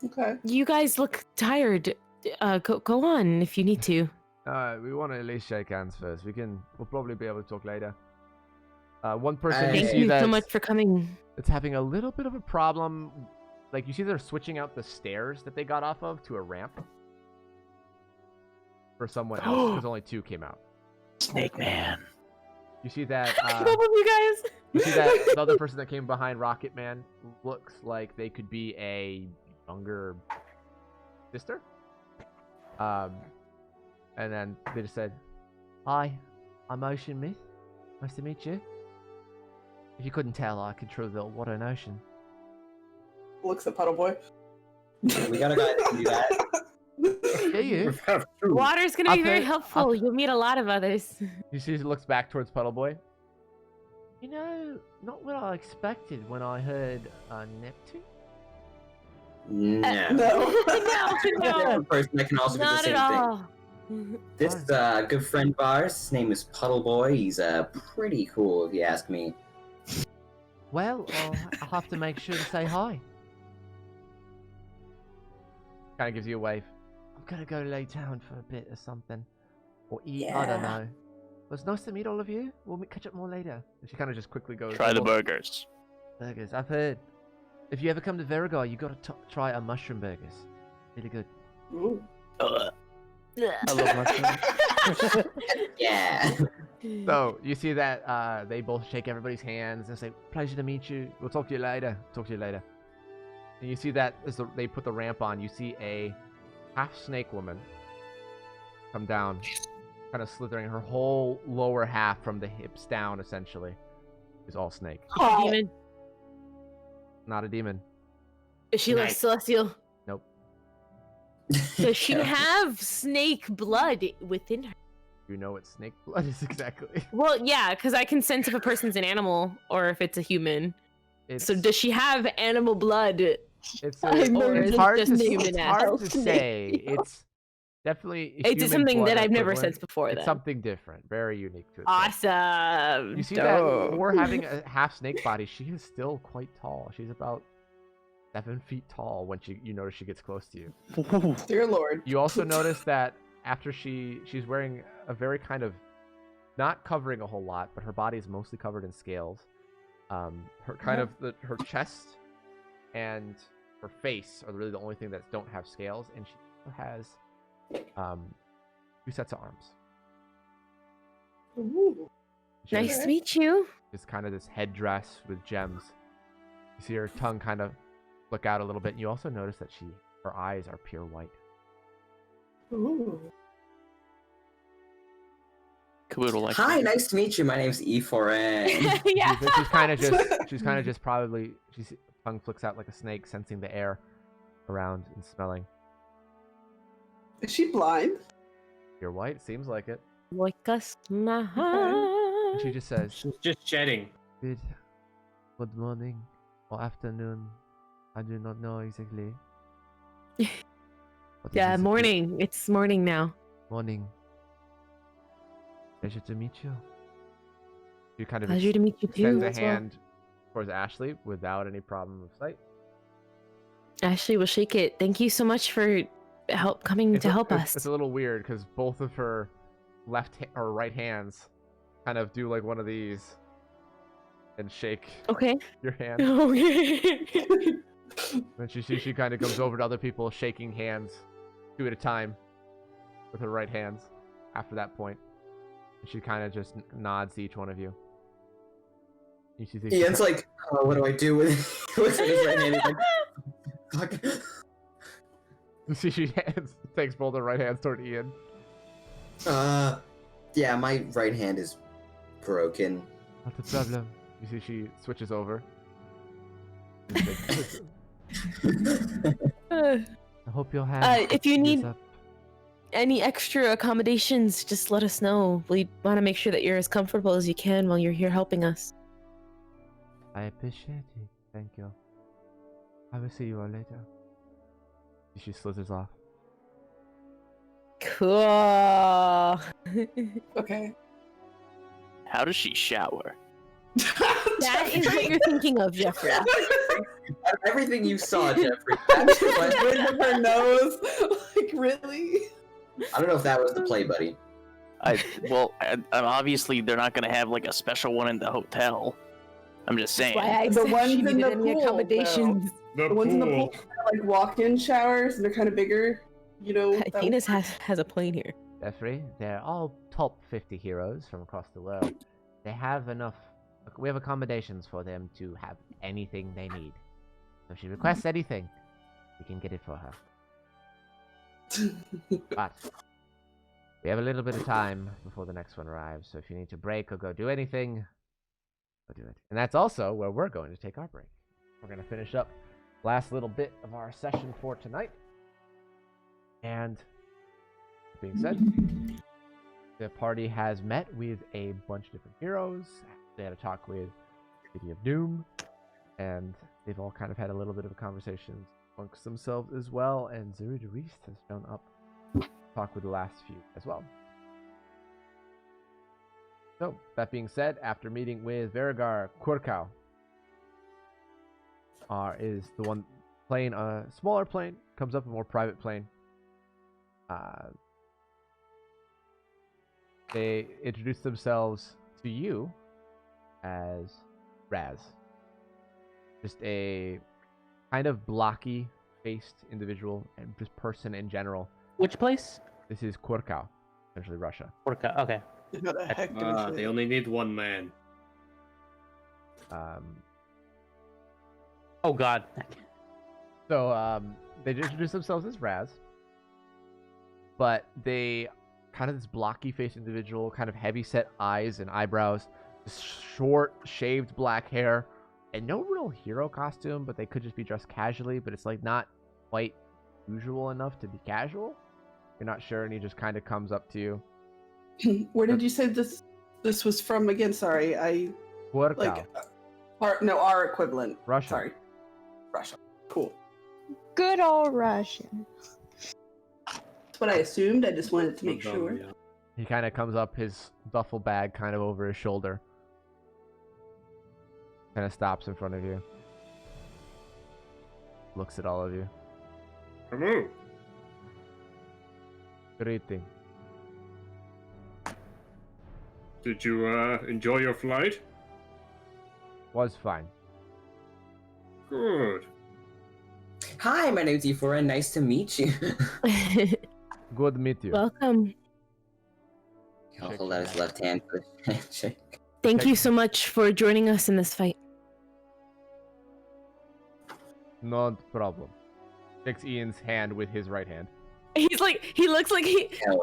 Okay. You guys look tired. Go on if you need to. We want to at least shake hands first. We'll probably be able to talk later. One person you Thank see you so that's much for coming. having a little bit of a problem. Like, you see they're switching out the stairs that they got off of to a ramp for someone else, because only 2 came out. Snake Man. You see that Both of you guys. you see that the other person that came behind Rocket Man looks like they could be a younger sister. And then they just said, "Hi, I'm Ocean Myth. Nice to meet you." If you couldn't tell, I control the water and ocean. Looks at Puddle Boy. We got a guy that can do that. Yeah, you. Water's gonna be I'll very pay- helpful. You'll meet a lot of others. You see, he looks back towards Puddle Boy. You know, not what I expected when I heard Neptune. No. No. No. Different person that can also do the Not same at thing. all. This is a good friend of ours. His name is Puddle Boy. He's pretty cool, if you ask me. Well, I'll have to make sure to say hi. Kind of gives you a wave. I'm gonna go lay down for a bit or something. Or eat, I don't know. Well, it's nice to meet all of you. We'll catch up more later. And she kind of just quickly goes, Try the "Well, burgers. Burgers, I've heard. If you ever come to Verigar, you gotta try our mushroom burgers. Really good. Ooh. Ugh. I love mushrooms. Yeah. So you see that they both shake everybody's hands and say, "Pleasure to meet you. We'll talk to you later. Talk to you later." And you see that as they put the ramp on, you see a half snake woman come down, kind of slithering. Her whole lower half from the hips down, essentially, is all snake. Demon. Not a demon. Is she like celestial? Nope. Does she have snake blood within her? You know what snake blood is exactly. Well, yeah, because I can sense if a person's an animal or if it's a human. So does she have animal blood? It's or is it hard just to human it's ass? hard to say. It's definitely It's human something blood that I've never equivalent. sensed before, It's then. something different, very unique to it. Awesome. You see that we're having a half snake body. She is still quite tall. She's about 7 feet tall when you notice she gets close to you. Dear Lord. You also notice that after she's wearing a very kind of not covering a whole lot, but her body is mostly covered in scales. Her kind of her chest and her face are really the only thing that don't have scales, and she also has 2 sets of arms. Ooh. Nice to meet you. It's kind of this headdress with gems. You see her tongue kind of look out a little bit, and you also notice that her eyes are pure white. Ooh. Caboodle, like, Hi, nice to meet you. My name's E4N. Yeah. She's kind of just probably tongue flicks out like a snake, sensing the air around and smelling. Is she blind? You're white, seems like it. Like a smile. And she just says, She's just shedding. Good morning or afternoon. I do not know exactly. Yeah, morning. It's morning now. Morning. Pleasure to meet you. You kind of Pleasure to meet you too. extends a as well. hand towards Ashley without any problem of sight. Ashley will shake it. Thank you so much for coming to help us. It's a little weird because both of her or right hands kind of do like one of these and shake your hand. Okay. And she kind of comes over to other people, shaking hands 2 at a time with her right hands after that point. And she kind of just nods to each one of you. Ian's like, oh, what do I do with his right hand? He's like, fuck. You see she takes both her right hands toward Ian. Yeah, my right hand is broken. Not a problem. You see she switches over. I hope your hand if you is need up. any extra accommodations, just let us know. We want to make sure that you're as comfortable as you can while you're here helping us. I appreciate it. Thank you. I will see you all later. She slithers off. Cool. Okay. how does she shower? That is what you're thinking of, Jeffrey. Everything you saw, Jeffrey. Wind of her nose. Like, really? I don't know if that was the play, buddy. Obviously they're not gonna have like a special one in the hotel. I'm just saying. Why I The said ones she in needed the any pool, accommodations. The ones in the pool are like walk-in showers, and they're kind of bigger. You know. Athena's has a plane here. Jeffrey, they're all top 50 heroes from across the world. They have enough. We have accommodations for them to have anything they need. So if she requests anything, we can get it for her. But we have a little bit of time before the next one arrives, so if you need to break or go do anything, go do it. And that's also where we're going to take our break. We're going to finish up last little bit of our session for tonight. And that being said, the party has met with a bunch of different heroes. They had a talk with City of Doom, and they've all kind of had a little bit of a conversation amongst themselves as well, and Zuri Reist has shown up to talk with the last few as well. So, that being said, after meeting with Verigar, Kurkau is the one playing a smaller plane, comes up a more private plane. They introduce themselves to you as Raz. Just a kind of blocky faced individual and just person in general. Which place? This is Kurkau. essentially Russia. Okay. What the heck did I say? They only need one man. Oh God. So they introduce themselves as Raz, but they kind of this blocky faced individual, kind of heavy set eyes and eyebrows, short shaved black hair, and no real hero costume, but they could just be dressed casually, but it's like not quite usual enough to be casual. You're not sure, and he just kind of comes up to you. Where did you say this was from again? Sorry, Puerto. Our equivalent. Russia. Sorry, Russia. Cool. Good old Russian. That's what I assumed. I just wanted to make sure. He kind of comes up, his duffel bag kind of over his shoulder. Kind of stops in front of you. Looks at all of you. Hello. Greeting. Did you enjoy your flight? Was fine. Good. Hi, my name's E4, and nice to meet you. Good to meet you. Welcome. He'll hold out his left hand for the handshake. Thank you so much for joining us in this fight. Not problem. Takes Ian's hand with his right hand. He's like, he looks like he. Hell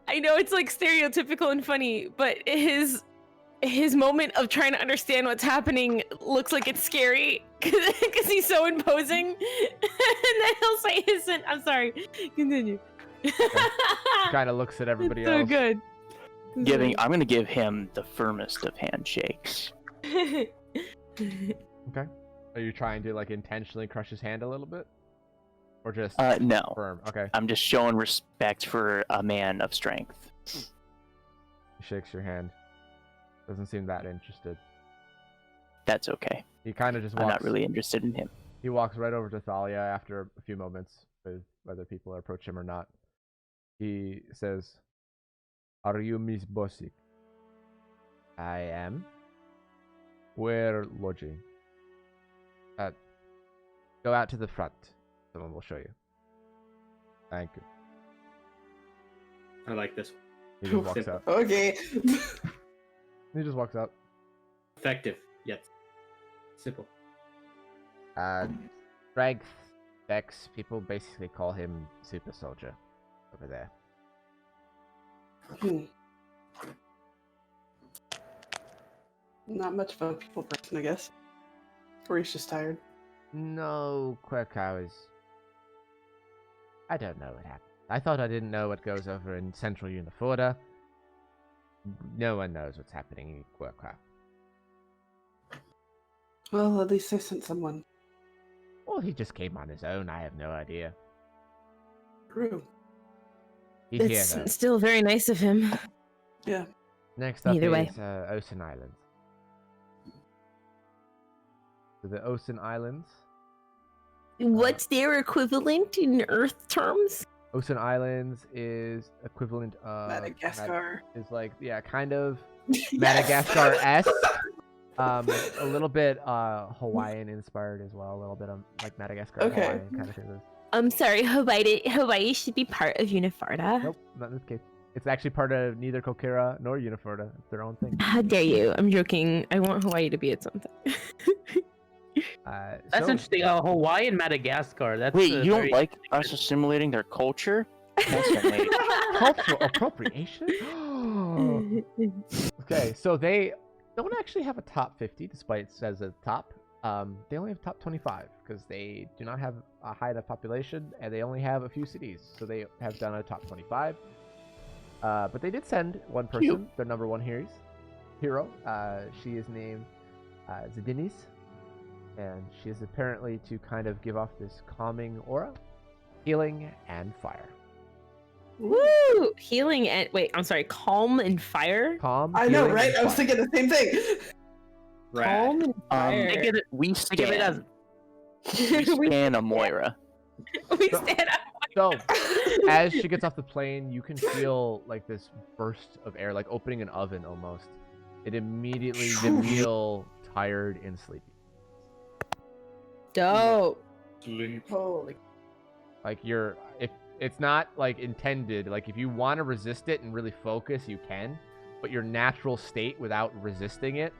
I know it's like stereotypical and funny, but his moment of trying to understand what's happening looks like it's scary because he's so imposing. And then he'll say his. I'm sorry. Continue. Kind of looks at everybody So else. good. I'm gonna give him the firmest of handshakes. Okay. Are you trying to like intentionally crush his hand a little bit, or just No. firm? Okay. I'm just showing respect for a man of strength. He shakes your hand. Doesn't seem that interested. That's okay. He kind of just walks. I'm not really interested in him. He walks right over to Thalia after a few moments, with whether people approach him or not. He says, "Are you Miss Bosick?" "I am." "Where lodging?" Go out to the front. Someone will show you." "Thank you." I like this. He just walks out. Okay. He just walks out. Effective, yet simple. Strength, Dex, people basically call him Super Soldier over there. Not much of a people person, I guess. Or he's just tired. No, Quirkow is... I don't know what happened. I thought I didn't know what goes over in Central Uniforda. No one knows what's happening in Quirkow. Well, at least they sent someone. Well, he just came on his own. I have no idea. True. He's here, It's though. still very nice of him. Yeah. Next up Either way. is Ocean Islands. So the Ocean Islands. What's their equivalent in Earth terms? Ocean Islands is equivalent of Madagascar. Is like kind of Yes. Madagascar-esque. A little bit Hawaiian inspired as well. A little bit of like Madagascar Okay. Hawaiian kind of thing. I'm sorry, Hawaii should be part of Uniforda. Nope, not in this case. It's actually part of neither Kokira nor Uniforda. It's their own thing. How dare you? I'm joking. I want Hawaii to be its own thing. That's interesting. Hawaii and Madagascar. That's Wait, you don't very- like us assimilating their culture? Fascinating. Cultural appropriation? Okay, so they don't actually have a top 50, despite it says a top. They only have top 25 because they do not have a high enough population, and they only have a few cities, so they have done a top 25. But they did send one person, their number one hero. She is named Zedinis, and she is apparently to kind of give off this calming aura, healing, and fire. Woo! Healing and I'm sorry, calm and fire. Calm. I know, healing, right? and I was fire. thinking the same thing. Calm and fire. We Give it as scan. We scan a Moira. we stand up. So, as she gets off the plane, you can feel like this burst of air, like opening an oven almost. It immediately you feel tired and sleepy. Dope. Sleep. Holy. Like if it's not like intended. Like if you want to resist it and really focus, you can. But your natural state without resisting it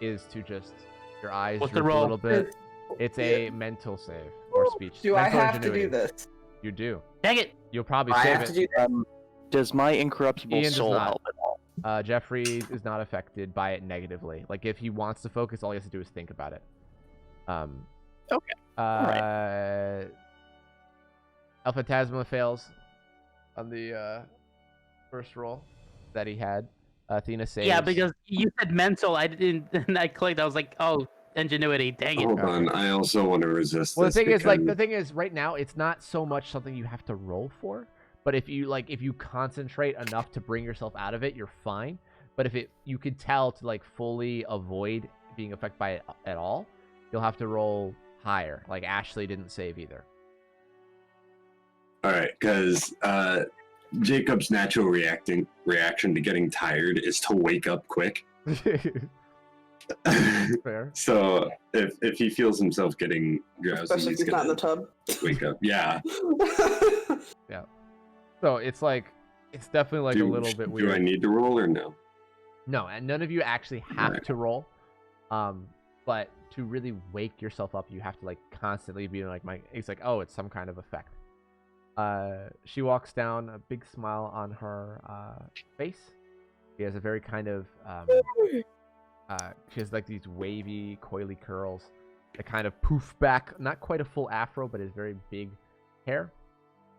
is to just your eyes What's the droop a roll? little bit. It's a mental save or speech. Do I mental have ingenuity. to do this? You do. Dang it! You'll probably I save have it. to do that. Does my incorruptible Ian does soul not. help at all? Jeffrey is not affected by it negatively. Like if he wants to focus, all he has to do is think about it. Okay. El Phantasma fails on the first roll that he had. Athena saves. Yeah, because you said mental. I didn't. And I clicked. I was like, oh, ingenuity. Dang it. Hold on, I also want to resist Well, this. the thing is, like, because- the thing is, right now, it's not so much something you have to roll for. But if you concentrate enough to bring yourself out of it, you're fine. But if you could tell to like fully avoid being affected by it at all, you'll have to roll higher. Like Ashley didn't save either. All right, because Jacob's natural reaction to getting tired is to wake up quick. Fair. So if he feels himself getting drowsy, Especially if he's not in the tub. wake up. Yeah. Yeah. So it's like it's definitely like a little bit weird. Do I need to roll or no? No, and none of you actually have to roll. But to really wake yourself up, you have to like constantly be like it's like, oh, it's some kind of effect. She walks down, a big smile on her face. She has a very kind of she has like these wavy, coily curls that kind of poof back, not quite a full afro, but is very big hair.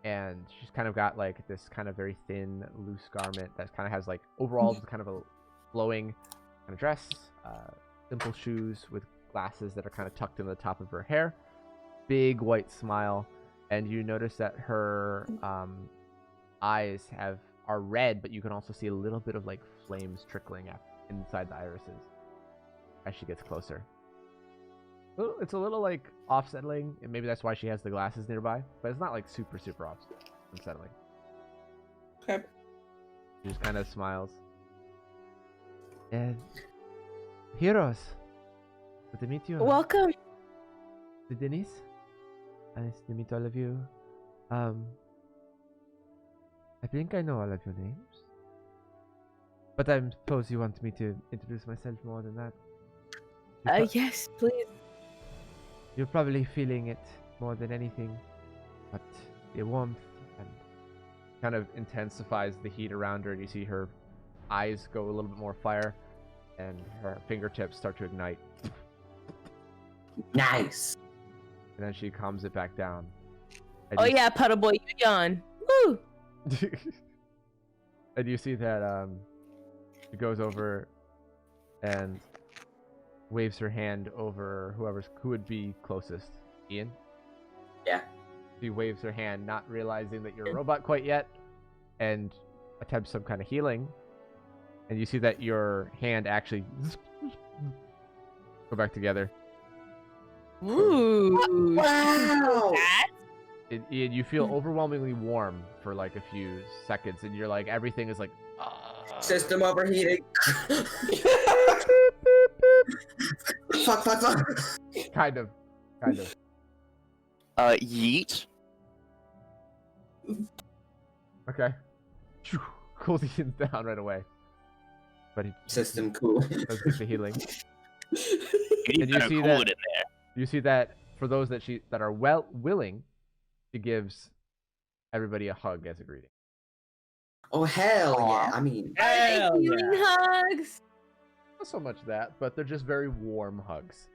And she's kind of got like this kind of very thin, loose garment that kind of has like overall just kind of a flowing kind of dress, simple shoes with glasses that are kind of tucked in the top of her hair, big white smile, and you notice that her eyes are red, but you can also see a little bit of like flames trickling up inside the irises as she gets closer. It's a little like offsetting, and maybe that's why she has the glasses nearby, but it's not like super unsettling. Okay. She just kind of smiles. Heroes, good to meet you. Welcome. Denise, nice to meet all of you. I think I know all of your names, but I suppose you want me to introduce myself more than that. Yes, please. You're probably feeling it more than anything, but the warmth and kind of intensifies the heat around her, and you see her eyes go a little bit more fire, and her fingertips start to ignite. Nice. And then she calms it back down. Oh yeah, Puddle Boy, you yawn. Woo! And you see that she goes over and waves her hand over who would be closest. Ian? Yeah. She waves her hand, not realizing that you're a robot quite yet, and attempts some kind of healing. And you see that your hand actually go back together. Ooh. Wow. Ian, you feel overwhelmingly warm for like a few seconds, and you're like, everything is like, System overheating. Fuck. kind of. Yeet. Okay. Cools Ian down right away. But he System cool. does get the healing. You And better see cool that it in there. you see that for those that are willing, she gives everybody a hug as a greeting. Oh hell yeah! I mean, Healing hugs. Not so much that, but they're just very warm hugs.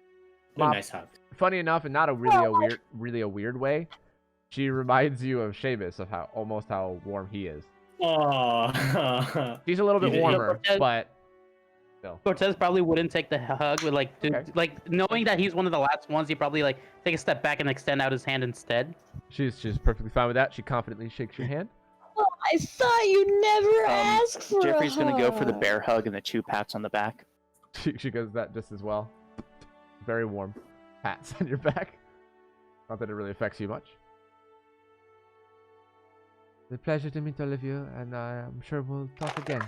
They're Mop, nice hugs. funny enough, and not a really a weird way, she reminds you of Seamus of how warm he is. Oh. He's a little bit warmer, but still. Cortez probably wouldn't take the hug, but like, like knowing that he's one of the last ones, he probably like take a step back and extend out his hand instead. She's perfectly fine with that. She confidently shakes your hand. Oh, I thought you never asked for Jeffrey's a gonna go for the hug. bear hug and the 2 pats on the back. She goes that just as well. Very warm pats on your back. Not that it really affects you much. It's a pleasure to meet all of you, and I'm sure we'll talk again.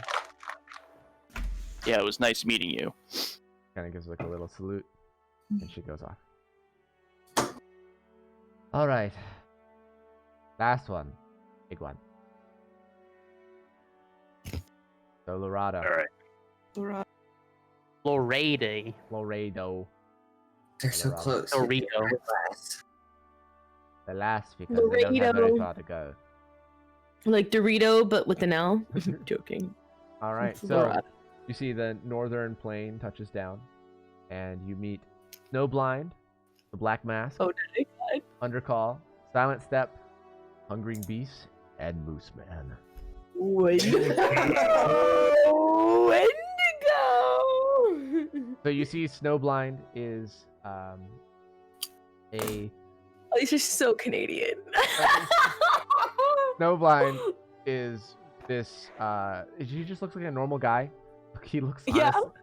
Yeah, it was nice meeting you. Kind of gives like a little salute, and she goes off. All right. Last one. Big one. So Lorado. All right. Laredo. They're so Colorado. close. Dorito. The last because they don't have very Laredo. far to go. Like Dorito, but with an L. Joking. All right, It's so Lorado. you see the northern plane touches down, and you meet Snowblind, the Black Mask, Oh, did I? Undercall, Silent Step, Hungering Beast, and Moose Man. Wendigo! So you see Snowblind is a Oh, these are so Canadian. Snowblind is this he just looks like a normal guy. He looks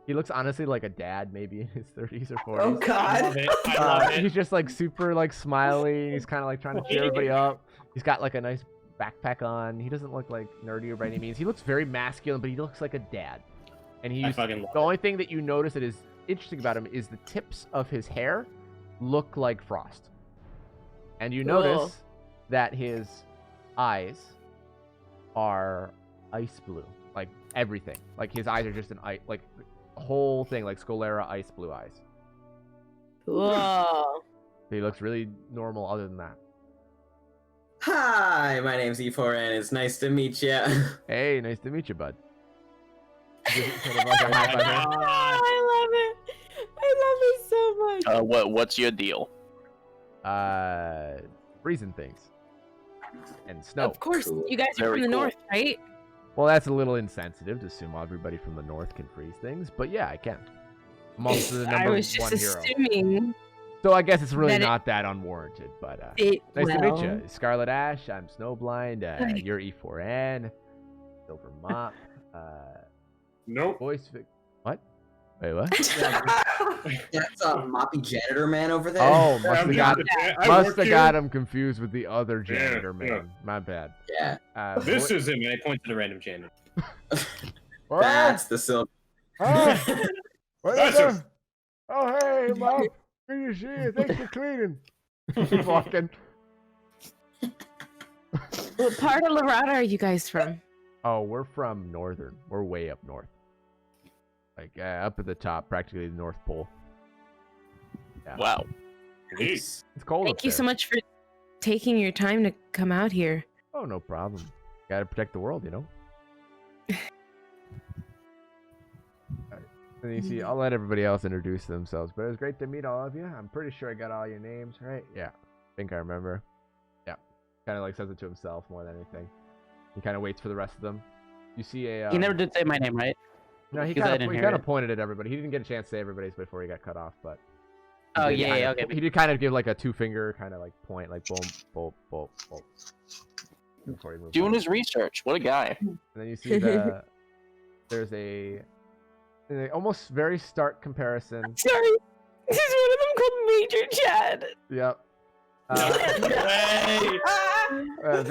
he looks honestly like a dad, maybe in his 30s or 40s. Oh God! I love it. He's just like super like smiley. He's kind of like trying to cheer everybody up. He's got like a nice backpack on. He doesn't look like nerdy or by any means. He looks very masculine, but he looks like a dad. And I fucking love the only thing that you notice that is interesting about him is the tips of his hair look like frost. And you notice that his eyes are ice blue, like everything. Like his eyes are just an ice, like the whole thing, like Scalera ice blue eyes. Whoa. He looks really normal other than that. Hi, my name's E4N. It's nice to meet you. Hey, nice to meet you, bud. I love it. I love it so much. What's your deal? Freezing things. And snow. Of course, you guys are Very from the cool. north, right? Well, that's a little insensitive to assume everybody from the north can freeze things, but yeah, I can. I'm also the I number was just one hero. assuming. So I guess it's really that it- not that unwarranted, but nice to meet well. you. Scarlet Ash, I'm Snowblind, you're E4N, Silver Mop, Nope. Voice Vic. What? Wait, what? That's Moppy Janitor Man over there. Oh, must have got I must work have here. got him confused with the other janitor Yeah, man. My bad. Yeah. This is him. And I point to the random janitor. That's the silver. Oh, what That's is him. it? Oh, hey, Mop. Good to see you. Thanks for cleaning. Keep walking. What part of Lorado are you guys from? Oh, we're from northern. We're way up north. Like up at the top, practically the North Pole. Yeah. Wow. It's cold. Thank you so much for taking your time to come out here. Oh, no problem. Gotta protect the world, you know? Alright. And you see, I'll let everybody else introduce themselves, but it was great to meet all of you. I'm pretty sure I got all your names right. Yeah, I think I remember. Yeah, kind of like says it to himself more than anything. He kind of waits for the rest of them. You see a. He never did say my name, right? No, he Because I kind didn't hear of it. pointed at everybody. He didn't get a chance to say everybody's before he got cut off, but. Oh, did yeah, kind yeah, of- okay. He did kind of give like a 2-finger kind of like point, like boom, boom, boom, boom. Before he moved Doing on. his research. What a guy. And then you see there's an almost very stark comparison. Sorry, this is one of them called Major Chad. Yep. Oh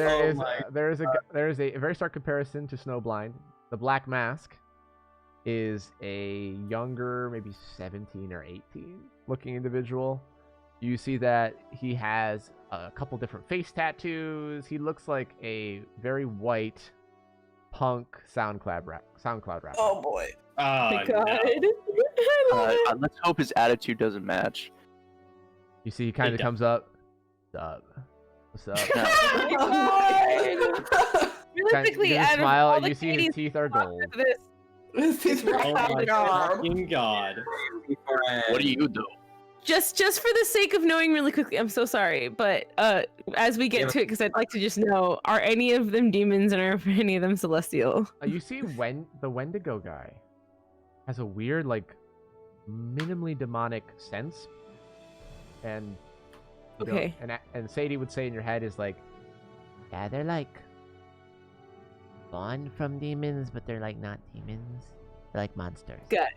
There is a very stark comparison to Snowblind. The Black Mask is a younger, maybe 17 or 18 looking individual. You see that he has a couple different face tattoos. He looks like a very white punk SoundCloud rapper. Oh boy. Oh, God. no. I love it. Let's hope his attitude doesn't match. You see he kind It of does. comes up. What's up? Oh my God. Realistically, Gives a out of smile, all and the you see his Canadians teeth are gold. of this, Oh my fucking god. What do you do? just for the sake of knowing really quickly, I'm so sorry, but as we get to it, because I'd like to just know, are any of them demons and are any of them celestial? You see the Wendigo guy has a weird, like, minimally demonic sense. And you know, Okay. and Sadie would say in your head is like, Yeah, they're like spawned from demons, but they're like not demons. They're like monsters. Got it.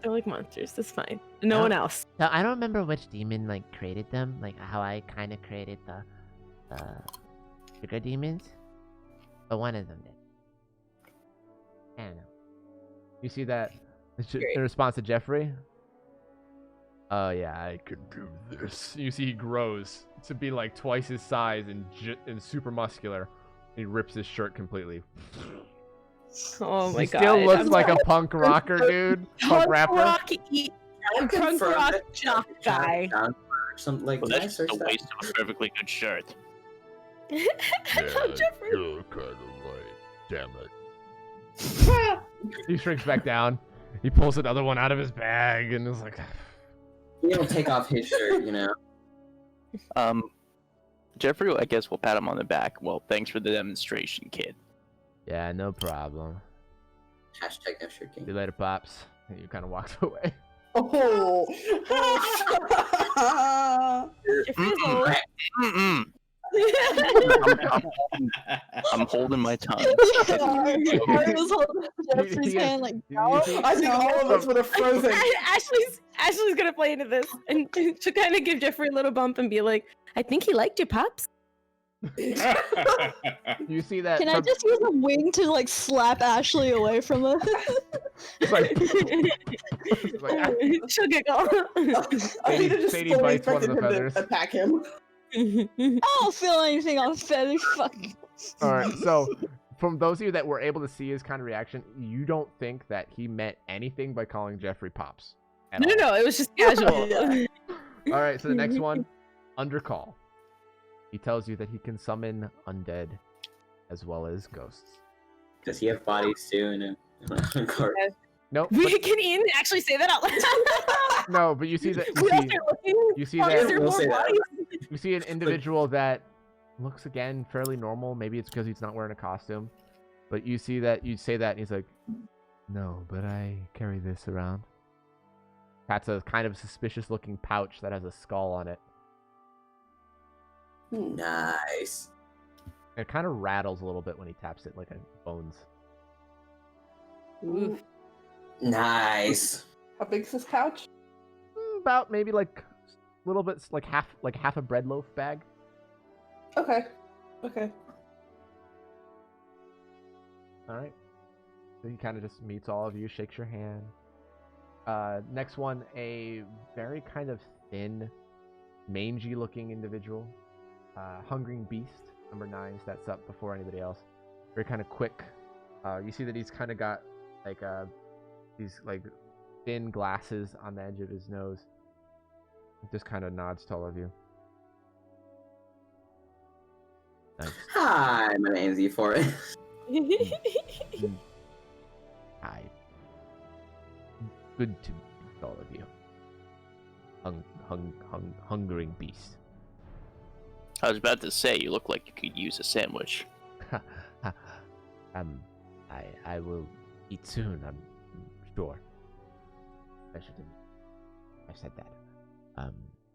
They're like monsters. That's fine. No Oh. one else. So I don't remember which demon like created them, like how I kind of created the sugar demons, but one of them did. I don't know. you see that Great. in response to Jeffrey. Oh yeah, I could do this. You see he grows to be like twice his size and super muscular. He rips his shirt completely. Oh my He god. still looks I'm like a sorry. punk rocker, dude. Punk rapper. Punk rock jock guy. Something like Well, did I that's search just a that? waste of a perfectly good shirt. Jeffrey. You're kind of like, damn it. He shrinks back down. He pulls another one out of his bag and is like, You don't take off his shirt, you know. Jeffrey, I guess we'll pat him on the back. Well, thanks for the demonstration, kid. Yeah, no problem. Hashtag no shirt "See game. you later, pops." And you kind of walks away. Oh. Jeffrey's old. Mm-mm. I'm holding my tongue. I was holding Jeffrey's hand like, no. I think all of us would have frozen. Ashley's gonna play into this, and she'll kind of give Jeffrey a little bump and be like, "I think he liked your pops." You see that? Can I just use a wing to like slap Ashley away from us? She'll giggle. I need to just Sadie fully bites one of expected the him feathers. to attack him. I don't feel anything on feather. Fuck. All right, so from those of you that were able to see his kind of reaction, you don't think that he meant anything by calling Jeffrey pops. at all. No, it was just casual. All right, so the next one, Undercall. He tells you that he can summon undead as well as ghosts. Does he have bodies too? Nope. Can Ian actually say that out loud? No, but you see that. You see Oh, is there that. more bodies? You see an individual that looks again fairly normal. Maybe it's because he's not wearing a costume, but you see that you say that, and he's like, "No, but I carry this around." That's a kind of suspicious-looking pouch that has a skull on it. Nice. It kind of rattles a little bit when he taps it, like a bones. Ooh. Nice. How big's this pouch? About maybe like a little bit, like half a bread loaf bag. Okay. Okay. All right. So he kind of just meets all of you, shakes your hand. Next one, a very kind of thin, mangy-looking individual. Hungering Beast, number 9, sets up before anybody else. Very kind of quick. You see that he's kind of got like these like thin glasses on the edge of his nose. He just kind of nods to all of you. Nice. Hi, my name's E4. Hi. Good to meet all of you. Hungering beast. I was about to say, you look like you could use a sandwich. I will eat soon, I'm sure. Pleasure to meet. I said that.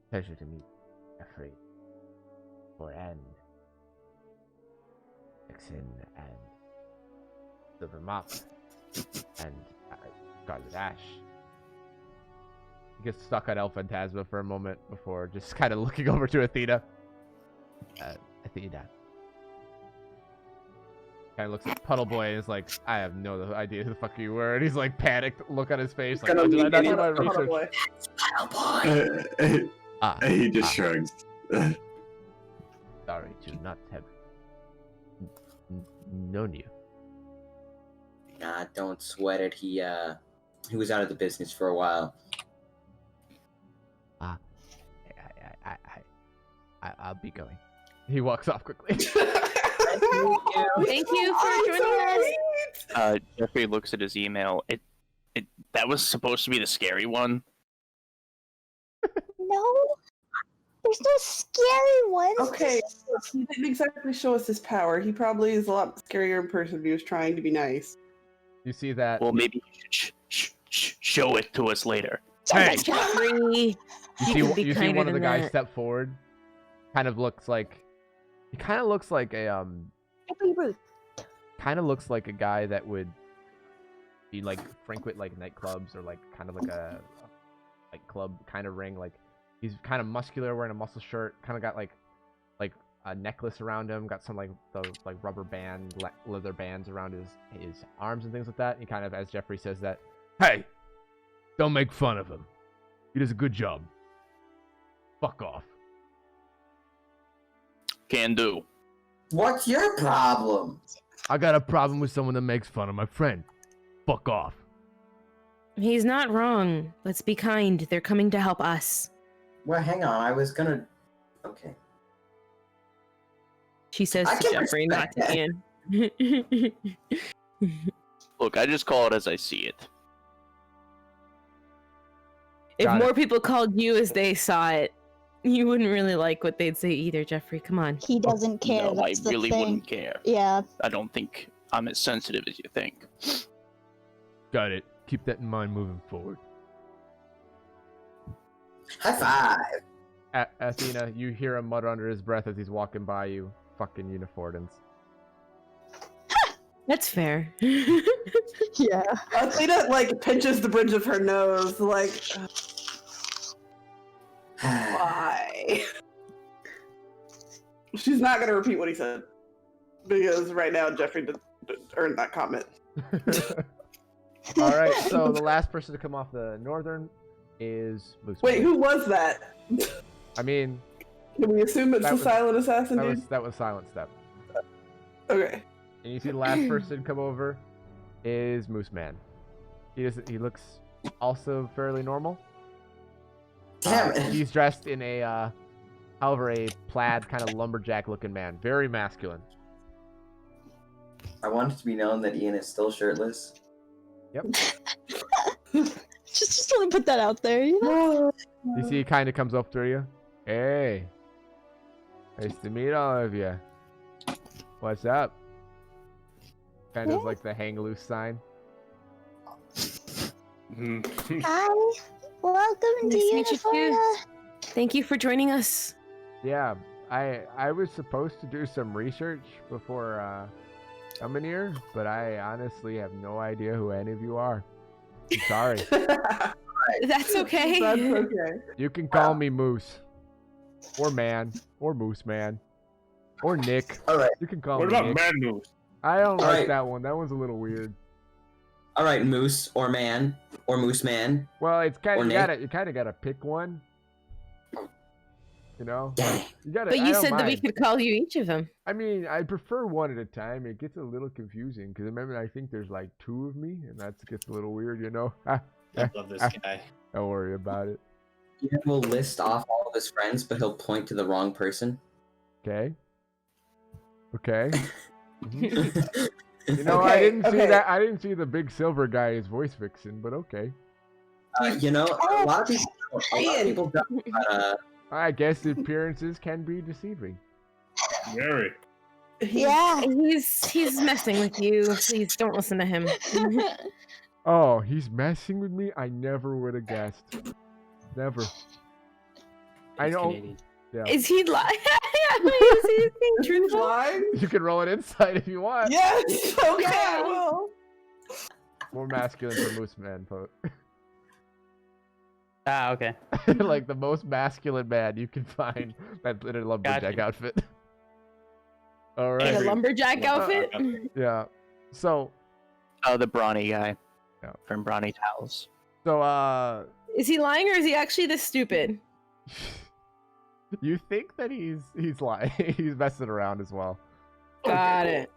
Pleasure to meet Jeffrey, and Dixon, and Silver Mop, and Scarlet Ash. He gets stuck on El Phantasma for a moment before just kind of looking over to Athena. Athena. Kind of looks at Puddle Boy and is like, "I have no idea who the fuck you were." And he's like panicked look on his face, like, Gonna "Did I not do my Puddle research?" Boy. He just shrugs. Sorry to not have known you. Nah, don't sweat it. He was out of the business for a while. I'll be going. He walks off quickly. Thank you for joining us. Jeffrey looks at his email. That was supposed to be the scary one. No, there's no scary ones. Okay, he didn't exactly show us his power. He probably is a lot scarier in person if he was trying to be nice. You see that? Well, maybe you should show it to us later. Hey! Jeffrey, You see one of the guys step forward. He kind of looks like a guy that would be like frequent like nightclubs or like kind of like a like club kind of ring. Like he's kind of muscular, wearing a muscle shirt, kind of got like a necklace around him, got some like those like rubber band leather bands around his arms and things like that. And he kind of, as Jeffrey says that, "Hey, don't make fun of him. He does a good job. Fuck off." Can do. What's your problem? I got a problem with someone that makes fun of my friend. Fuck off. He's not wrong. Let's be kind. They're coming to help us. Well, hang on. I was gonna. Okay. She says to Jeffrey, not to Ian. Look, I just call it as I see it. If more people called you as they saw it, you wouldn't really like what they'd say either, Jeffrey. Come on. He doesn't care. No, That's I the really thing. wouldn't care. Yeah. I don't think I'm as sensitive as you think. Got it. Keep that in mind moving forward. High five. Athena, you hear him mutter under his breath as he's walking by you. Fucking Unifortans. That's fair. Yeah. Athena like pinches the bridge of her nose, like why? She's not gonna repeat what he said because right now Jeffrey earned that comment. All right, so the last person to come off the northern is Moose. Wait, who was that? I mean, can we assume it's the silent assassin, dude? That was Silent Step. Okay. And you see the last person come over is Moose Man. He looks also fairly normal. Damn it. He's dressed in a plaid kind of lumberjack looking man. Very masculine. I want it to be known that Ian is still shirtless. Yep. just want to put that out there, you know? You see he kind of comes up to you. Hey. Nice to meet all of you. What's up? Kind of like the hang loose sign. Hi, welcome to Nice to meet you too. Uniforma. Thank you for joining us. Yeah, I was supposed to do some research before coming here, but I honestly have no idea who any of you are. I'm sorry. That's okay. That's okay. You can call me Moose. Or Man. Or Moose Man. Or Nick. All right. You can call What me about Nick. Man Moose? I don't All like right. that one. That one's a little weird. All right, Moose or Man or Moose Man. Well, it's kind Or of Nick. you kind of gotta pick one. You know, Dang. you gotta. But I you don't said that we mind. could call you each of them. I mean, I prefer one at a time. It gets a little confusing because remember, I think there's like two of me, and that gets a little weird. You know. I love this guy. Don't worry about it. Ian will list off all of his friends, but he'll point to the wrong person. Okay. Okay. Mhm. You know, I didn't see that. I didn't see the big silver guy as voice vixen, but okay. You know, a lot of people don't. But, I guess the appearances can be deceiving. Very. Yeah. He's messing with you. Please don't listen to him. Oh, he's messing with me? I never would have guessed. Never. I know. Canadian. Yeah. Is he lying? Is he being truthful? Lying? You can roll it inside if you want. Yes. Okay, I will. More masculine for Moose Man, but Ah, okay. like the most masculine man you can find that's in a lumberjack outfit. All In a right. lumberjack outfit? Yeah. So. Oh, the brawny guy. Yeah. From Brawny Towels. So Is he lying or is he actually this stupid? you think that he's lying? He's messing around as well. Got it.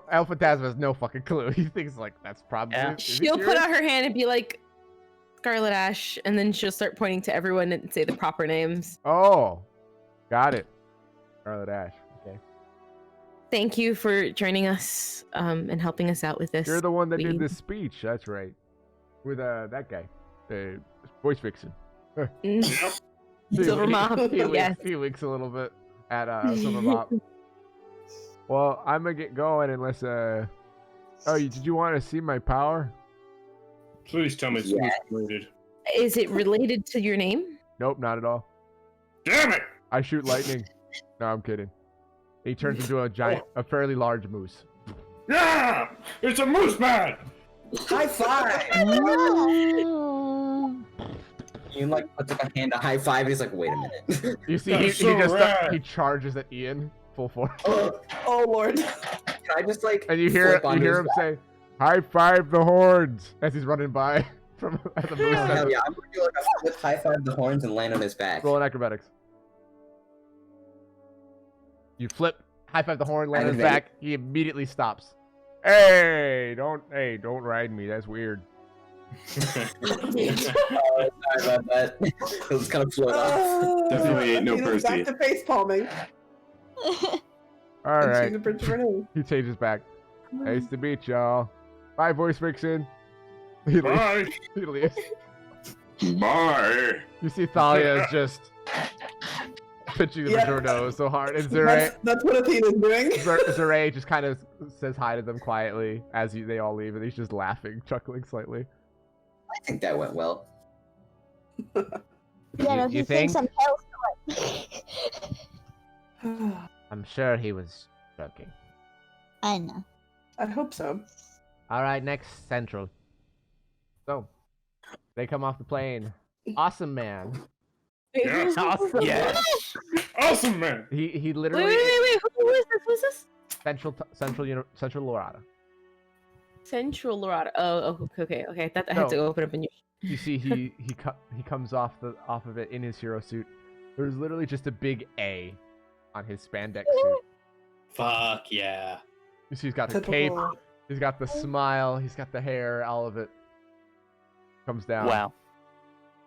Alpha Tasma has no fucking clue. He thinks like that's probably. Yeah. Is he She'll put serious? out her hand and be like, Scarlet Ash, and then she'll start pointing to everyone and say the proper names. Oh, got it. Scarlet Ash. Okay. Thank you for joining us and helping us out with this. You're the one that did We- this speech. That's right. With that guy, the voice vixen. Silver Mop, yes. He winks a little bit at Silver Mop. Well, I'm gonna get going unless Oh, did you want to see my power? Please tell me it's related. Is it related to your name? Nope, not at all. Damn it! I shoot lightning. No, I'm kidding. He turns into a fairly large moose. Yeah! It's a Moose Man! High five! Ian like puts up a hand to high five. And he's like, wait a minute. You see, That's he so just rad. he charges at Ian full force, Oh Lord. Can I just like? and you hear flip onto his him back? say, "High five the horns!" as he's running by from at the moose. Oh, hell yeah! I'm gonna do like a flip, high five the horns and land on his back. Roll an acrobatics. You flip high five the horn, land on his back. He immediately stops. Hey, don't ride me. That's weird. Sorry about that. It was kind of float off. Definitely ain't no He's Percy. back to face palming. All right. Renee. He changes back. Nice to meet y'all. Bye, voice fiction. He Bye. leaves. He leaves. Bye. You see Thalia is just pinching the Majorno so hard. And Zure, That's what Athena's doing. Zure just kind of says hi to them quietly as they all leave, and he's just laughing, chuckling slightly. I think that went well. Yeah, no, You he think? thinks I'm healthy. I'm sure he was joking. I know. I hope so. All right, next Central. So, they come off the plane. Awesome man. Yeah. Awesome. Yes. Awesome, man. He literally Wait. Who is this? Who's this? Central Lorada. Central Lorada. Oh, okay. I thought I had No. to open up a new. You see, he comes off of it in his hero suit. There's literally just a big A on his spandex suit. Fuck yeah. You see, he's got the cape. He's got the smile. He's got the hair. All of it comes down. Wow.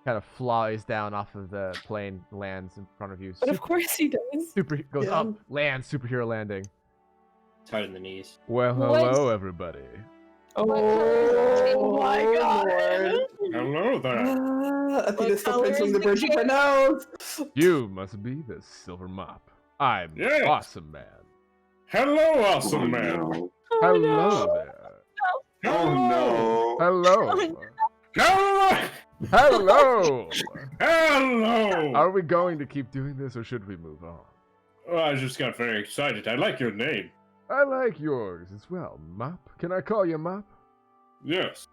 Kind of flies down off of the plane, lands in front of you. But of course he does. Goes up, lands, superhero landing. It's hard in the knees. Well, hello, everybody. Oh my god. Hello there. Athena's still pinching the bridge of her nose. You must be the Silver Mop. I'm Yes. Awesome Man. Hello, awesome man. No. Hello there. Oh no. Hello. Hello. Hello. Hello. Are we going to keep doing this, or should we move on? Oh, I just got very excited. I like your name. I like yours as well, Mop. Can I call you Mop? Yes.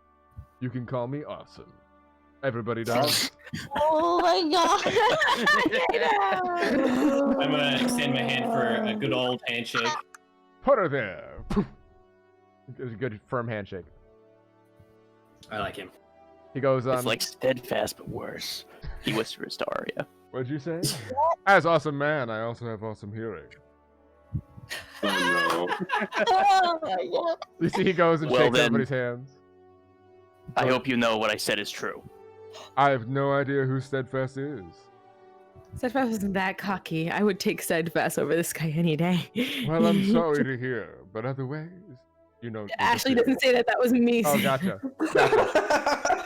You can call me Awesome. Everybody does. Oh my I'm gonna extend my hand for a good old handshake. Put her there. It was a good, firm handshake. I like him. He goes on. It's like steadfast, but worse. He whispers to Arya. What'd you say? As Awesome Man, I also have awesome hearing. Oh Oh my god. You see, he goes and Well, shakes then- everybody's hands. I hope you know what I said is true. I have no idea who Steadfast is. Steadfast isn't that cocky. I would take Steadfast over this guy any day. Well, I'm sorry to hear, but otherwise, you know. Ashley doesn't say that. That was me. Oh, gotcha.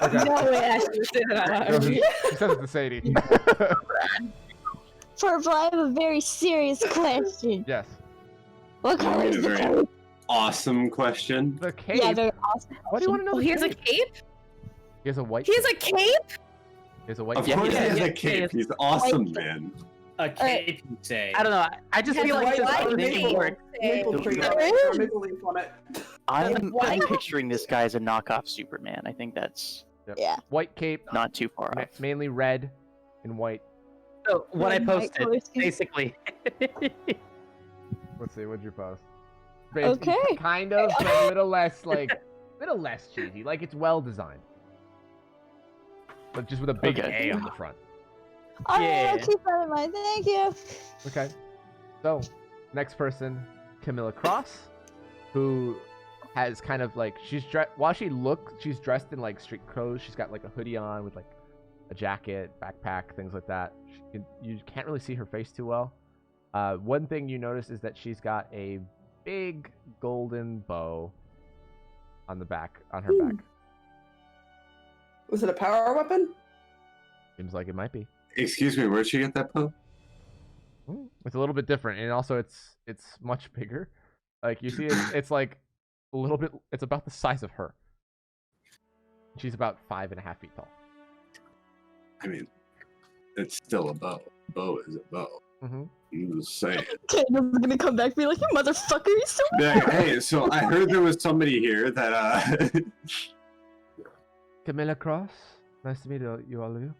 Okay. No way Ashley would say that out loud. She says it to Sadie. Purple, I have a very serious question. Yes. What color is the Very cape? awesome question. The cape. Yeah, very awesome. What do you want to know? Oh, he has a cape? He has a white. He has a cape? He has a white. Of cape. course, he has yeah, a cape. He's awesome, man. A cape, you say. I don't know. I just feel like this White name work. maple tree There on it, or maple leaf on it. I'm picturing this guy as a knockoff Superman. I think that's Yep. Yeah. White cape, not too far off. mainly red and white. So what I Red and white posted, colors. basically. Let's see, what'd you post? Okay. Kind of, but a little less cheesy. Like it's well designed, but just with a big Okay. A on the front. Alright, Yeah. I'll keep that in mind. Thank you. Okay. So, next person, Camilla Cross, who has kind of like she's dressed in like street clothes. She's got like a hoodie on with like a jacket, backpack, things like that. You can't really see her face too well. One thing you notice is that she's got a big golden bow on her back. Was it a power weapon? Seems like it might be. Excuse me, where'd she get that bow? It's a little bit different, and also it's much bigger. Like you see, it's like a little bit. It's about the size of her. She's about 5.5 feet tall. I mean, it's still a bow. A bow is a bow. Mm-hmm. I'm just saying. Kendall's gonna come back and be like, you motherfucker, you're so Yeah, hey, so I heard there was somebody here that Camilla Cross, nice to meet you all of you.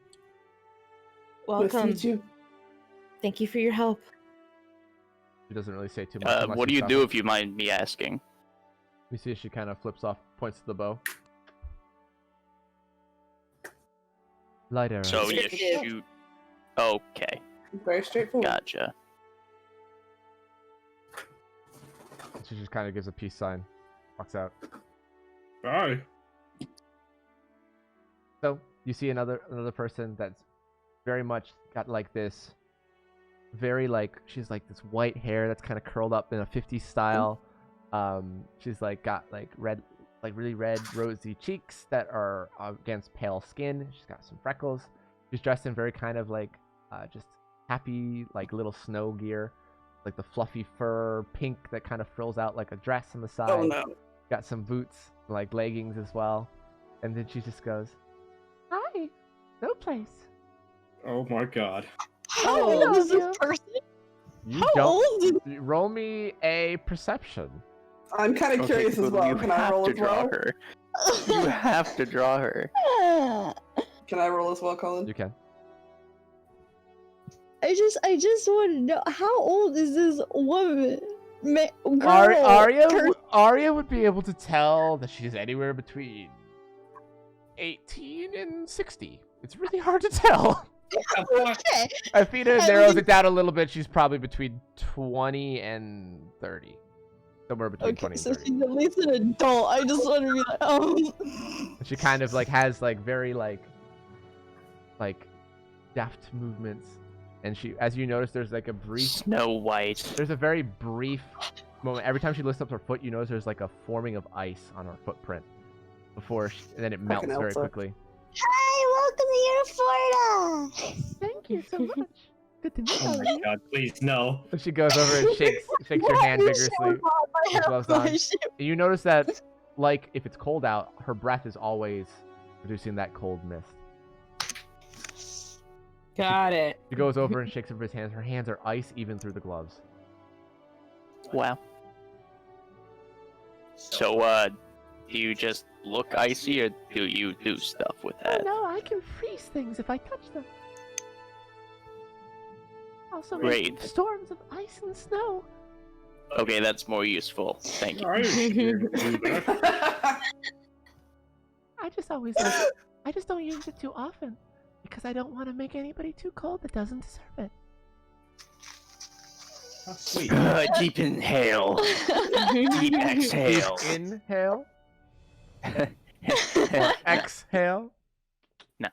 Welcome. Nice to meet you. Thank you for your help. She doesn't really say too much. unless What do she's you do talking. if you mind me asking? You see, she kind of flips off, points to the bow. Light arrow. So you Descriptive. shoot. Okay, Very straightforward. gotcha. she just kind of gives a peace sign, walks out. Bye. So you see another person that's very much got like this, very like she's like this white hair that's kind of curled up in a 50s style. She's like got like red, like really red, rosy cheeks that are against pale skin. She's got some freckles. She's dressed in very kind of like just happy like little snow gear, like the fluffy fur pink that kind of frills out like a dress on the side. Oh no. Got some boots, like leggings as well. And then she just goes, "Hi, no place." Oh my god. How old is this person? You How old is roll me a perception. I'm kind of curious as well. Can I roll as well? Her. You have to draw her. Can I roll as well, Colin? You can. I just want to know, how old is this woman? Girl, Arya would be able to tell that she's anywhere between 18 and 60. It's really hard to tell. Okay. Athena narrows it down a little bit. She's probably between 20 and 30. Somewhere between 20 and 30. So she's at least an adult. I just want to be like, She kind of like has like very like deft movements. And she, as you notice, there's like a brief Snow White. There's a very brief moment. Every time she lifts up her foot, you notice there's like a forming of ice on her footprint before, and then it melts very quickly. Hi, welcome to Florida. Thank you so much. Good to meet Oh my god, please, no. So she goes over and shakes your hand vigorously. with gloves on. And you notice that, like, if it's cold out, her breath is always producing that cold mist. Got it. She goes over and shakes over his hands. Her hands are ice even through the gloves. Wow. So, do you just look icy, or do you do stuff with Oh that? no, I can freeze things if I touch them. Also, Great. making storms of ice and snow. Okay, that's more useful. Thank you. I just always I just don't use it too often because I don't want to make anybody too cold that doesn't deserve it. Oh, sweet. Deep inhale. Deep exhale. Deep inhale. Exhale. No.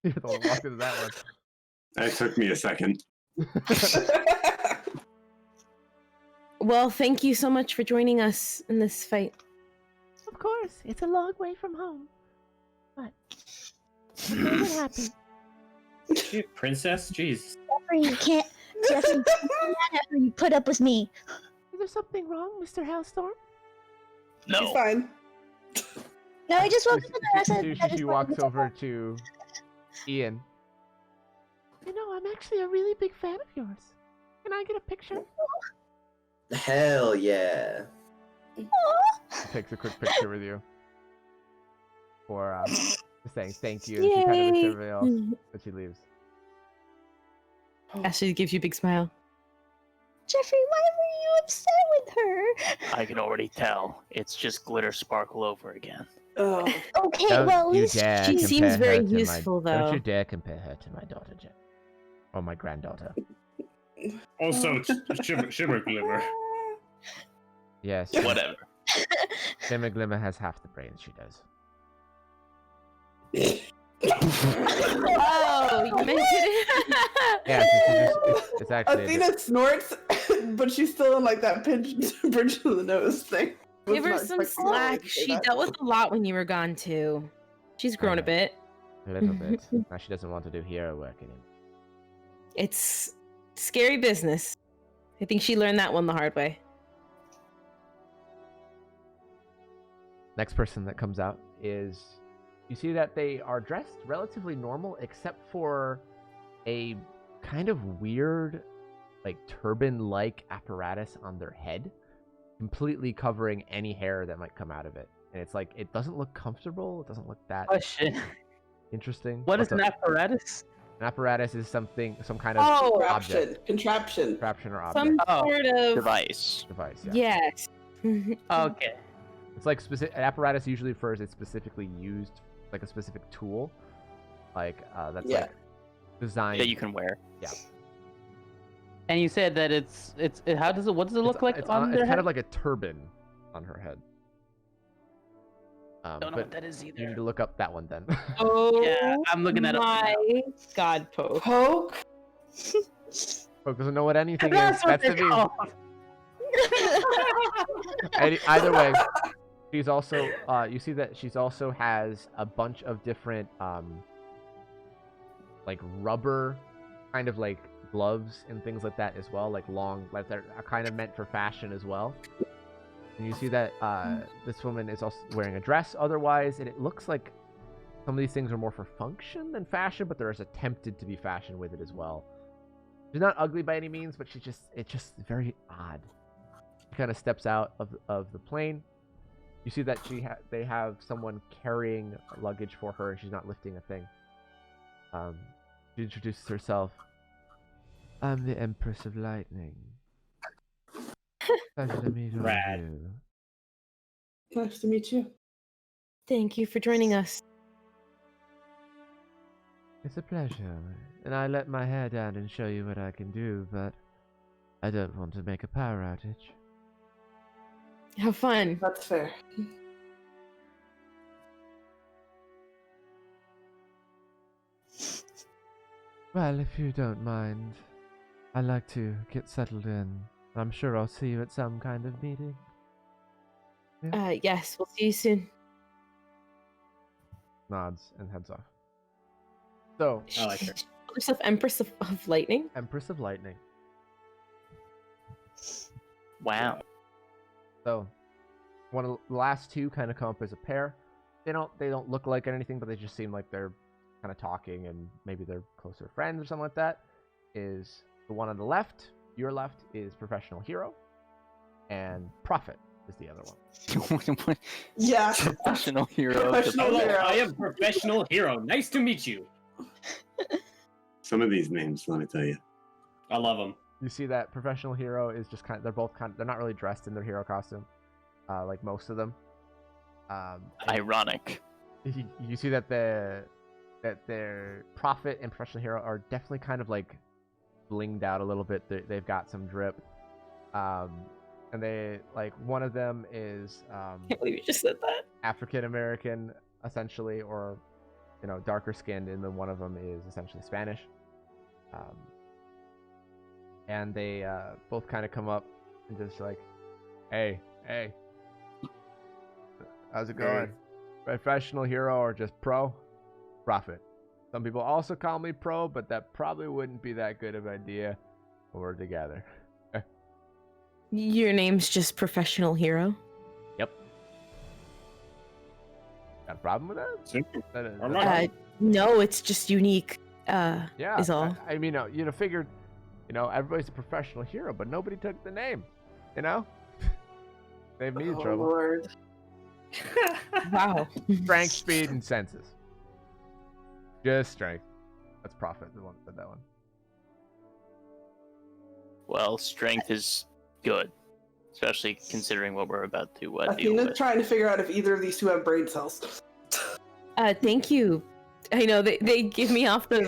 You're the one walking to that one. That took me a second. Well, thank you so much for joining us in this fight. Of course, it's a long way from home, but I'm more than happy. She a princess? Jeez. Jeffrey, you can't. Jeffrey, you can't do that after you put up with me. Is there something wrong, Mr. Hailstorm? No. He's fine. No, I just woke up She walks over to Ian. You know, I'm actually a really big fan of yours. Can I get a picture? Hell yeah. She takes a quick picture with you. For just saying thank you, and she kind of looks at everybody else, but she leaves. Ashley gives you a big smile. Jeffrey, why were you upset with her? I can already tell. It's just glitter sparkle over again. Oh. Okay, Don't well, at you least dare She compare seems her very to useful, Don't though. you dare compare her to my daughter, Jen. Or my granddaughter. Also, Shimmer Glimmer. Yes. Whatever. Shimmer Glimmer has half the brains she does. Oh, you mentioned it. Yeah, it's actually. Athena snorts, but she's still in like that bridge of the nose thing. Give her Was some not expecting her slack. to say She that. dealt with a lot when you were gone too. She's grown a bit. A little bit. Now she doesn't want to do hero work anymore. It's scary business. I think she learned that one the hard way. Next person that comes out is, you see that they are dressed relatively normal except for a kind of weird, like turban-like apparatus on their head, completely covering any hair that might come out of it. And it's like, it doesn't look comfortable. It doesn't look that Question. interesting. What is What's an up? apparatus? An apparatus is some kind of object. Contraption. Contraption or object. Some sort of Device. Device, yeah. Yes. Okay. It's like an apparatus usually refers it's specifically used, like a specific tool, like that's like designed That you can wear. Yeah. And you said that how does it? What does it look like It's on their kind head? of like a turban on her head. Don't know but what that is either. You need to look up that one then. Oh, Yeah, I'm looking at it. my God, Poke. Poke? Poke doesn't know what anything is. That's what That's they're the meme. called. Either way, she's also you see that she's also has a bunch of different like rubber kind of like gloves and things like that as well, like long, like they're kind of meant for fashion as well. And you see that this woman is also wearing a dress otherwise, and it looks like some of these things are more for function than fashion, but there's attempted to be fashion with it as well. She's not ugly by any means, but it's just very odd. She kind of steps out of the plane. You see that they have someone carrying luggage for her, and she's not lifting a thing. She introduces herself. I'm the Empress of Lightning. Pleasure to meet all of you. Nice to meet you. Thank you for joining us. It's a pleasure, and I let my hair down and show you what I can do, but I don't want to make a power outage. Have fun. That's fair. Well, if you don't mind, I'd like to get settled in. I'm sure I'll see you at some kind of meeting. Yeah. Yes, we'll see you soon. Nods and heads off. So, I like her. Yourself Empress of Lightning. Empress of Lightning. Wow. So, one of the last two kind of come up as a pair. They don't look like anything, but they just seem like they're kind of talking, and maybe they're closer friends or something like that. Is the one on the left? Your left is Professional Hero, and Prophet is the other one. Yeah. Professional hero. Professional hero. I am Professional Hero. Nice to meet you. Some of these names, let me tell you. I love them. You see that Professional Hero is just they're not really dressed in their hero costume, like most of them. Ironic. You see that their Prophet and Professional Hero are definitely kind of like blinged out a little bit. They've got some drip, and they like one of them is Can't believe you just said that. African American essentially, or darker skinned, and then one of them is essentially Spanish. And they both kind of come up and just like, hey, how's it going? Professional Hero or just Pro? Prophet. Some people also call me Pro, but that probably wouldn't be that good of an idea when we're together. Your name's just Professional Hero. Yep. Got a problem with that? No, it's just unique. Yeah, is all. I mean, figured, everybody's a professional hero, but nobody took the name, Save me the trouble. Lord. Wow. Strength, speed, and senses. Just strength. That's Prophet, the one that said that one. Well, strength is good, especially considering what we're about to deal Athena's with. trying to figure out if either of these two have brain cells. Thank you. I know they give me off the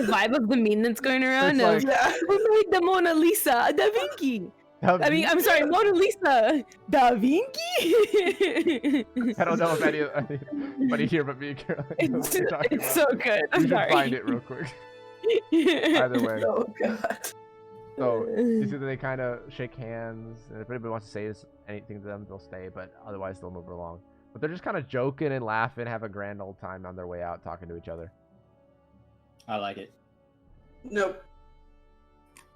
vibe of the meme that's going around. It's Of, who made the Mona Lisa? Da Vinci. I mean, I'm sorry, Mona Lisa. Da Vinci. I don't know if anybody here but me and Caroline knows what you're talking It's about. so good. You I'm should sorry. find it real quick. Either way. Oh god. So you see that they kind of shake hands, and if anybody wants to say anything to them, they'll stay, but otherwise they'll move along. But they're just kind of joking and laughing, have a grand old time on their way out, talking to each other. I like it. Nope.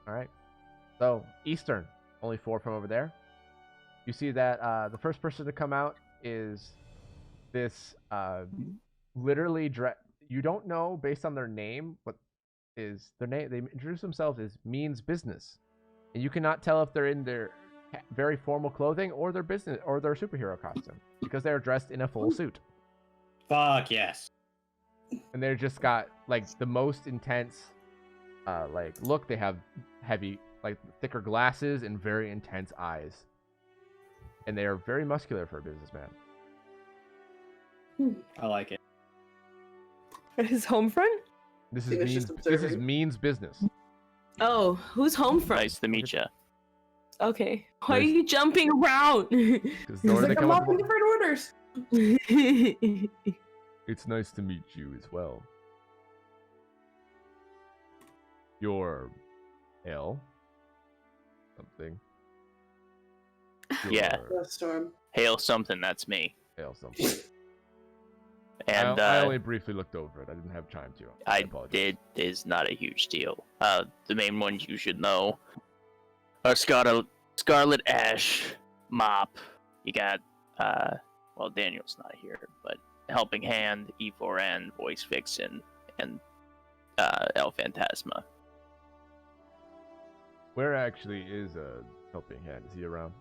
All right. So Eastern, only 4 from over there. You see that the first person to come out is this literally you don't know based on their name what is their name. They introduce themselves as Means Business, and you cannot tell if they're in their very formal clothing or their business or their superhero costume because they're dressed in a full suit. Fuck yes. And they're just got like the most intense look. They have heavy, like thicker glasses and very intense eyes, and they are very muscular for a businessman. I like it. His home front? This is Means Business. Oh, who's home from? Nice to meet you. Okay. Why are you jumping around? Because He's like, I'm off in different orders. It's nice to meet you as well. You're ill? Something. Yeah. Storm. Hail something, that's me. Hail something. And I only briefly looked over it. I didn't have time to. I apologize. did is not a huge deal. The main ones you should know are Scarlet Ash, Mop. You got well, Daniel's not here, but Helping Hand, E4N, Voice Vixen, and El Phantasma. Where actually is Helping Hand? Is he around?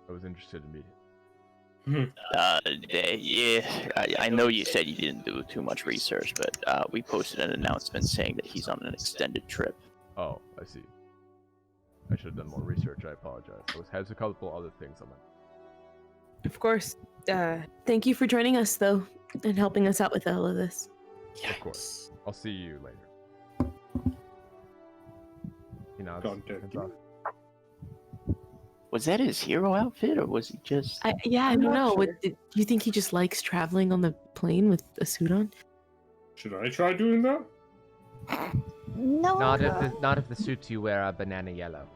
I was interested to meet him. Yeah, I know you said you didn't do too much research, but we posted an announcement saying that he's on an extended trip. Oh, I see. I should have done more research. I apologize. I has a couple other things on my. Of course. Thank you for joining us, though, and helping us out with all of this. Of course. I'll see you later. He nods. Hands off. Was that his hero outfit, or was he just? I don't know. Do you think he just likes traveling on the plane with a suit on? Should I try doing that? No. Not if the suits you wear are banana yellow.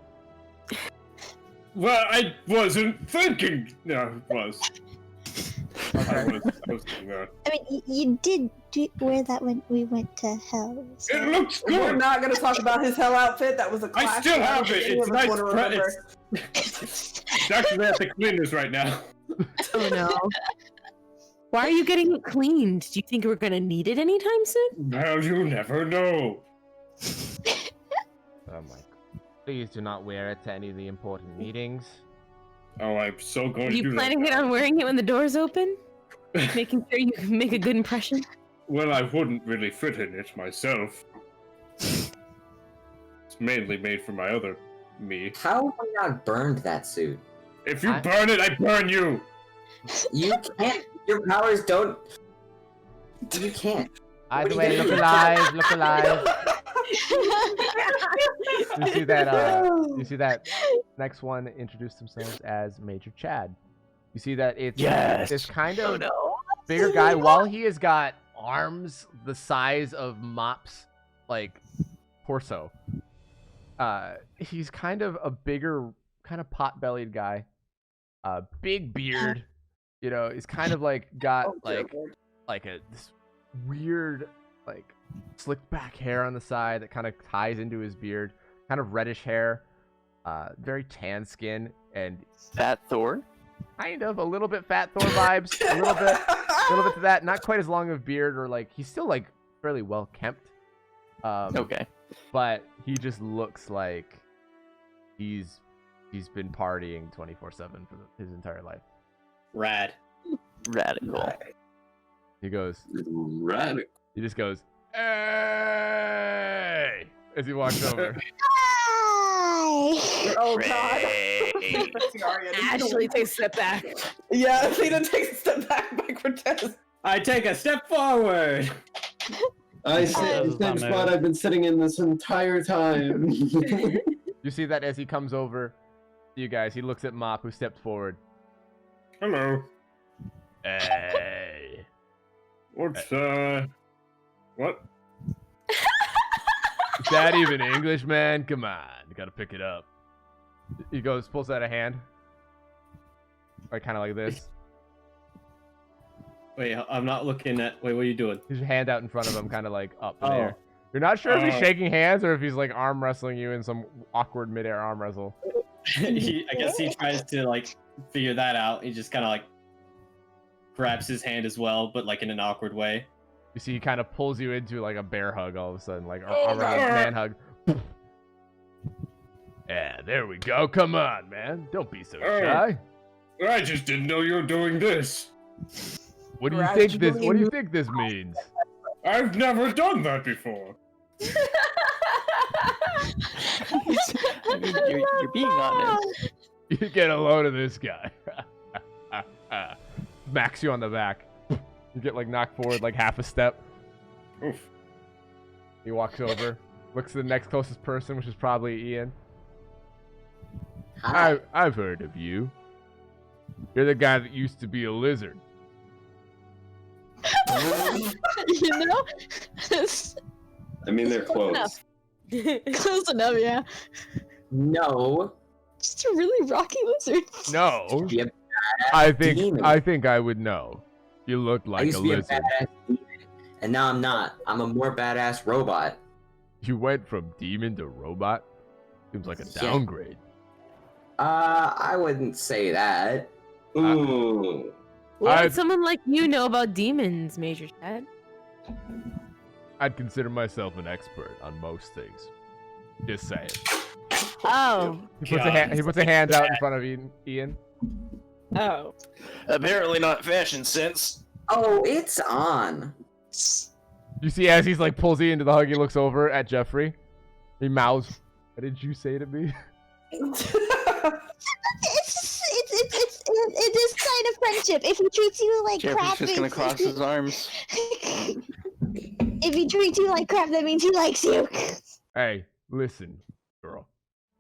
Well, I wasn't thinking. No, it was. I was thinking that. I mean, you did wear that when we went to hell. So. It looks good. We're not going to talk about his hell outfit. That was a classic. I still have it. It's nice. It's actually at the cleaners right now. Oh no. Why are you getting it cleaned? Do you think we're gonna need it anytime soon? Well, you never know. Oh my. Please do not wear it to any of the important meetings. Oh, I'm so going Are to do you that. planning on wearing it when the doors open? Making sure you make a good impression? Well, I wouldn't really fit in it myself. It's mainly made for my other me. How have I not burned that suit? If you burn it, I burn you! You can't. Your powers don't. You can't. Either way, look alive, look alive. You see that next one introduced themselves as Major Chad. You see that it's this kind of bigger guy. While he has got arms the size of Mop's like torso, he's kind of a bigger, kind of pot-bellied guy. Big beard. You know, he's kind of like got this weird like slicked back hair on the side that kind of ties into his beard. Kind of reddish hair. Very tan skin and Fat Thor. Kind of a little bit Fat Thor vibes. a little bit to that. Not quite as long of beard, or like he's still like fairly well kempt. Okay. But he just looks like he's been partying 24/7 for his entire life. Radical. He goes radical. He just goes, "Hey!" as he walks over. Oh god. Ashley takes a step back. Yeah, Athena takes a step back by Cortez. I take a step forward. I sit in the same spot I've been sitting in this entire time. You see that as he comes over to you guys, he looks at Mop, who stepped forward. Hello. Hey. What's what? Is that even English, man? Come on, you gotta pick it up. He goes, pulls out a hand. Like, kind of like this. Wait, I'm not looking at. Wait, what are you doing? His hand out in front of him, kind of like up in the air. You're not sure if he's shaking hands or if he's like arm wrestling you in some awkward midair arm wrestle. I guess he tries to like figure that out. He just kind of like grabs his hand as well, but like in an awkward way. You see, he kind of pulls you into like a bear hug all of a sudden, like a man hug. Yeah, there we go. Come on, man. Don't be so shy. I just didn't know you were doing this. What do you think this? What do you think this means? I've never done that before. You're being honest. You get a load of this guy. Smacks you on the back. You get like knocked forward like half a step. Oof. He walks over. Looks to the next closest person, which is probably Ian. Hi. I've heard of you. You're the guy that used to be a lizard. You know? I mean, they're close. Close enough, yeah. No. Just a really rocky lizard. No. Be a badass I demon. think I would know. You look I like used a to be lizard. a badass demon, and now I'm not. I'm a more badass robot. You went from demon to robot? Seems like a Yeah. downgrade. I wouldn't say that. Ooh. What would someone like you know about demons, Major Chad? I'd consider myself an expert on most things. Just saying. Oh. He puts a hand out in front of Ian. Oh. Apparently not fashion sense. Oh, it's on. You see, as he's like pulls Ian into the hug, he looks over at Jeffrey. He mouths, "What did you say to me?" It's a sign of friendship. If he treats you like Jeffrey's crap, just gonna cross his arms. if he treats you like crap, that means he likes you. Hey, listen, girl.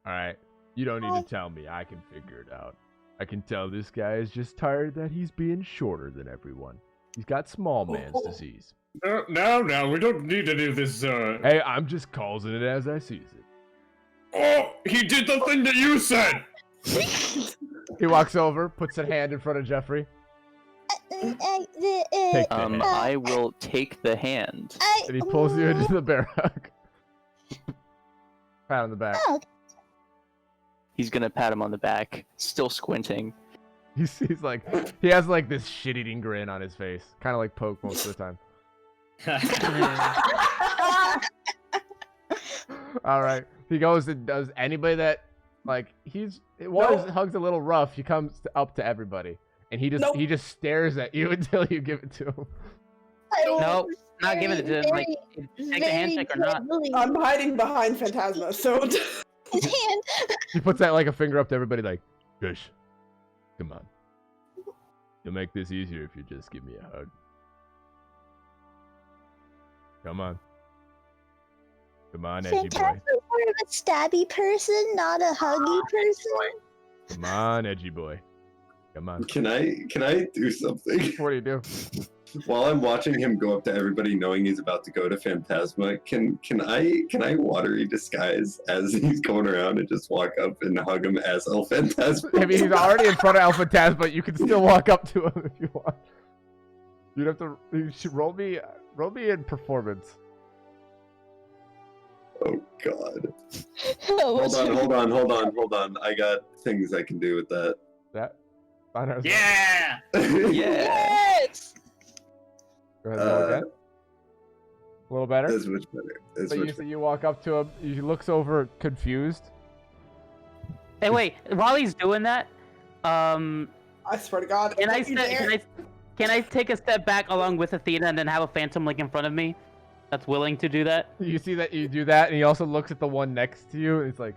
Alright? You don't need to tell me. I can figure it out. I can tell this guy is just tired that he's being shorter than everyone. He's got small man's disease. No, we don't need to do this, Hey, I'm just calling it as I sees it. Oh, he did the thing that you said! He walks over, puts a hand in front of Jeffrey. I will take the hand. And he pulls you into the bear hug. Pat on the back. He's gonna pat him on the back, still squinting. He's like, he has like this shit-eating grin on his face. Kind of like Poke most of the time. Alright. He goes and does anybody that, like, his hug's a little rough. He comes up to everybody. And he just stares at you until you give it to him. Nope, not giving it to him. Like, take the handshake or not. I'm hiding behind Phantasma, so. His hand. He puts that like a finger up to everybody like, "Gush, come on. You'll make this easier if you just give me a hug. Come on. Come on, edgy boy. Phantasma's more of a stabby person, not a huggy person. Come on, edgy boy. Come on. Can I do something? What do you do? While I'm watching him go up to everybody knowing he's about to go to Phantasma, can I watery disguise as he's going around and just walk up and hug him as El Phantasma? I mean, he's already in front of El Phantasma, but you can still walk up to him if you want. You'd have to. You should roll me in performance. Oh God. Hold on. I got things I can do with that. That? Yeah! Yes! Go ahead and roll again. A little better? That's much better. So you walk up to him, he looks over confused. Hey, wait. While he's doing that, I swear to God. can I take a step back along with Athena and then have a phantom like in front of me that's willing to do that? You see that you do that, and he also looks at the one next to you, and he's like,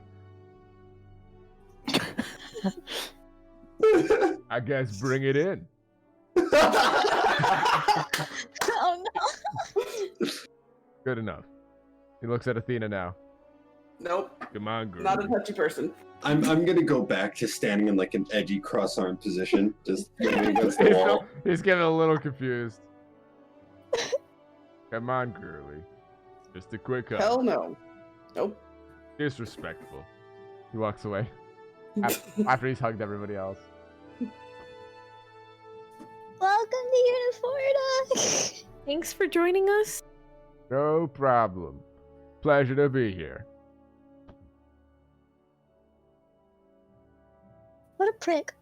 "I guess bring it in." Oh no. Good enough. He looks at Athena now. Nope. Come on, girl. Not a touchy person. I'm gonna go back to standing in like an edgy cross-arm position, just leaning against the wall. He's getting a little confused. Come on, girly. Just a quick hug. Hell no. Nope. Disrespectful. He walks away. After he's hugged everybody else. Welcome to Uniforta. Thanks for joining us. No problem. Pleasure to be here. What a prick.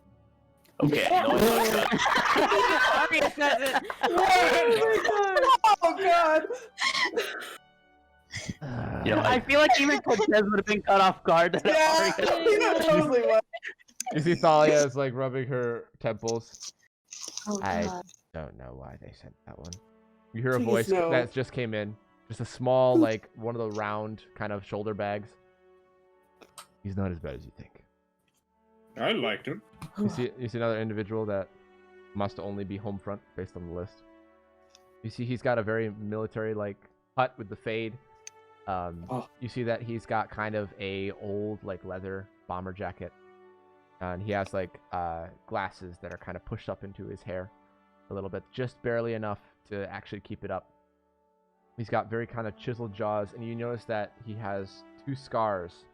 Okay, Oh God. You know, I feel like even Cortez would have been caught off guard. Yeah, totally was. You see Thalia is like rubbing her temples. Oh, I God. don't know why they sent that one. You hear a Please, voice no. that just came in. Just a small, like, one of the round kind of shoulder bags. He's not as bad as you think. I liked him. You see another individual that must only be home front based on the list. You see he's got a very military like hut with the fade. You see that he's got kind of a old like leather bomber jacket, and he has like glasses that are kind of pushed up into his hair a little bit, just barely enough to actually keep it up. He's got very kind of chiseled jaws, and you notice that he has 2 scars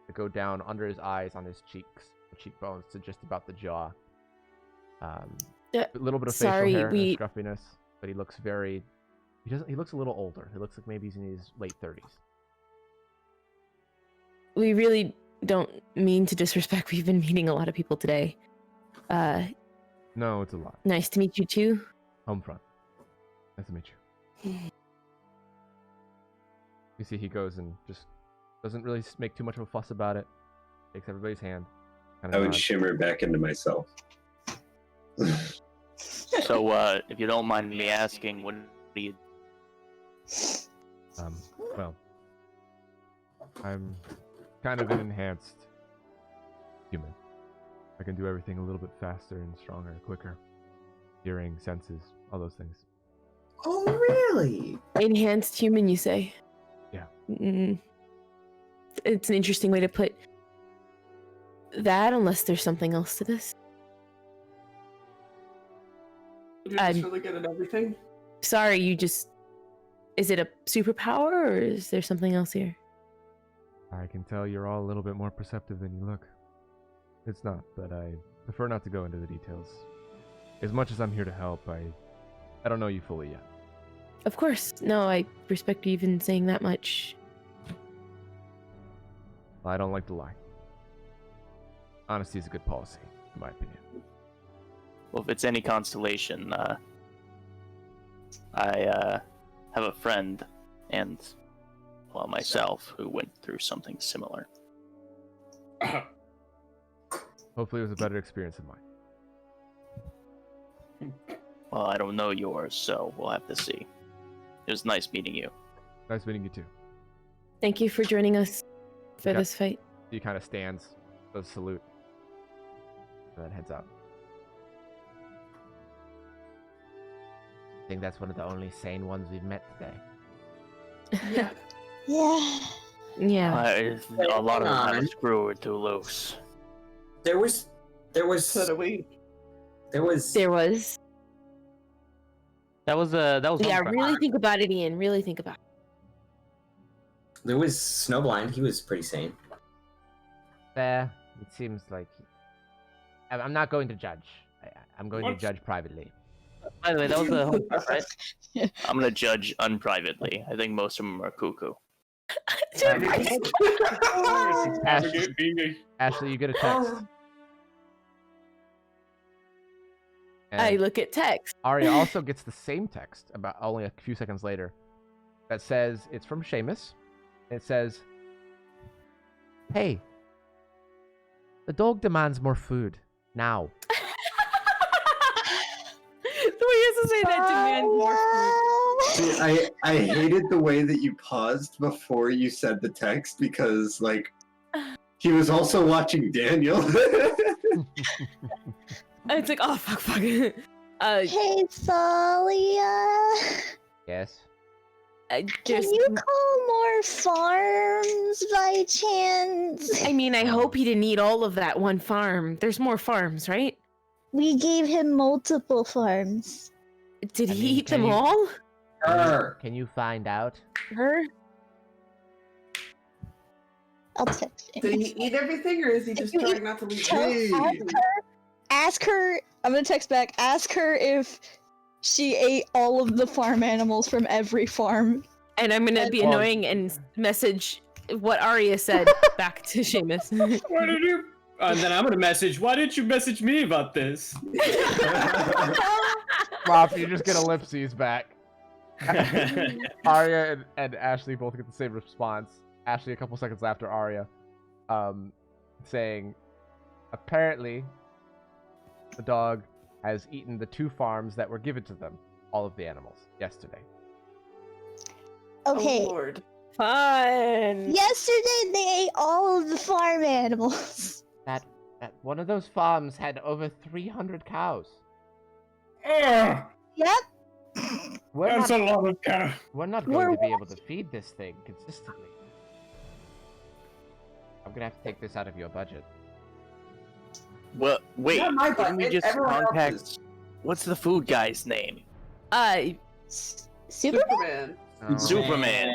that go down under his eyes on his cheekbones to just about the jaw. A little bit of facial hair and scruffiness, but he looks very. He looks a little older. He looks like maybe he's in his late 30s. We really don't mean to disrespect. We've been meeting a lot of people today. No, it's a lot. Nice to meet you too. Homefront. Nice to meet you. You see, he goes and just doesn't really make too much of a fuss about it. Takes everybody's hand. I would shimmer back into myself. So, if you don't mind me asking, what do you? Well, I'm kind of an enhanced human. I can do everything a little bit faster and stronger, quicker. Hearing, senses, all those things. Oh, really? Enhanced human, you say? Yeah. It's an interesting way to put that, unless there's something else to this. You're just really good at everything. Sorry, is it a superpower, or is there something else here? I can tell you're all a little bit more perceptive than you look. It's not, but I prefer not to go into the details. As much as I'm here to help, I don't know you fully yet. Of course. No, I respect you even saying that much. I don't like to lie. Honesty is a good policy, in my opinion. Well, if it's any consolation, I have a friend and, well, myself who went through something similar. Hopefully it was a better experience than mine. Well, I don't know yours, so we'll have to see. It was nice meeting you. Nice meeting you too. Thank you for joining us for this fight. He kind of stands, does a salute, and then heads out. I think that's one of the only sane ones we've met today. Yeah. Yeah. Yeah. A lot of them have a screw or two loose. There was. So do we. There was. That was Yeah, really think about it, Ian. Really think about it. There was Snowblind. He was pretty sane. Fair. It seems like. I'm not going to judge. I'm going to judge privately. By the way, that was the whole part, right? I'm gonna judge unprivately. I think most of them are cuckoo. Ashley, you get a text. And I look at text. Arya also gets the same text about only a few seconds later that says it's from Seamus. It says, "Hey, the dog demands more food now." The way you have to say that demand more food. See, I hated the way that you paused before you said the text because, like, he was also watching Daniel. It's like, oh, fuck. Hey, Thalia. Yes? Can you call more farms by chance? I mean, I hope he didn't eat all of that one farm. There's more farms, right? We gave him multiple farms. Did he eat them all? Can you find out? Her? I'll text him. Did he eat everything, or is he just trying not to leave? Ask her. I'm gonna text back. Ask her if she ate all of the farm animals from every farm. And I'm gonna be annoying and message what Arya said back to Seamus. Why did you? And then I'm gonna message. Why didn't you message me about this? Mop, you just get ellipses back. Arya and Ashley both get the same response. Ashley a couple seconds after Arya, saying, apparently, the dog has eaten the 2 farms that were given to them, all of the animals, yesterday. Okay. Oh, Lord. Fun. Yesterday they ate all of the farm animals. That one of those farms had over 300 cows. Yep. We're That's not, a lot of cow. we're not going to be able to feed this thing consistently. I'm gonna have to take this out of your budget. Well, wait. Not my Didn't we budget, just everyone contact? else's. What's the food guy's name? Superman? Oh. Superman.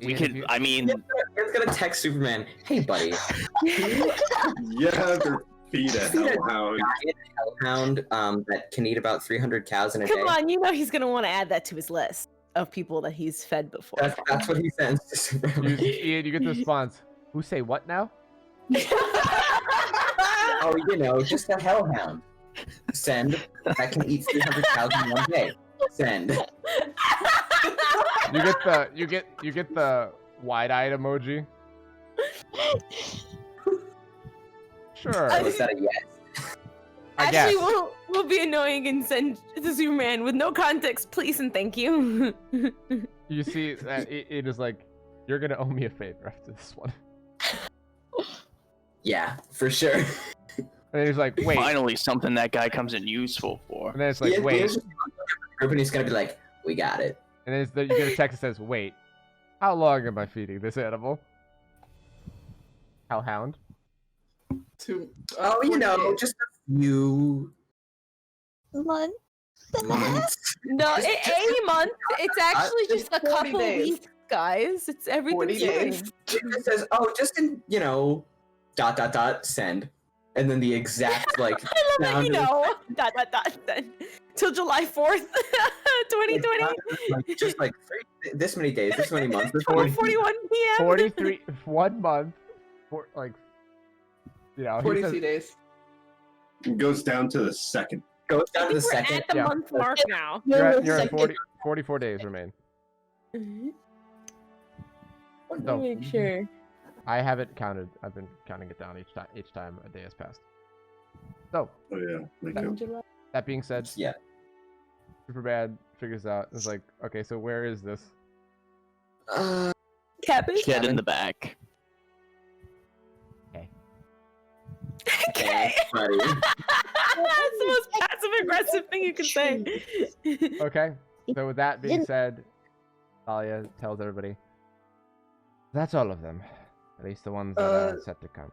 We Ian, could. if you- I mean, It's gonna text Superman. Hey, buddy. You have to feed a hellhound. Giant hellhound that can eat about 300 cows in a Come day. on, you know he's gonna want to add that to his list of people that he's fed before. That's what he sends to Superman. Ian, you get the response. Who say what now? Oh, you know, just a hellhound. Send. That can eat 300 cows in one day. Send. You get the wide-eyed emoji. Sure. Was that a yes? I Actually, guess. we'll be annoying and send the Superman with no context, please and thank you. You see that it is like, you're gonna owe me a favor after this one. Yeah, for sure. And he's like, wait. finally something that guy comes in useful for. And then it's like, Yeah, wait. here's the group and he's gonna be like, we got it. And then you get a text that says, wait. How long am I feeding this animal? Hellhound? Oh, you know, just a few Month? months. No, a month. It's actually just a 40 couple days. weeks, guys. It's 40 everything's days. fine. It says, oh, just in, you know, ... send. And then the exact, like, I love that sound you of- know. ... Then till July 4th, 2020. like, just like this many days, this many months, this 40 many 41 p.m. 43, 1 month. For, like, you know, he 42 says, days. It goes down to the second. goes down to the We're second. at the Yeah. month mark now. you're at 44 days remain. Let So, me make sure. I haven't counted. I've been counting it down each time a day has passed. So, Oh yeah, me too. that being said, Yeah. Superbad figures out, it's like, okay, so where is this? Cabin. Shed in the back. Okay. buddy. That's the most passive aggressive thing you can say. Okay, so with that being said, Talia tells everybody, that's all of them. At least the ones that are set to come.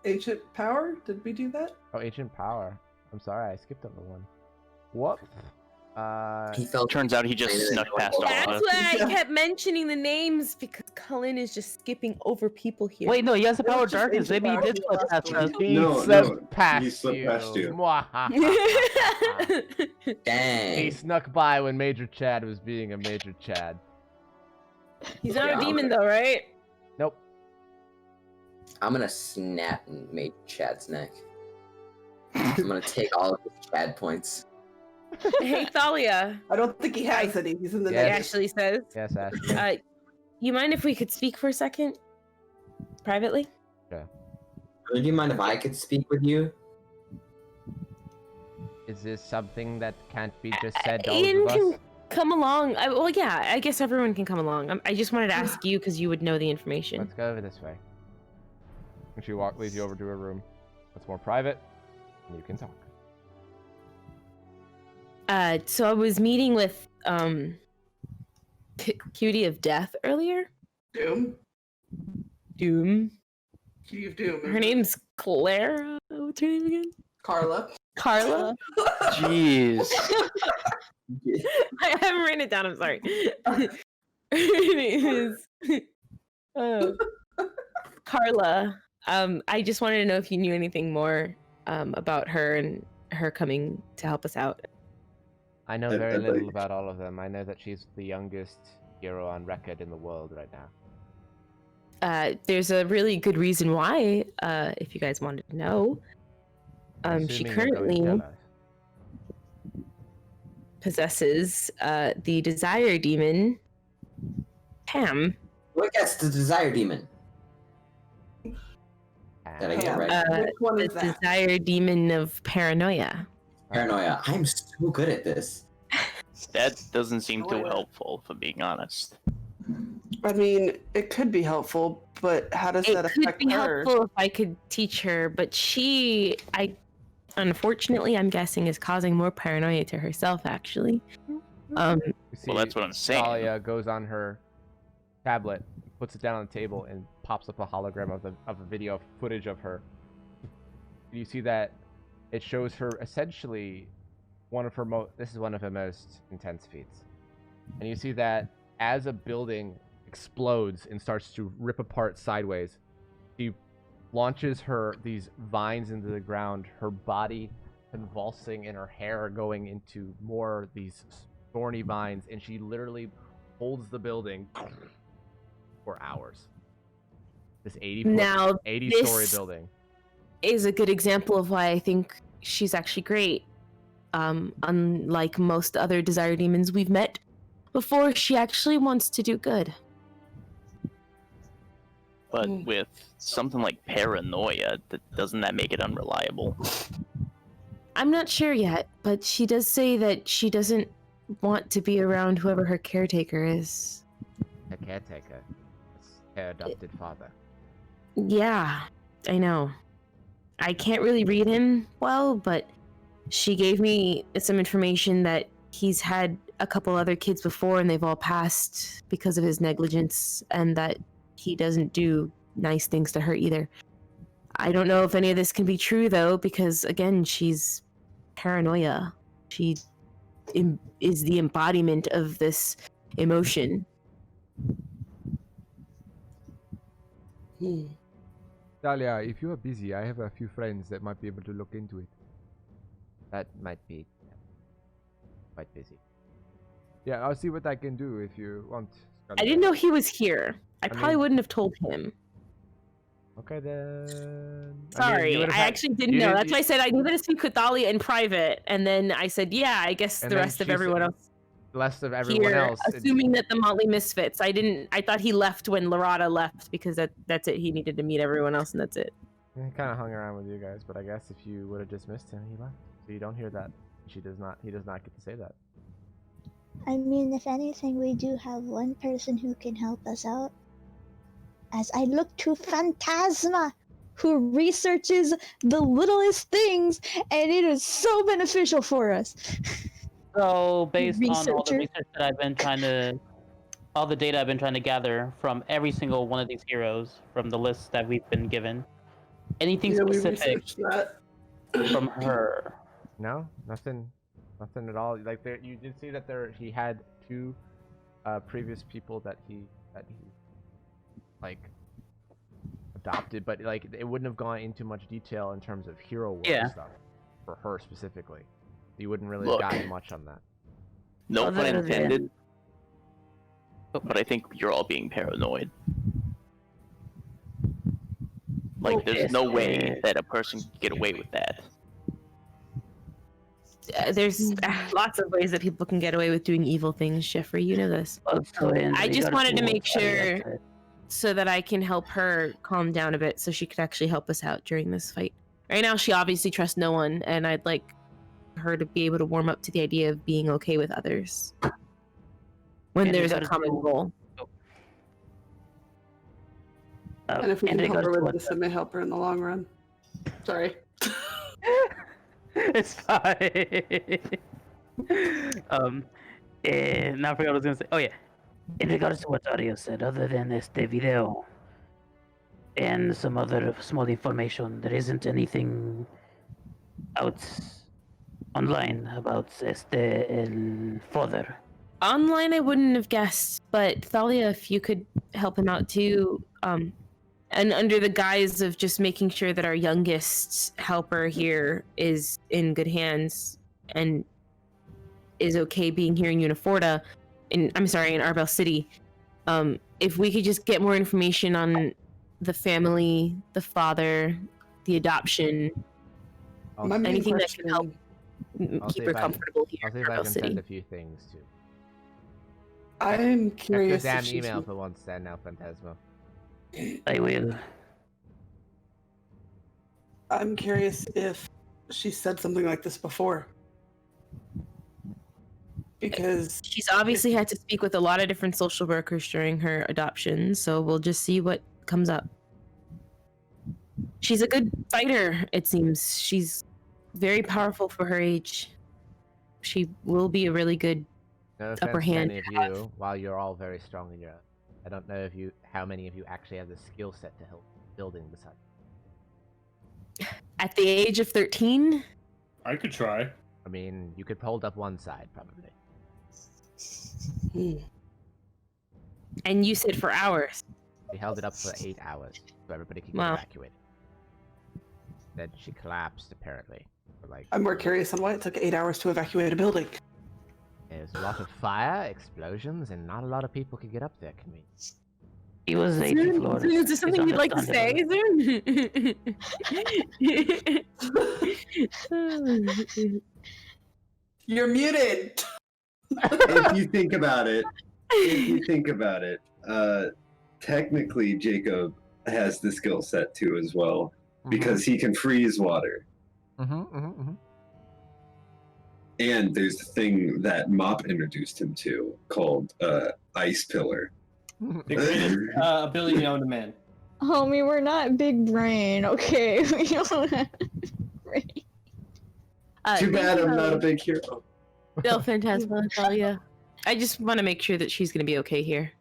Ancient power? Did we do that? Oh, Ancient Power. I'm sorry, I skipped over one. Whoop. He felt Turns out he just snuck past all of That's us. why I kept mentioning the names because Cullen is just skipping over people here. Wait, no, he has the power of just darkness. ancient Maybe he power. did slip past us. He No, slipped no, past he slipped you. past you. Mwahaha. He dang. snuck by when Major Chad was being a Major Chad. He's not Yeah, a demon though, right? Nope. I'm gonna snap and make Chad's neck. I'm gonna take all of his Chad points. Hey, Thalia. I don't think he has any. He's in the Yeah. He negative. actually says. Yes, Ashley. You mind if we could speak for a second? Privately? Do you mind if I could speak with you? Is this something that can't be just said to Ian all of can us? come along. Well, yeah, I guess everyone can come along. I just wanted to ask you because you would know the information. Let's go over this way. And she leads you over to her room. It's more private, and you can talk. So I was meeting with Cutie of Death earlier. Doom. Doom. Cutie of Doom. Her name's Clara. What's her name again? Carla. Carla. Jeez. I haven't written it down. I'm sorry. Her name is Carla. I just wanted to know if you knew anything more about her and her coming to help us out. I know very little about all of them. I know that she's the youngest hero on record in the world right now. There's a really good reason why, if you guys wanted to know. She Assuming you're going to currently tell us. possesses the Desire Demon, Pam. What gets the desire demon? Did I get it right? Which one The is that? Desire Demon of Paranoia. Paranoia. I'm so good at this. That doesn't seem too helpful, if I'm being honest. I mean, it could be helpful, but how does It that could affect be her? helpful if I could teach her, but unfortunately, I'm guessing is causing more paranoia to herself, actually. You see Well, that's what I'm saying. Talia goes on her tablet, puts it down on the table, and pops up a hologram of a video footage of her. You see that it shows her essentially this is one of her most intense feats. And you see that as a building explodes and starts to rip apart sideways, she launches these vines into the ground, her body convulsing and her hair going into more these thorny vines, and she literally holds the building for hours. This 80-story building is a good example of why I think she's actually great. Unlike most other Desire Demons we've met before, she actually wants to do good. But with something like paranoia, doesn't that make it unreliable? I'm not sure yet, but she does say that she doesn't want to be around whoever her caretaker is. Her caretaker? It's her adopted father. Yeah, I know. I can't really read him well, but she gave me some information that he's had a couple other kids before and they've all passed because of his negligence, and that he doesn't do nice things to her either. I don't know if any of this can be true though, because again, she's paranoia. She is the embodiment of this emotion. Talia, if you are busy, I have a few friends that might be able to look into it. That might be quite busy. Yeah, I'll see what I can do if you want. I didn't know he was here. I probably wouldn't have told him. Okay then. Sorry, I actually didn't know. That's why I said I needed to speak with Thalia in private, and then I said, yeah, I guess the rest of everyone else. Here, assuming that the Motley Misfits. I thought he left when Larada left because that's it. He needed to meet everyone else, and that's it. He kind of hung around with you guys, but I guess if you would have dismissed him, he left. So you don't hear that. He does not get to say that. I mean, if anything, we do have one person who can help us out. As I look to Phantasma, who researches the littlest things, and it is so beneficial for us. So, based on all the research that I've been all the data I've been trying to gather from every single one of these heroes, from the list that we've been given, anything specific from her? No, nothing at all. Like you did see that he had two previous people that he like adopted, but like it wouldn't have gone into much detail in terms of hero work stuff for her specifically. You wouldn't really have gotten much on that. No pun intended. But I think you're all being paranoid. Like, there's no way that a person can get away with that. There's lots of ways that people can get away with doing evil things, Jeffrey. You know this. I just wanted to make sure so that I can help her calm down a bit so she could actually help us out during this fight. Right now, she obviously trusts no one, and I'd like her to be able to warm up to the idea of being okay with others when there's a common goal. And if we can help her with this, it may help her in the long run. Sorry. It's fine. Now I forgot what I was gonna say. Oh yeah. In regards to what Dario said, other than este video and some other small information, there isn't anything out online about el father. Online, I wouldn't have guessed, but Thalia, if you could help him out too, and under the guise of just making sure that our youngest helper here is in good hands and is okay being here in Uniforta, in Arbel City. If we could just get more information on the family, the father, the adoption, anything that can help keep her comfortable here. I'll see in if I Arbel can City. send a few things too. I'm curious. Check your if damn she's- email for once, then now, Phantasma. I will. I'm curious if she said something like this before. Because She's obviously had to speak with a lot of different social workers during her adoption, so we'll just see what comes up. She's a good fighter, it seems. She's very powerful for her age. She will be a really good No offense upper to hand any of to have. you, while you're all very strong in your own. I don't know if how many of you actually have the skill set to help building this hut. At the age of 13? I could try. I mean, you could hold up one side, probably. And you said for hours. She held it up for 8 hours, so everybody could get Wow. evacuated. Then she collapsed, apparently. For like, I'm more curious on why it took 8 hours to evacuate a building. there's a lot of fire, explosions, and not a lot of people could get up there, can we? He was 80 floors. Is there something you'd like to say, Zern? You're muted. If you think about it, technically Jacob has the skill set too as well, because he can freeze water. And there's the thing that Mop introduced him to called Ice Pillar. The greatest ability known to man. Homie, we're not big brain, okay? We don't have brain. Too bad I'm not a big hero. Bill Phantasma, Natalia. I just want to make sure that she's going to be okay here.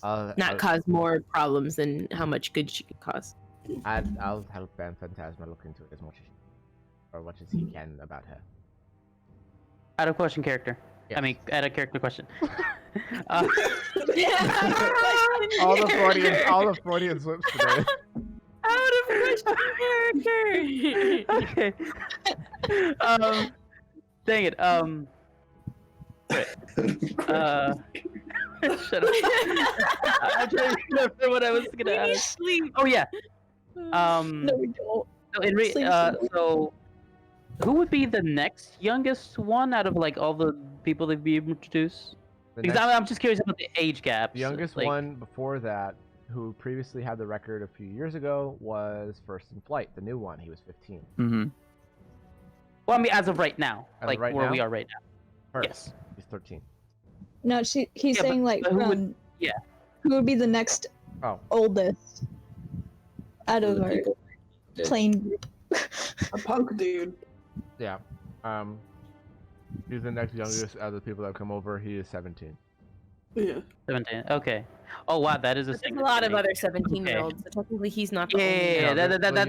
Not cause more problems than how much good she could cause. I'll help Ben Phantasma look into it as much as he can about her. Out of question character. I mean, out of character question. all the Freudian slips today. Out of question character. Okay. Dang it. Shut up. I'm trying to remember what I was gonna ask. Oh yeah. No, we don't. So who would be the next youngest one out of like all the people that we introduced? Because I'm just curious about the age gap. The youngest one before that, who previously had the record a few years ago, was First in Flight, the new one. He was 15. Mm-hmm. Well, I mean, as of right now, As of like right where now? we are right now. First. Yes. He's 13. No, he's Yeah, saying like but who from would- yeah. who would be the next oldest out of our plane group. A punk dude. Yeah. He's the next youngest out of the people that come over. He is 17. Yeah. 17. Okay. Oh wow, that is a There's a significant lot of age. other 17-year-olds, so technically he's not the only Yeah, one.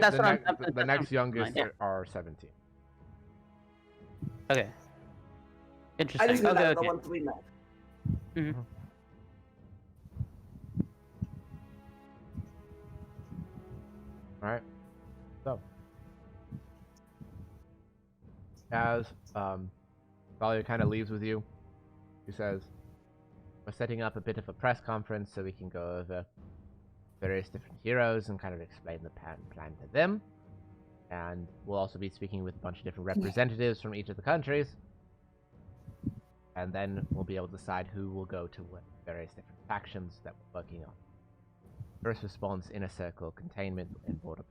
that's the what I'm. The next youngest yeah. are 17. Okay. Interesting. I just know okay, that okay. the ones we met. Mm-hmm. Alright. So. As Thalia kind of leaves with you, she says, we're setting up a bit of a press conference so we can go over various different heroes and kind of explain the plan to them. And we'll also be speaking with a bunch of different representatives from each of the countries. And then we'll be able to decide who will go to what various different factions that we're working on. First response, inner circle, containment, and border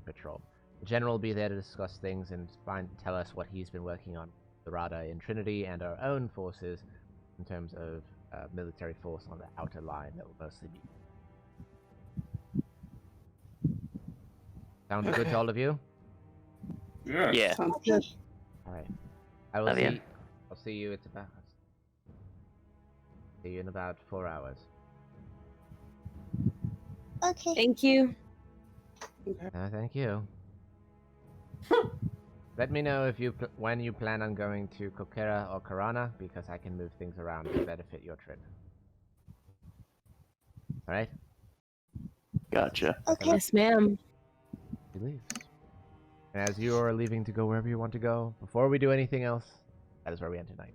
patrol. The general will be there to discuss things and tell us what he's been working on, the Rada in Trinity and our own forces in terms of military force on the outer line that will mostly be. Sounds good to all of you? Yeah. Yeah. Sounds good. Alright. I will Love ya. I'll see you in about 4 hours. Okay. Thank you. Thank you. Let me know if when you plan on going to Kokera or Karana, because I can move things around to better fit your trip. Alright? Gotcha. Okay. Yes, ma'am. He leaves. And as you are leaving to go wherever you want to go, before we do anything else, that is where we end tonight.